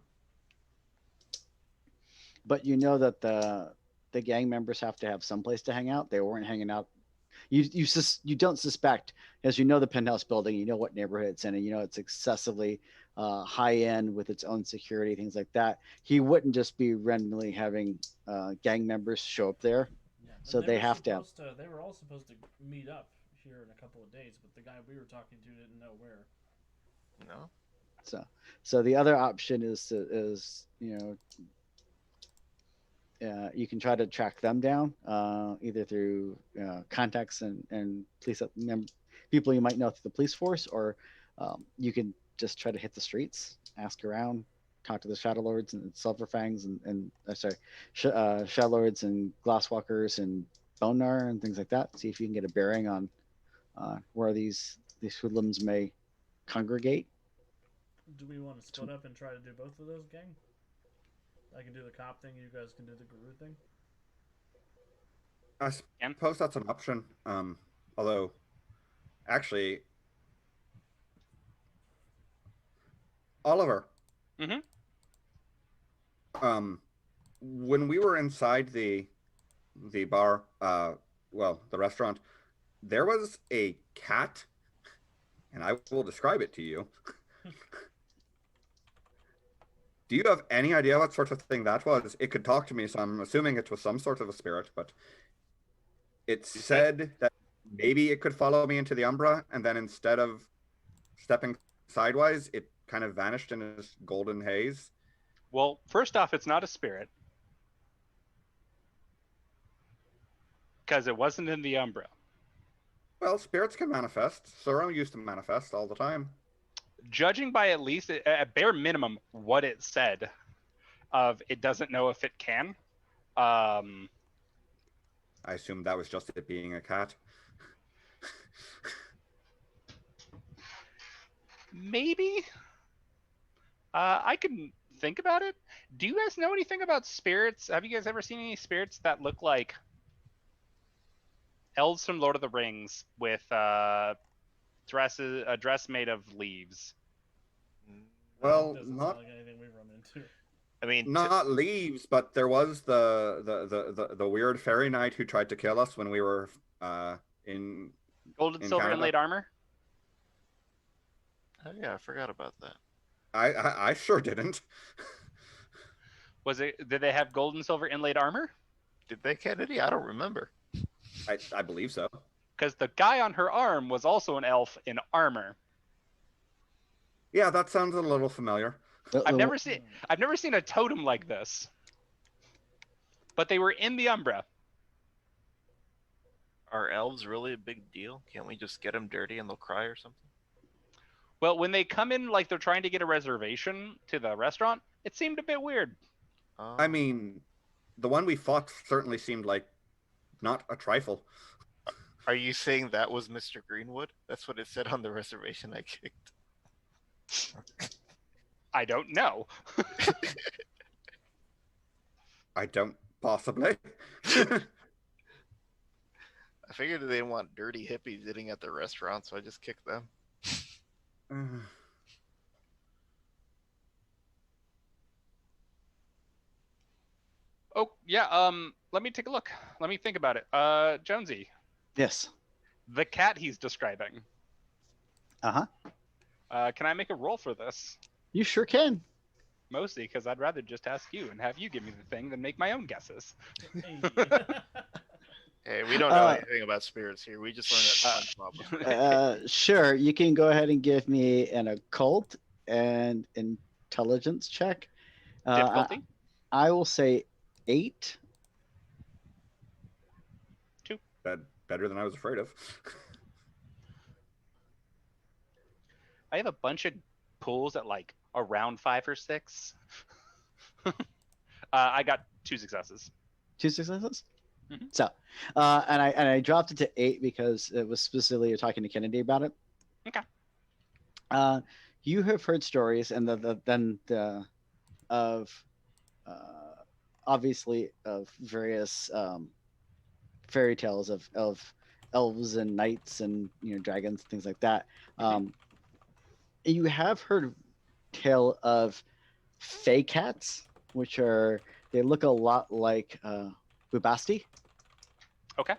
But you know that the gang members have to have some place to hang out. They weren't hanging out. You don't suspect, as you know the penthouse building, you know what neighborhood it's in, and you know it's excessively high end with its own security, things like that. He wouldn't just be randomly having gang members show up there. Yeah. And So they were have to have. supposed They were all supposed to meet up here in a couple of days, but the guy we were talking to didn't know where. No. So the other option is you know you can try to track them down either through contacts and police people you might know through the police force, or you can just try to hit the streets, ask around, talk to the Shadow Lords and Silverfangs and Shadow Lords and Glasswalkers and Bonar and things like that. See if you can get a bearing on where these hoodlums may congregate. Do we want to split up and try to do both of those, gang? I can do the cop thing. You guys can do the guru thing. I suppose that's an option. Although, actually, Oliver. Mm-hmm. When we were inside the bar, the restaurant, there was a cat, and I will describe it to you. Do you have any idea what sort of thing that was? It could talk to me, so I'm assuming it was some sort of a spirit, but it said that maybe it could follow me into the Umbra, and then instead of stepping sidewise, it kind of vanished in this golden haze. Well, first off, it's not a spirit. Because it wasn't in the Umbra. Well, spirits can manifest. Suro used to manifest all the time. Judging by at least, at bare minimum, what it said, of it doesn't know if it can. I assume that was just it being a cat. Maybe. I can think about it. Do you guys know anything about spirits? Have you guys ever seen any spirits that look like elves from Lord of the Rings with a dress made of leaves? Well, Doesn't not sound like anything we've run into. I mean, not leaves, but there was the weird fairy knight who tried to kill us when we were in Gold and in silver Canada. inlaid armor? oh yeah, I forgot about that. I sure didn't. Did they have gold and silver inlaid armor? Did they, Kennedy? I don't remember. I believe so. Because the guy on her arm was also an elf in armor. Yeah, that sounds a little familiar. I've never seen a totem like this. But they were in the Umbra. Are elves really a big deal? Can't we just get them dirty and they'll cry or something? Well, when they come in like they're trying to get a reservation to the restaurant, it seemed a bit weird. I mean, the one we fought certainly seemed like not a trifle. Are you saying that was Mr. Greenwood? That's what it said on the reservation I kicked. I don't know. I don't possibly. I figured they didn't want dirty hippies eating at their restaurant, so I just kicked them. Oh, yeah, let me take a look. Let me think about it. Jonesy, Yes. the cat he's describing. Uh-huh. Can I make a roll for this? You sure can. Mostly because I'd rather just ask you and have you give me the thing than make my own guesses. Hey. Hey, we don't know anything about spirits here. We just learned that SpongeBob. Sure, you can go ahead and give me an occult and intelligence check. Difficulty? I will say 8. Better than I was afraid of. I have a bunch of pulls at like around 5 or 6. I got 2 successes. 2 successes. Mhm. So, and I dropped it to 8 because it was specifically talking to Kennedy about it. Okay. You have heard stories, and of obviously of various fairy tales of elves and knights and dragons, things like that. You have heard tale of fey cats, which they look a lot like Bubasti. Okay.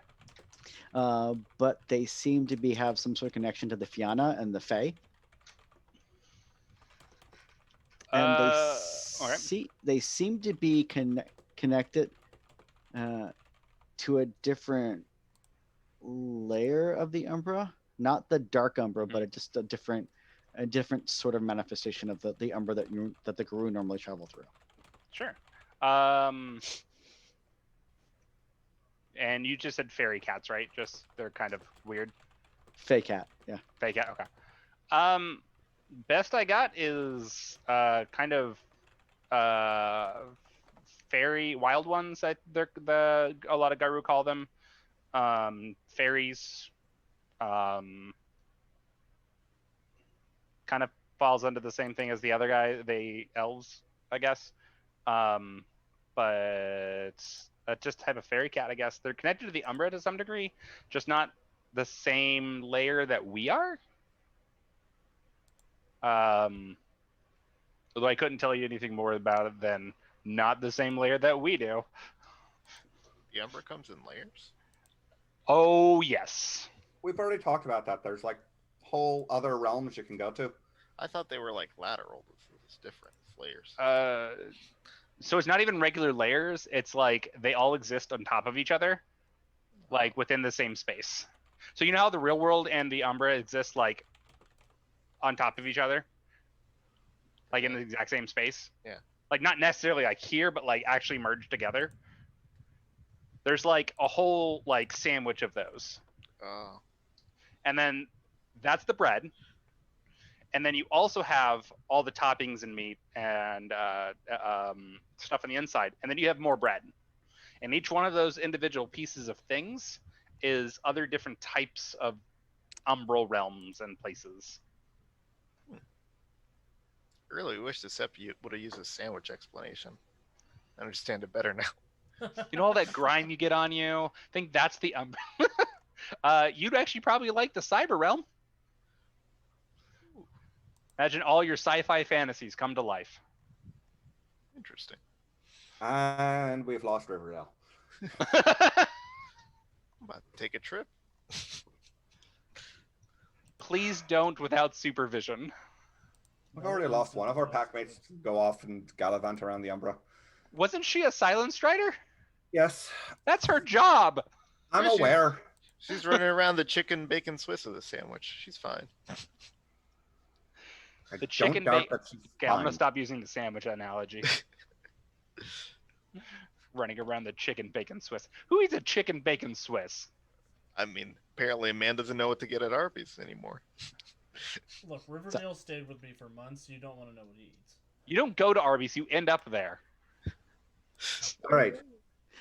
But they seem to have some sort of connection to the Fianna and the Fae. And all right. they seem to be connected to a different layer of the Umbra, not the Dark Umbra, but just a different sort of manifestation of the Umbra that the Garou normally travel through. Sure. And you just said fairy cats, right? Just they're kind of weird. Fey cat, yeah. Fey cat, okay. Best I got is kind of fairy wild ones that a lot of Garou call them. Fairies. Kind of falls under the same thing as the other guy, the elves, I guess. But just type of fairy cat, I guess. They're connected to the Umbra to some degree, just not the same layer that we are. Although I couldn't tell you anything more about it than not the same layer that we do. The Umbra comes in layers? Oh, yes. We've already talked about that. There's like whole other realms you can go to. I thought they were like lateral. It's different. It's layers. So it's not even regular layers. It's like they all exist on top of each other, like within the same space. So you know how the real world and the Umbra exist like on top of each other? Like in the exact same space? Yeah. Like not necessarily like here, but like actually merged together. There's like a whole like sandwich of those. Oh. And then that's the bread. And then you also have all the toppings and meat and stuff on the inside. And then you have more bread. And each one of those individual pieces of things is other different types of umbral realms and places. I really wish the Sepp would have used a sandwich explanation. I understand it better now. You know all that grime you get on you? I think that's the umbra. You'd actually probably like the cyber realm. Imagine all your sci-fi fantasies come to life. Interesting. And we've lost Riverdale. I'm about to take a trip. Please don't without supervision. We've already lost one of our packmates to go off and gallivant around the Umbra. Wasn't she a silent strider? Yes. That's her job. I'm Yeah, aware. She's running around the chicken bacon Swiss of the sandwich. She's fine. The chicken doubt bacon. that she's Okay, I'm fine. gonna stop using the sandwich analogy. Running around the chicken bacon Swiss. Who eats a chicken bacon Swiss? I mean, apparently a man doesn't know what to get at Arby's anymore. Look, Riverdale stayed with me for months. You don't want to know what he eats. You don't go to Arby's, you end up there. All right.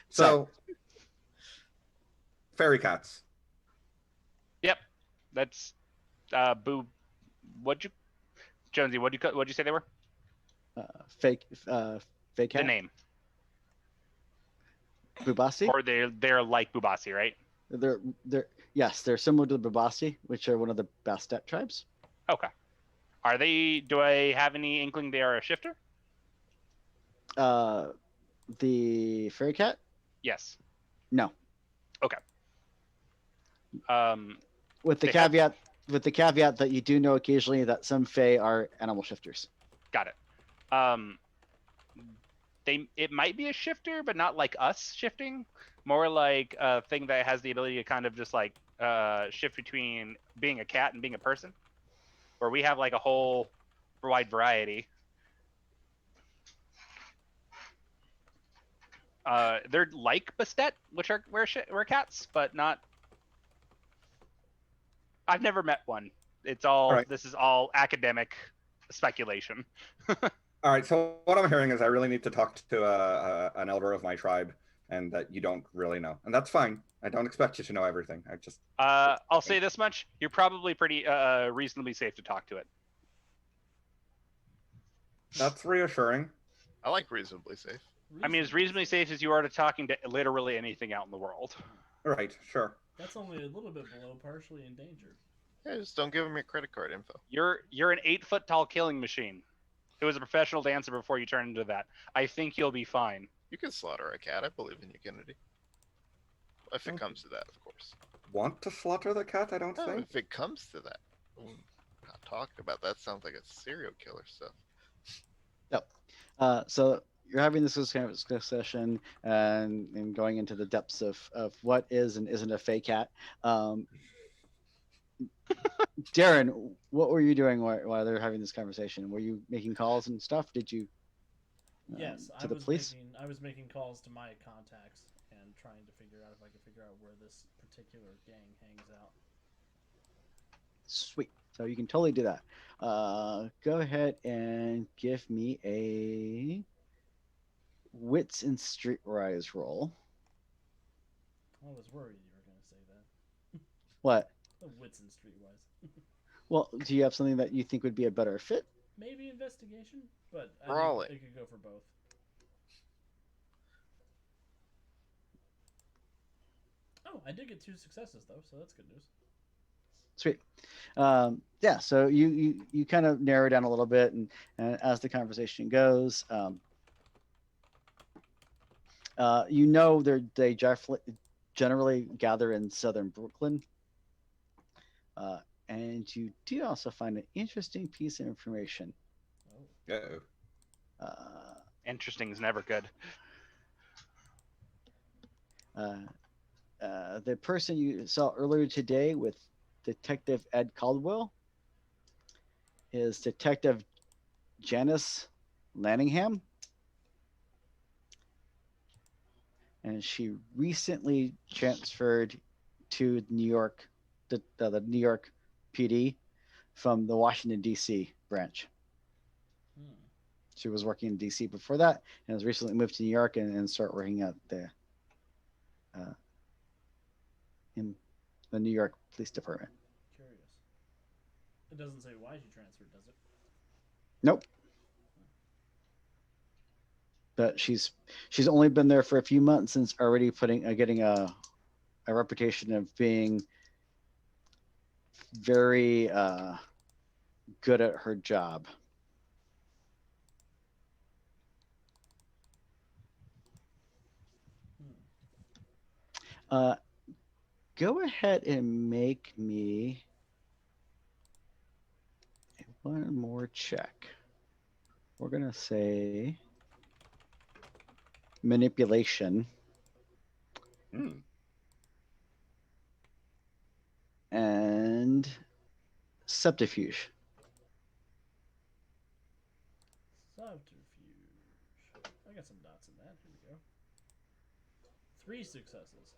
So, fairy cats. Yep. That's boo. Jonesy, what'd you say they were? Fake cat. The name. Bubasti. Or they're like Bubasi, right? They're similar to the Bubasi, which are one of the Bastet tribes. Okay. Do I have any inkling they are a shifter? The fairy cat? Yes. No. Okay. With the caveat that you do know occasionally that some fae are animal shifters. Got it. it might be a shifter, but not like us shifting. More like a thing that has the ability to kind of just like shift between being a cat and being a person, where we have like a whole wide variety. They're like Bastet, which are wear cats, but not. I've never met one. It's all right. This is all academic speculation. All right. So what I'm hearing is I really need to talk to an elder of my tribe, and that you don't really know, and that's fine. I don't expect you to know everything. I just. I'll say this much: you're probably pretty reasonably safe to talk to it. That's reassuring. I like reasonably safe. I mean, as reasonably safe as you are to talking to literally anything out in the world. Right. Sure. That's only a little bit below partially endangered. Yeah, just don't give him your credit card info. You're an 8-foot tall killing machine. It was a professional dancer before you turned into that. I think you'll be fine. You can slaughter a cat. I believe in you, Kennedy. If it comes to that, of course. Want to slaughter the cat? I don't No, think. if it comes to that. We're not talking about that. Sounds like a serial killer stuff. So you're having this kind of discussion and going into the depths of what is and isn't a fake cat. Darren, what were you doing while they're having this conversation? Were you making calls and stuff? Did you? Yes, to the police? I was making calls to my contacts and trying to figure out if I could figure out where this particular gang hangs out. Sweet. So you can totally do that. Go ahead and give me a wits and streetwise roll. I was worried you were going to say that. What? The wits and streetwise. Well, do you have something that you think would be a better fit? Maybe investigation, but I Brawling. think it could go for both. Oh, I did get 2 successes though, so that's good news. Sweet. Yeah, so you kind of narrow down a little bit, and as the conversation goes, you know they generally gather in southern Brooklyn, and you do also find an interesting piece of information. Oh. Uh-oh. Interesting is never good. The person you saw earlier today with Detective Ed Caldwell is Detective Janice Lanningham. And she recently transferred to New York, the New York PD from the Washington, D.C. branch. She was working in D.C. before that and has recently moved to New York and started working at in the New York Police Department. Curious. It doesn't say why she transferred, does it? Nope. But she's only been there for a few months and already getting a reputation of being very good at her job. Go ahead and make me one more check. We're gonna say manipulation. And subterfuge. I got some dots in that. Here we go. 3 successes.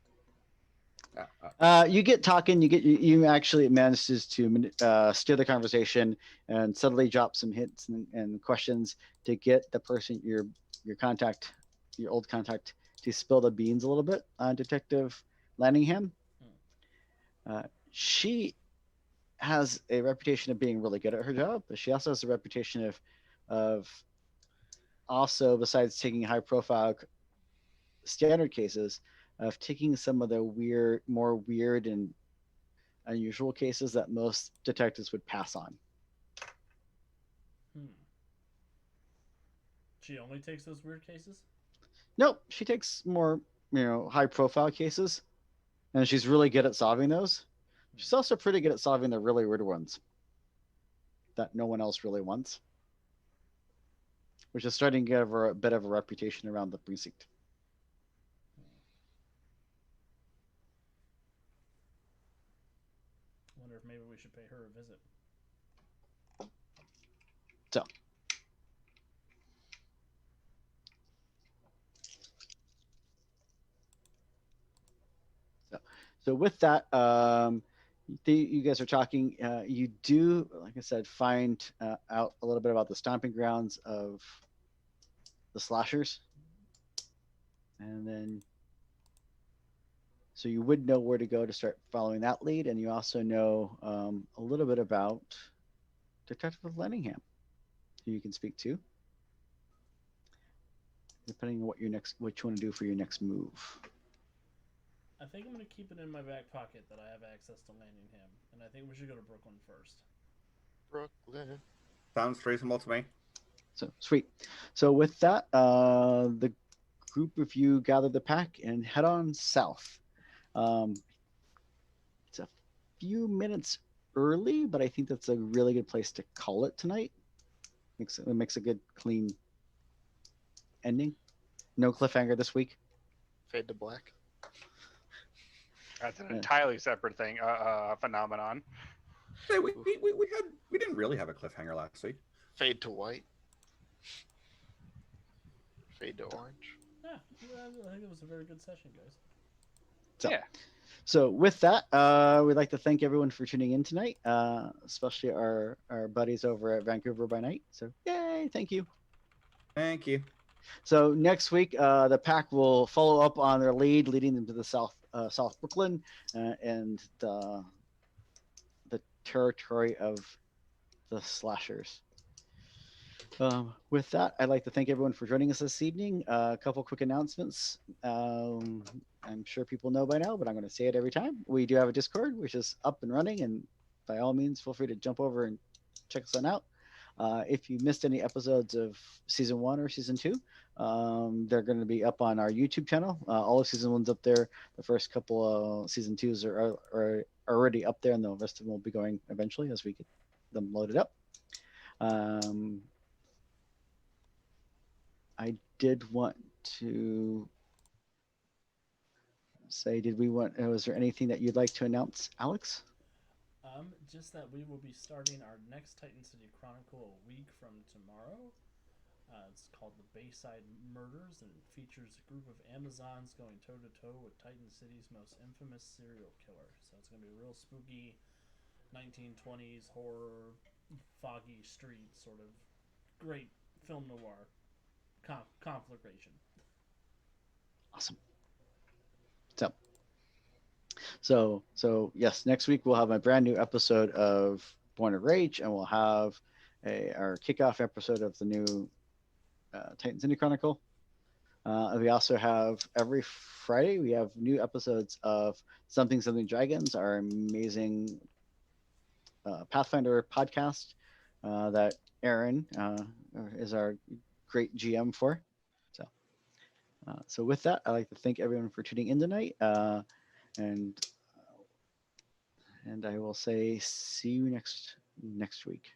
You get talking. You actually manages to steer the conversation and subtly drop some hints and questions to get the person your old contact to spill the beans a little bit on Detective Lanningham. She has a reputation of being really good at her job, but she also has a reputation of also, besides taking high profile standard cases, of taking some of the more weird and unusual cases that most detectives would pass on. She only takes those weird cases? Nope, she takes more, high profile cases, and she's really good at solving those. She's also pretty good at solving the really weird ones that no one else really wants. which is starting to get a bit of a reputation around the precinct. Wonder if maybe we should pay her a visit. So, so with that, you guys are talking. You do, like I said, find out a little bit about the stomping grounds of the slashers, and then so you would know where to go to start following that lead, and you also know a little bit about Detective Lenningham, who you can speak to, depending on what you want to do for your next move. I think I'm gonna keep it in my back pocket that I have access to Landingham, and I think we should go to Brooklyn first. Brooklyn. Sounds reasonable to me. So sweet. So with that, the group of you gather the pack and head on south. It's a few minutes early, but I think that's a really good place to call it tonight. It makes a good, clean ending. No cliffhanger this week. Fade to black. That's an Yeah. entirely separate thing, phenomenon. Hey, we didn't really have a cliffhanger last week. Fade to white. Fade to orange. Yeah, I think it was a very good session, guys. So, Yeah. So with that, we'd like to thank everyone for tuning in tonight, especially our buddies over at Vancouver by Night. So yay, thank you. Thank you. So next week, the pack will follow up on their lead, leading them to the South Brooklyn and the territory of the slashers. With that, I'd like to thank everyone for joining us this evening. A couple quick announcements. I'm sure people know by now, but I'm going to say it every time. We do have a Discord, which is up and running, and by all means, feel free to jump over and check us on out. If you missed any episodes of season 1 or season 2, they're going to be up on our YouTube channel. All of season 1's up there. The first couple of season 2s are already up there, and the rest of them will be going eventually as we get them loaded up. I did want to say, was there anything that you'd like to announce, Alex? Just that we will be starting our next Titan City Chronicle a week from tomorrow. It's called The Bayside Murders and features a group of Amazons going toe-to-toe with Titan City's most infamous serial killer. So it's going to be a real spooky 1920s horror, foggy street, sort of great film noir conflagration. Awesome. So yes, next week we'll have a brand new episode of Born of Rage, and we'll have our kickoff episode of the new Titan City Chronicle. We also have every Friday we have new episodes of Something Dragons, our amazing Pathfinder podcast that Aaron is our great GM for. So with that, I'd like to thank everyone for tuning in tonight, and I will say see you next week.